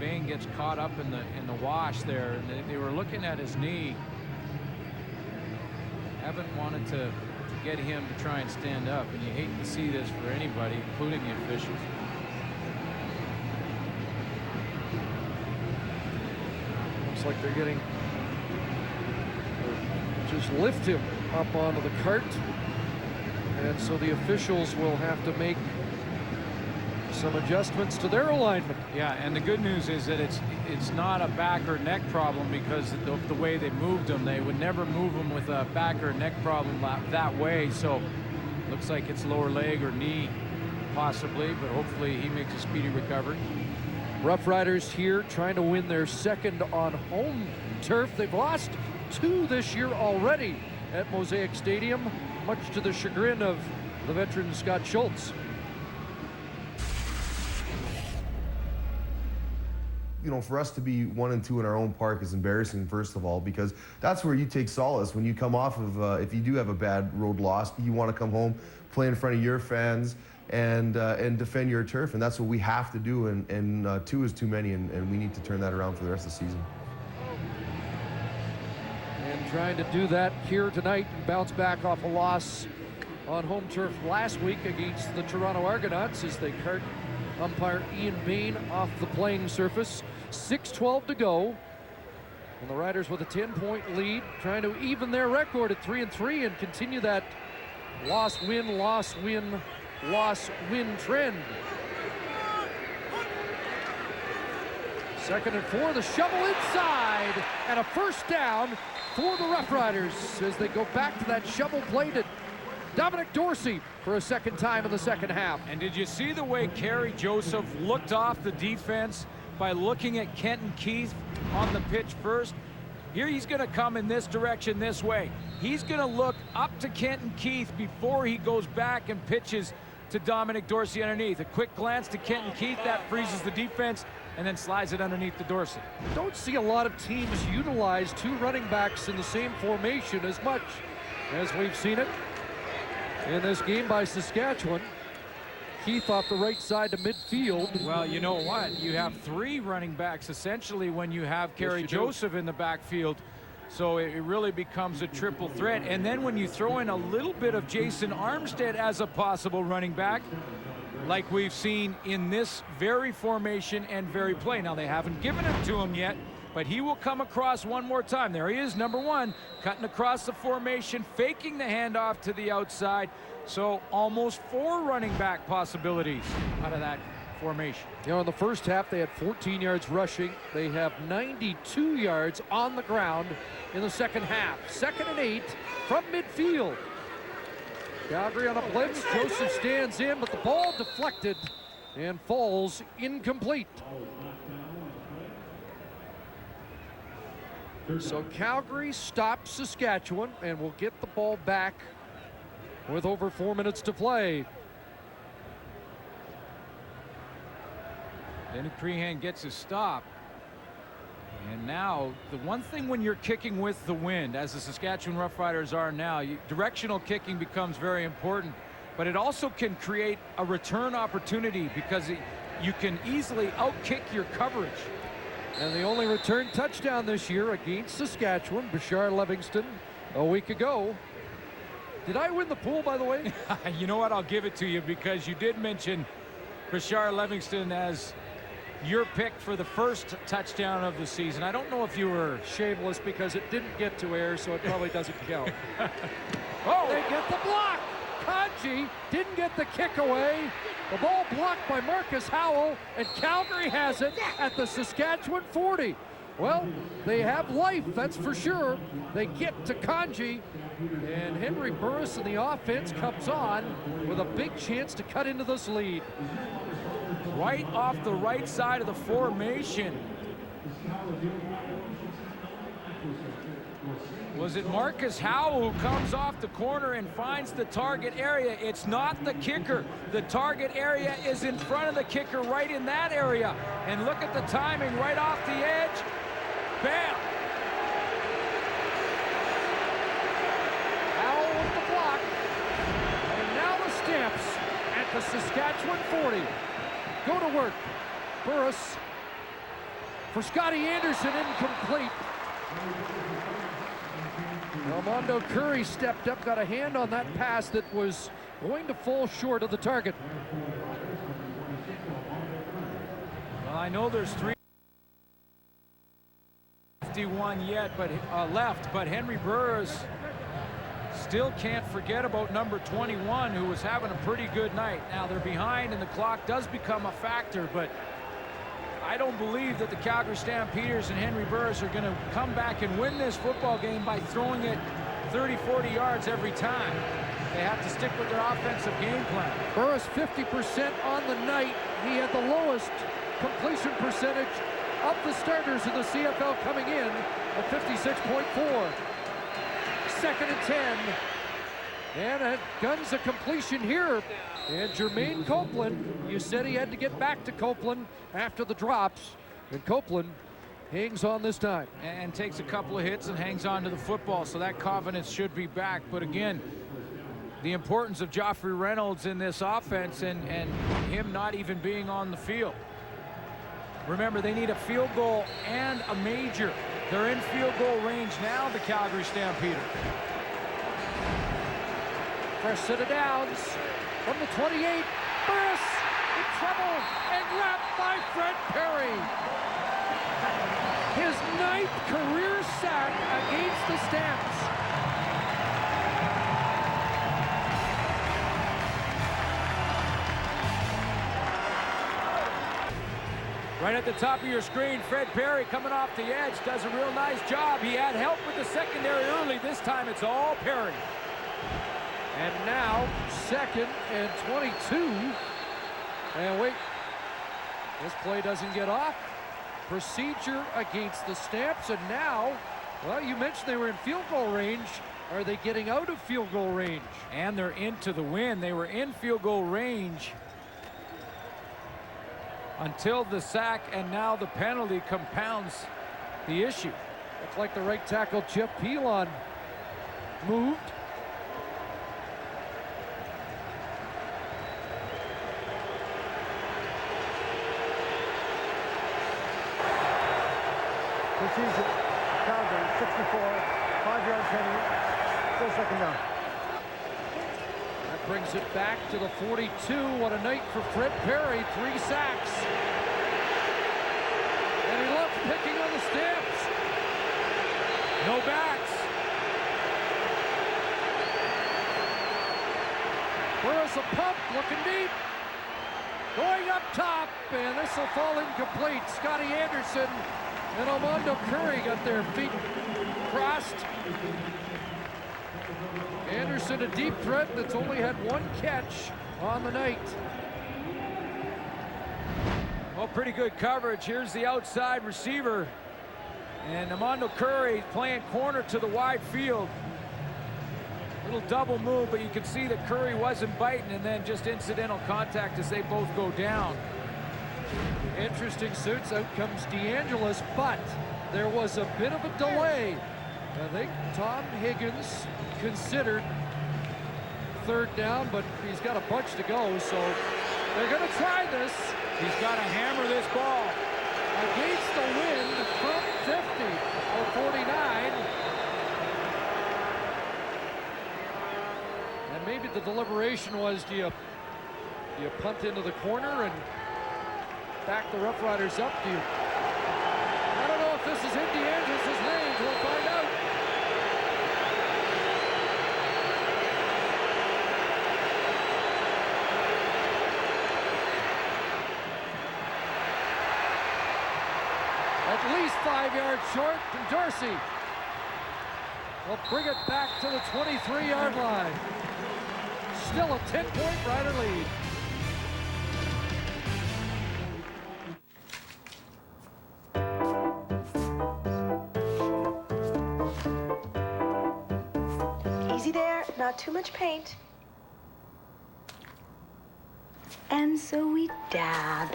Bain gets caught up in the wash there, and they were looking at his knee. Haven't wanted to get him to try and stand up, and you hate to see this for anybody, including the officials. Looks like they're getting, just lift him up onto the cart, and so the officials will have to make some adjustments to their alignment. Yeah, and the good news is that it's not a back or neck problem, because of the way they moved him. They would never move him with a back or neck problem that way. So looks like it's lower leg or knee possibly, but hopefully he makes a speedy recovery. Roughriders here trying to win their second on home turf. They've lost 2 this year already at Mosaic Stadium, much to the chagrin of the veteran Scott Schultz. You know, for us to be 1-2 in our own park is embarrassing, first of all, because that's where you take solace when you come off of, if you do have a bad road loss, you want to come home, play in front of your fans, and defend your turf, and that's what we have to do, and 2 is too many, and we need to turn that around for the rest of the season. And trying to do that here tonight, bounce back off a loss on home turf last week against the Toronto Argonauts as they cart umpire Ian Bain off the playing surface. 6:12 to go, and the Riders with a 10-point lead, trying to even their record at 3-3 and continue that loss-win, loss-win, loss-win trend. 2nd and 4, the shovel inside, and a first down for the Roughriders as they go back to that shovel play to Dominic Dorsey for a second time in the second half. And did you see the way Kerry Joseph looked off the defense by looking at Kenton Keith on the pitch first? Here he's going to come in this direction this way. He's going to look up to Kenton Keith before he goes back and pitches to Dominic Dorsey underneath. A quick glance to Kenton Keith, that freezes the defense, and then slides it underneath to Dorsey. Don't see a lot of teams utilize 2 running backs in the same formation as much as we've seen it in this game by Saskatchewan. Keith off the right side to midfield. Well, you know what? You have 3 running backs essentially when you have Kerry Joseph in the backfield. So it really becomes a triple threat. And then when you throw in a little bit of Jason Armstead as a possible running back, like we've seen in this very formation and very play. Now, they haven't given it to him yet, but he will come across one more time. There he is, number 1, cutting across the formation, faking the handoff to the outside. So almost 4 running back possibilities out of that formation. You know, in the first half, they had 14 yards rushing. They have 92 yards on the ground in the second half. 2nd and 8 from midfield. Calgary on a blitz. Joseph stands in, but the ball deflected and falls incomplete. So Calgary stops Saskatchewan and will get the ball back with over 4 minutes to play. Denny Crehan gets his stop. And now, the one thing when you're kicking with the wind, as the Saskatchewan Roughriders are now, directional kicking becomes very important. But it also can create a return opportunity because you can easily outkick your coverage. And the only return touchdown this year against Saskatchewan, Bashar Livingston, a week ago. Did I win the pool, by the way? You know what? I'll give it to you because you did mention Bashar Livingston as your pick for the first touchdown of the season. I don't know if you were shameless because it didn't get to air, so it probably doesn't count. Oh, they get the block. Kanji didn't get the kick away. The ball blocked by Marcus Howell, and Calgary has it at the Saskatchewan 40. Well, they have life, that's for sure. They get to Kanji, and Henry Burris and the offense comes on with a big chance to cut into this lead. Right off the right side of the formation. Was it Marcus Howell who comes off the corner and finds the target area? It's not the kicker. The target area is in front of the kicker, right in that area. And look at the timing, right off the edge. Bam! Howell Saskatchewan 40. Go to work. Burris for Scotty Anderson, incomplete. Armando Curry stepped up, got a hand on that pass that was going to fall short of the target. Well, I know there's 3:51 yet, but left, but Henry Burris still can't forget about number 21, who was having a pretty good night. Now they're behind and the clock does become a factor, but I don't believe that the Calgary Stampeders and Henry Burris are going to come back and win this football game by throwing it 30-40 yards every time. They have to stick with their offensive game plan. Burris 50% on the night. He had the lowest completion percentage of the starters in the CFL coming in at 56.4. 2nd and 10. And it guns a completion here. And Jermaine Copeland, you said he had to get back to Copeland after the drops. And Copeland hangs on this time. And takes a couple of hits and hangs on to the football, so that confidence should be back. But again, the importance of Joffrey Reynolds in this offense and him not even being on the field. Remember, they need a field goal and a major. They're in field goal range now, the Calgary Stampeders. Fresh set of downs from the 28. Burris in trouble and grabbed by Fred Perry. His 9th career sack against the Stamps. Right at the top of your screen, Fred Perry coming off the edge, does a real nice job. He had help with the secondary early. This time it's all Perry. And now 2nd and 22. And wait, this play doesn't get off. Procedure against the Stamps, and now, well, you mentioned they were in field goal range. Are they getting out of field goal range? And they're into the win. They were in field goal range until the sack, and now the penalty compounds the issue. Looks like the right tackle, Chip Pilon, moved. Procedure, Calgary, 64, 5-yard penalty, still 2nd down. That brings it back to the 42. What a night for Fred Perry, 3 sacks. And he loves picking on the Stamps. No backs. Burris a pump, looking deep. Going up top, and this will fall incomplete. Scotty Anderson and Armando Curry got their feet crossed. Anderson, a deep threat that's only had 1 catch on the night. Well, pretty good coverage. Here's the outside receiver. And Armando Curry playing corner to the wide field. Little double move, but you can see that Curry wasn't biting, and then just incidental contact as they both go down. Interesting suits. Out comes DeAngelis, but there was a bit of a delay. I think Tom Higgins considered 3rd down, but he's got a bunch to go, so they're going to try this. He's got to hammer this ball. Against the wind from 50 or 49. And maybe the deliberation was, do you punt into the corner and back the Roughriders up? Do you? I don't know if this is in DeAngelis' range. We'll find out. At least 5 yards short, and Dorsey will bring it back to the 23-yard line. Still a 10-point Rider lead. Easy there, not too much paint. And so we dab,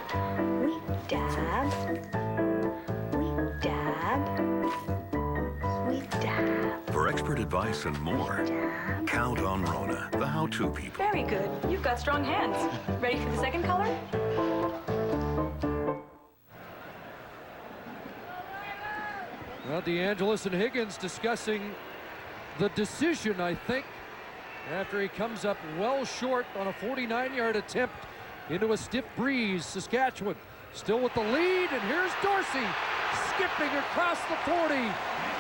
we dab, we dab, we dab. For expert expert advice, and more. Count on Rona, the how-to people. Very good. You've got strong hands. Ready for the second color? Well, DeAngelis and Higgins discussing the decision, I think, after he comes up well short on a 49-yard attempt into a stiff breeze. Saskatchewan still with the lead, and here's Dorsey skipping across the 40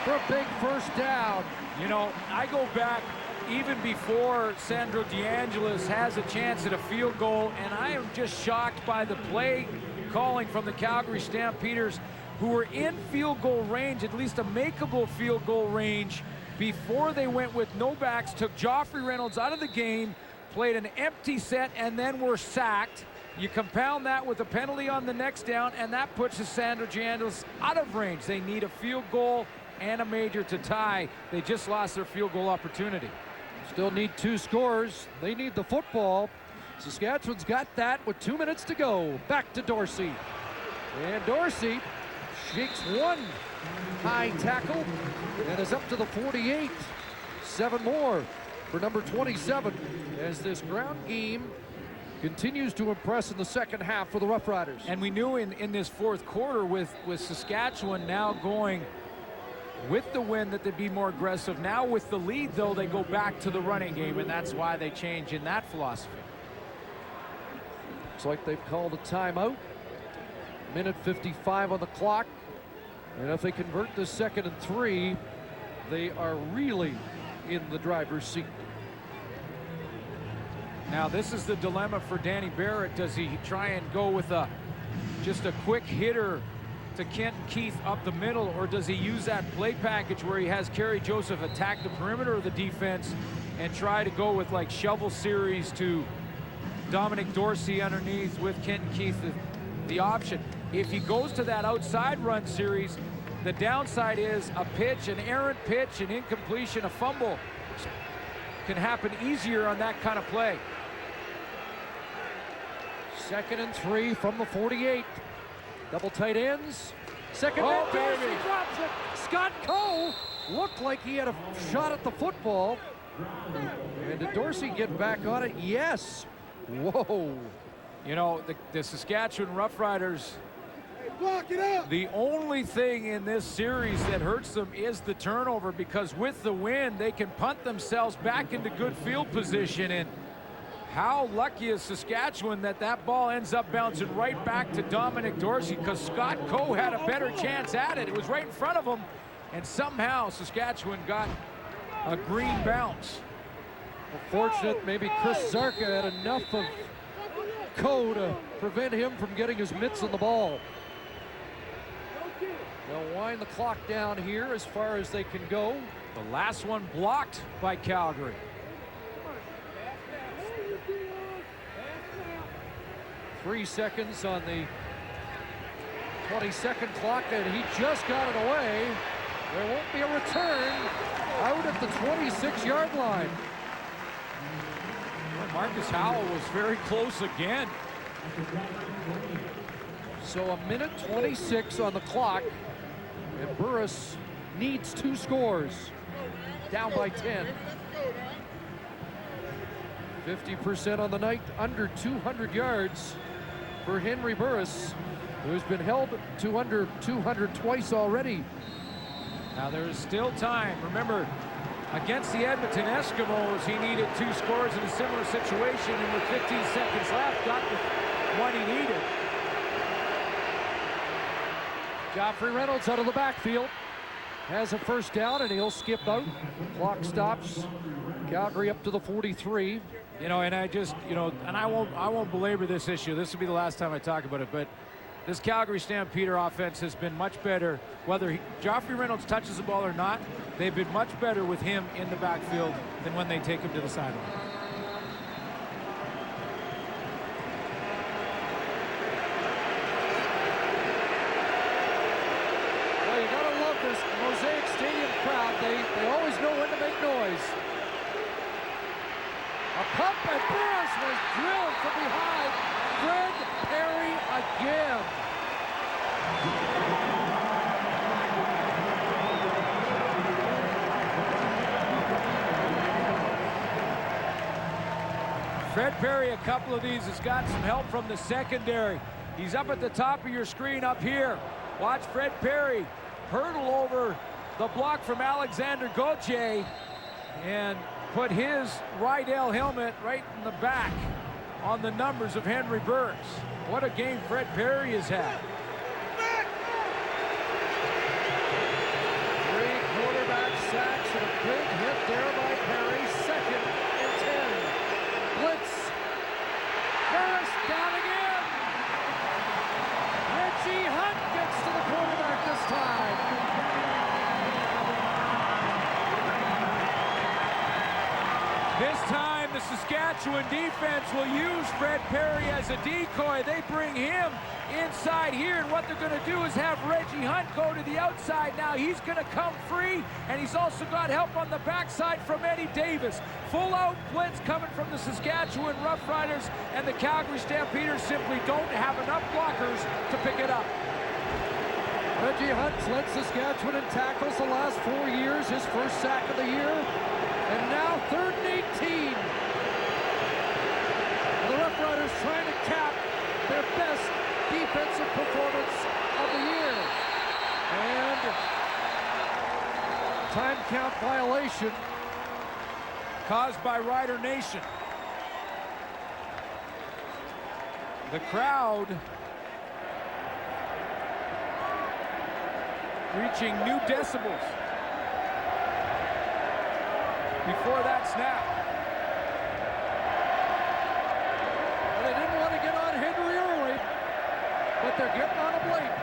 for a big first down. You know, I go back even before Sandro DeAngelis has a chance at a field goal, and I am just shocked by the play calling from the Calgary Stampeders, who were in field goal range, at least a makeable field goal range, before they went with no backs, took Joffrey Reynolds out of the game, played an empty set, and then were sacked. You compound that with a penalty on the next down, and that puts Sandro DeAngelis out of range. They need a field goal and a major to tie. They just lost their field goal opportunity. Still need 2 scores. They need the football. Saskatchewan's got that with 2 minutes to go. Back to Dorsey. And Dorsey shakes one high tackle and is up to the 48. 7 more for number 27 as this ground game continues to impress in the second half for the Roughriders. And we knew in this fourth quarter with Saskatchewan now going with the win that they'd be more aggressive. Now with the lead, though, they go back to the running game, and that's why they change in that philosophy. Looks like they've called a timeout. Minute 55 on the clock. And if they convert this 2nd and 3, they are really in the driver's seat. Now this is the dilemma for Danny Barrett. Does he try and go with just a quick hitter to Kenton Keith up the middle, or does he use that play package where he has Kerry Joseph attack the perimeter of the defense and try to go with like shovel series to Dominic Dorsey underneath with Kenton Keith the option? If he goes to that outside run series, the downside is a pitch, an errant pitch, an incompletion, a fumble can happen easier on that kind of play. 2nd and 3 from the 48. Double tight ends. Second oh, and Dorsey drops it. Scott Coe looked like he had a shot at the football. And did Dorsey get back on it? Yes. Whoa. You know, the Saskatchewan Roughriders, Block it up. the only thing in this series that hurts them is the turnover, because with the win, they can punt themselves back into good field position. And how lucky is Saskatchewan that that ball ends up bouncing right back to Dominic Dorsey, because Scott Coe had a better chance at it. It was right in front of him, and somehow Saskatchewan got a green bounce. Fortunate, maybe Chris Zarka had enough of Coe to prevent him from getting his mitts on the ball. They'll wind the clock down here as far as they can go. The last one blocked by Calgary. Three seconds on the 22nd clock, and he just got it away. There won't be a return out at the 26-yard line. Marcus Howell was very close again. So a minute 26 on the clock, and Burris needs 2 scores. Down by 10. 50% on the night, under 200 yards for Henry Burris, who's been held to under 200 twice already. Now there is still time. Remember, against the Edmonton Eskimos, he needed 2 scores in a similar situation, and with 15 seconds left, got the one he needed. Joffrey Reynolds out of the backfield has a first down, and he'll skip out. Clock stops. Calgary up to the 43. You know, and I just, you know, and I won't belabor this issue. This will be the last time I talk about it, but this Calgary Stampeder offense has been much better. Whether Joffrey Reynolds touches the ball or not, they've been much better with him in the backfield than when they take him to the sideline. Well, you gotta love this Mosaic Stadium crowd. They always know when to make noise. A pump, and Burris was drilled from behind. Fred Perry again. Fred Perry, a couple of these, has got some help from the secondary. He's up at the top of your screen up here. Watch Fred Perry hurdle over the block from Alexander Gauthier and put his Rydell helmet right in the back on the numbers of Henry Burks. What a game Fred Perry has had. Three quarterback sacks and a big hit there by Perry. 2nd and 10. Blitz. Burris down again. Reggie Hunt gets to the quarterback this time. This time the Saskatchewan defense will use Fred Perry as a decoy. They bring him inside here, and what they're going to do is have Reggie Hunt go to the outside. Now he's going to come free, and he's also got help on the backside from Eddie Davis. Full out blitz coming from the Saskatchewan Roughriders, and the Calgary Stampeders simply don't have enough blockers to pick it up. Reggie Hunt led Saskatchewan in tackles the last 4 years, his first sack of the year. And now 3rd and 18. The Roughriders trying to cap their best defensive performance of the year. And time count violation caused by Rider Nation. The crowd reaching new decibels before that snap. Well, they didn't want to get on Henry early, but they're getting on him late.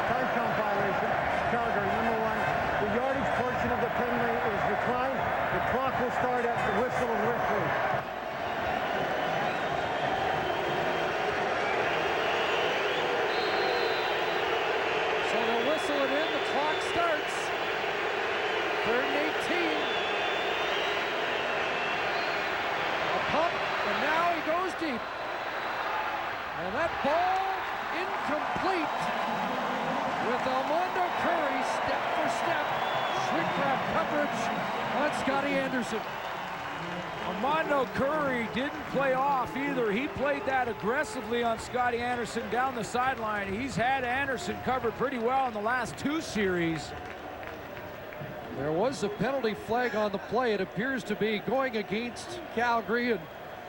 Time count violation. Calgary, number 1. The yardage portion of the penalty is declined. The clock will start at the whistle of referee. Whistling in, the clock starts. 3rd and 18. A pump, and now he goes deep. And that ball incomplete with Armando Curry step for step. Shrink wrap coverage on Scotty Anderson. Armando Curry didn't play off either. He played that aggressively on Scotty Anderson down the sideline. He's had Anderson covered pretty well in the last 2 series. There was a penalty flag on the play. It appears to be going against Calgary, and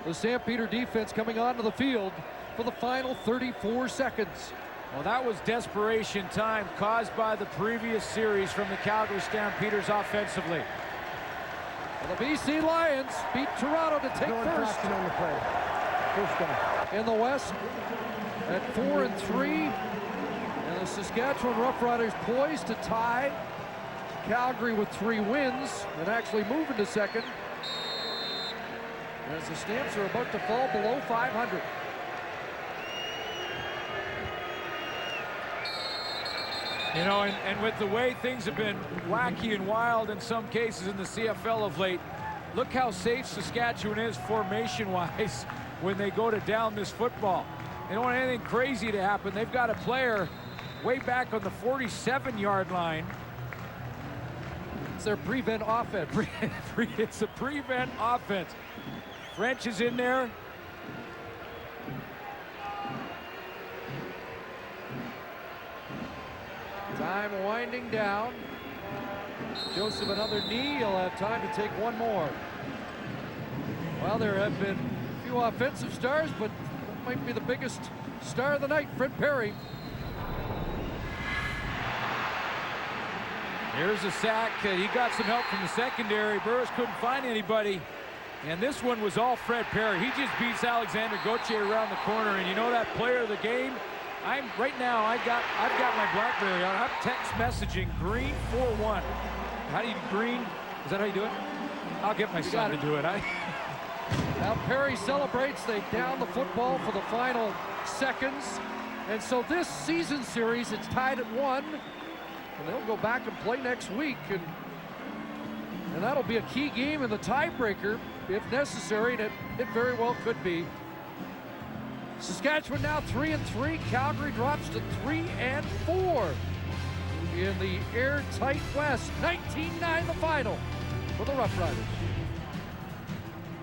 the Stampeder defense coming onto the field for the final 34 seconds. Well, that was desperation time caused by the previous series from the Calgary Stampeders offensively. Well, the BC Lions beat Toronto to take first on the play. First down. In the West at 4 and 3. And the Saskatchewan Roughriders poised to tie Calgary with 3 wins and actually move into second as the Stamps are about to fall below 500. You know, and with the way things have been wacky and wild in some cases in the CFL of late, look how safe Saskatchewan is formation-wise when they go to down this football. They don't want anything crazy to happen. They've got a player way back on the 47-yard line. It's their prevent offense. It's a prevent offense. French is in there. Time winding down. Joseph, another knee. He'll have time to take one more. Well, there have been a few offensive stars, but that might be the biggest star of the night, Fred Perry. Here's a sack. He got some help from the secondary. Burris couldn't find anybody. And this one was all Fred Perry. He just beats Alexander Gauthier around the corner. And you know that player of the game? Right now I've got my BlackBerry on. I'm text messaging green 41. How do you green? Is that how you do it? I'll get my son to do it. Now Perry celebrates. They down the football for the final seconds. And so this season series, it's tied at 1. And they'll go back and play next week. And that'll be a key game in the tiebreaker if necessary, and it very well could be. Saskatchewan now 3 and 3. Calgary drops to 3 and 4. in the airtight West. 19-9 the final for the Roughriders.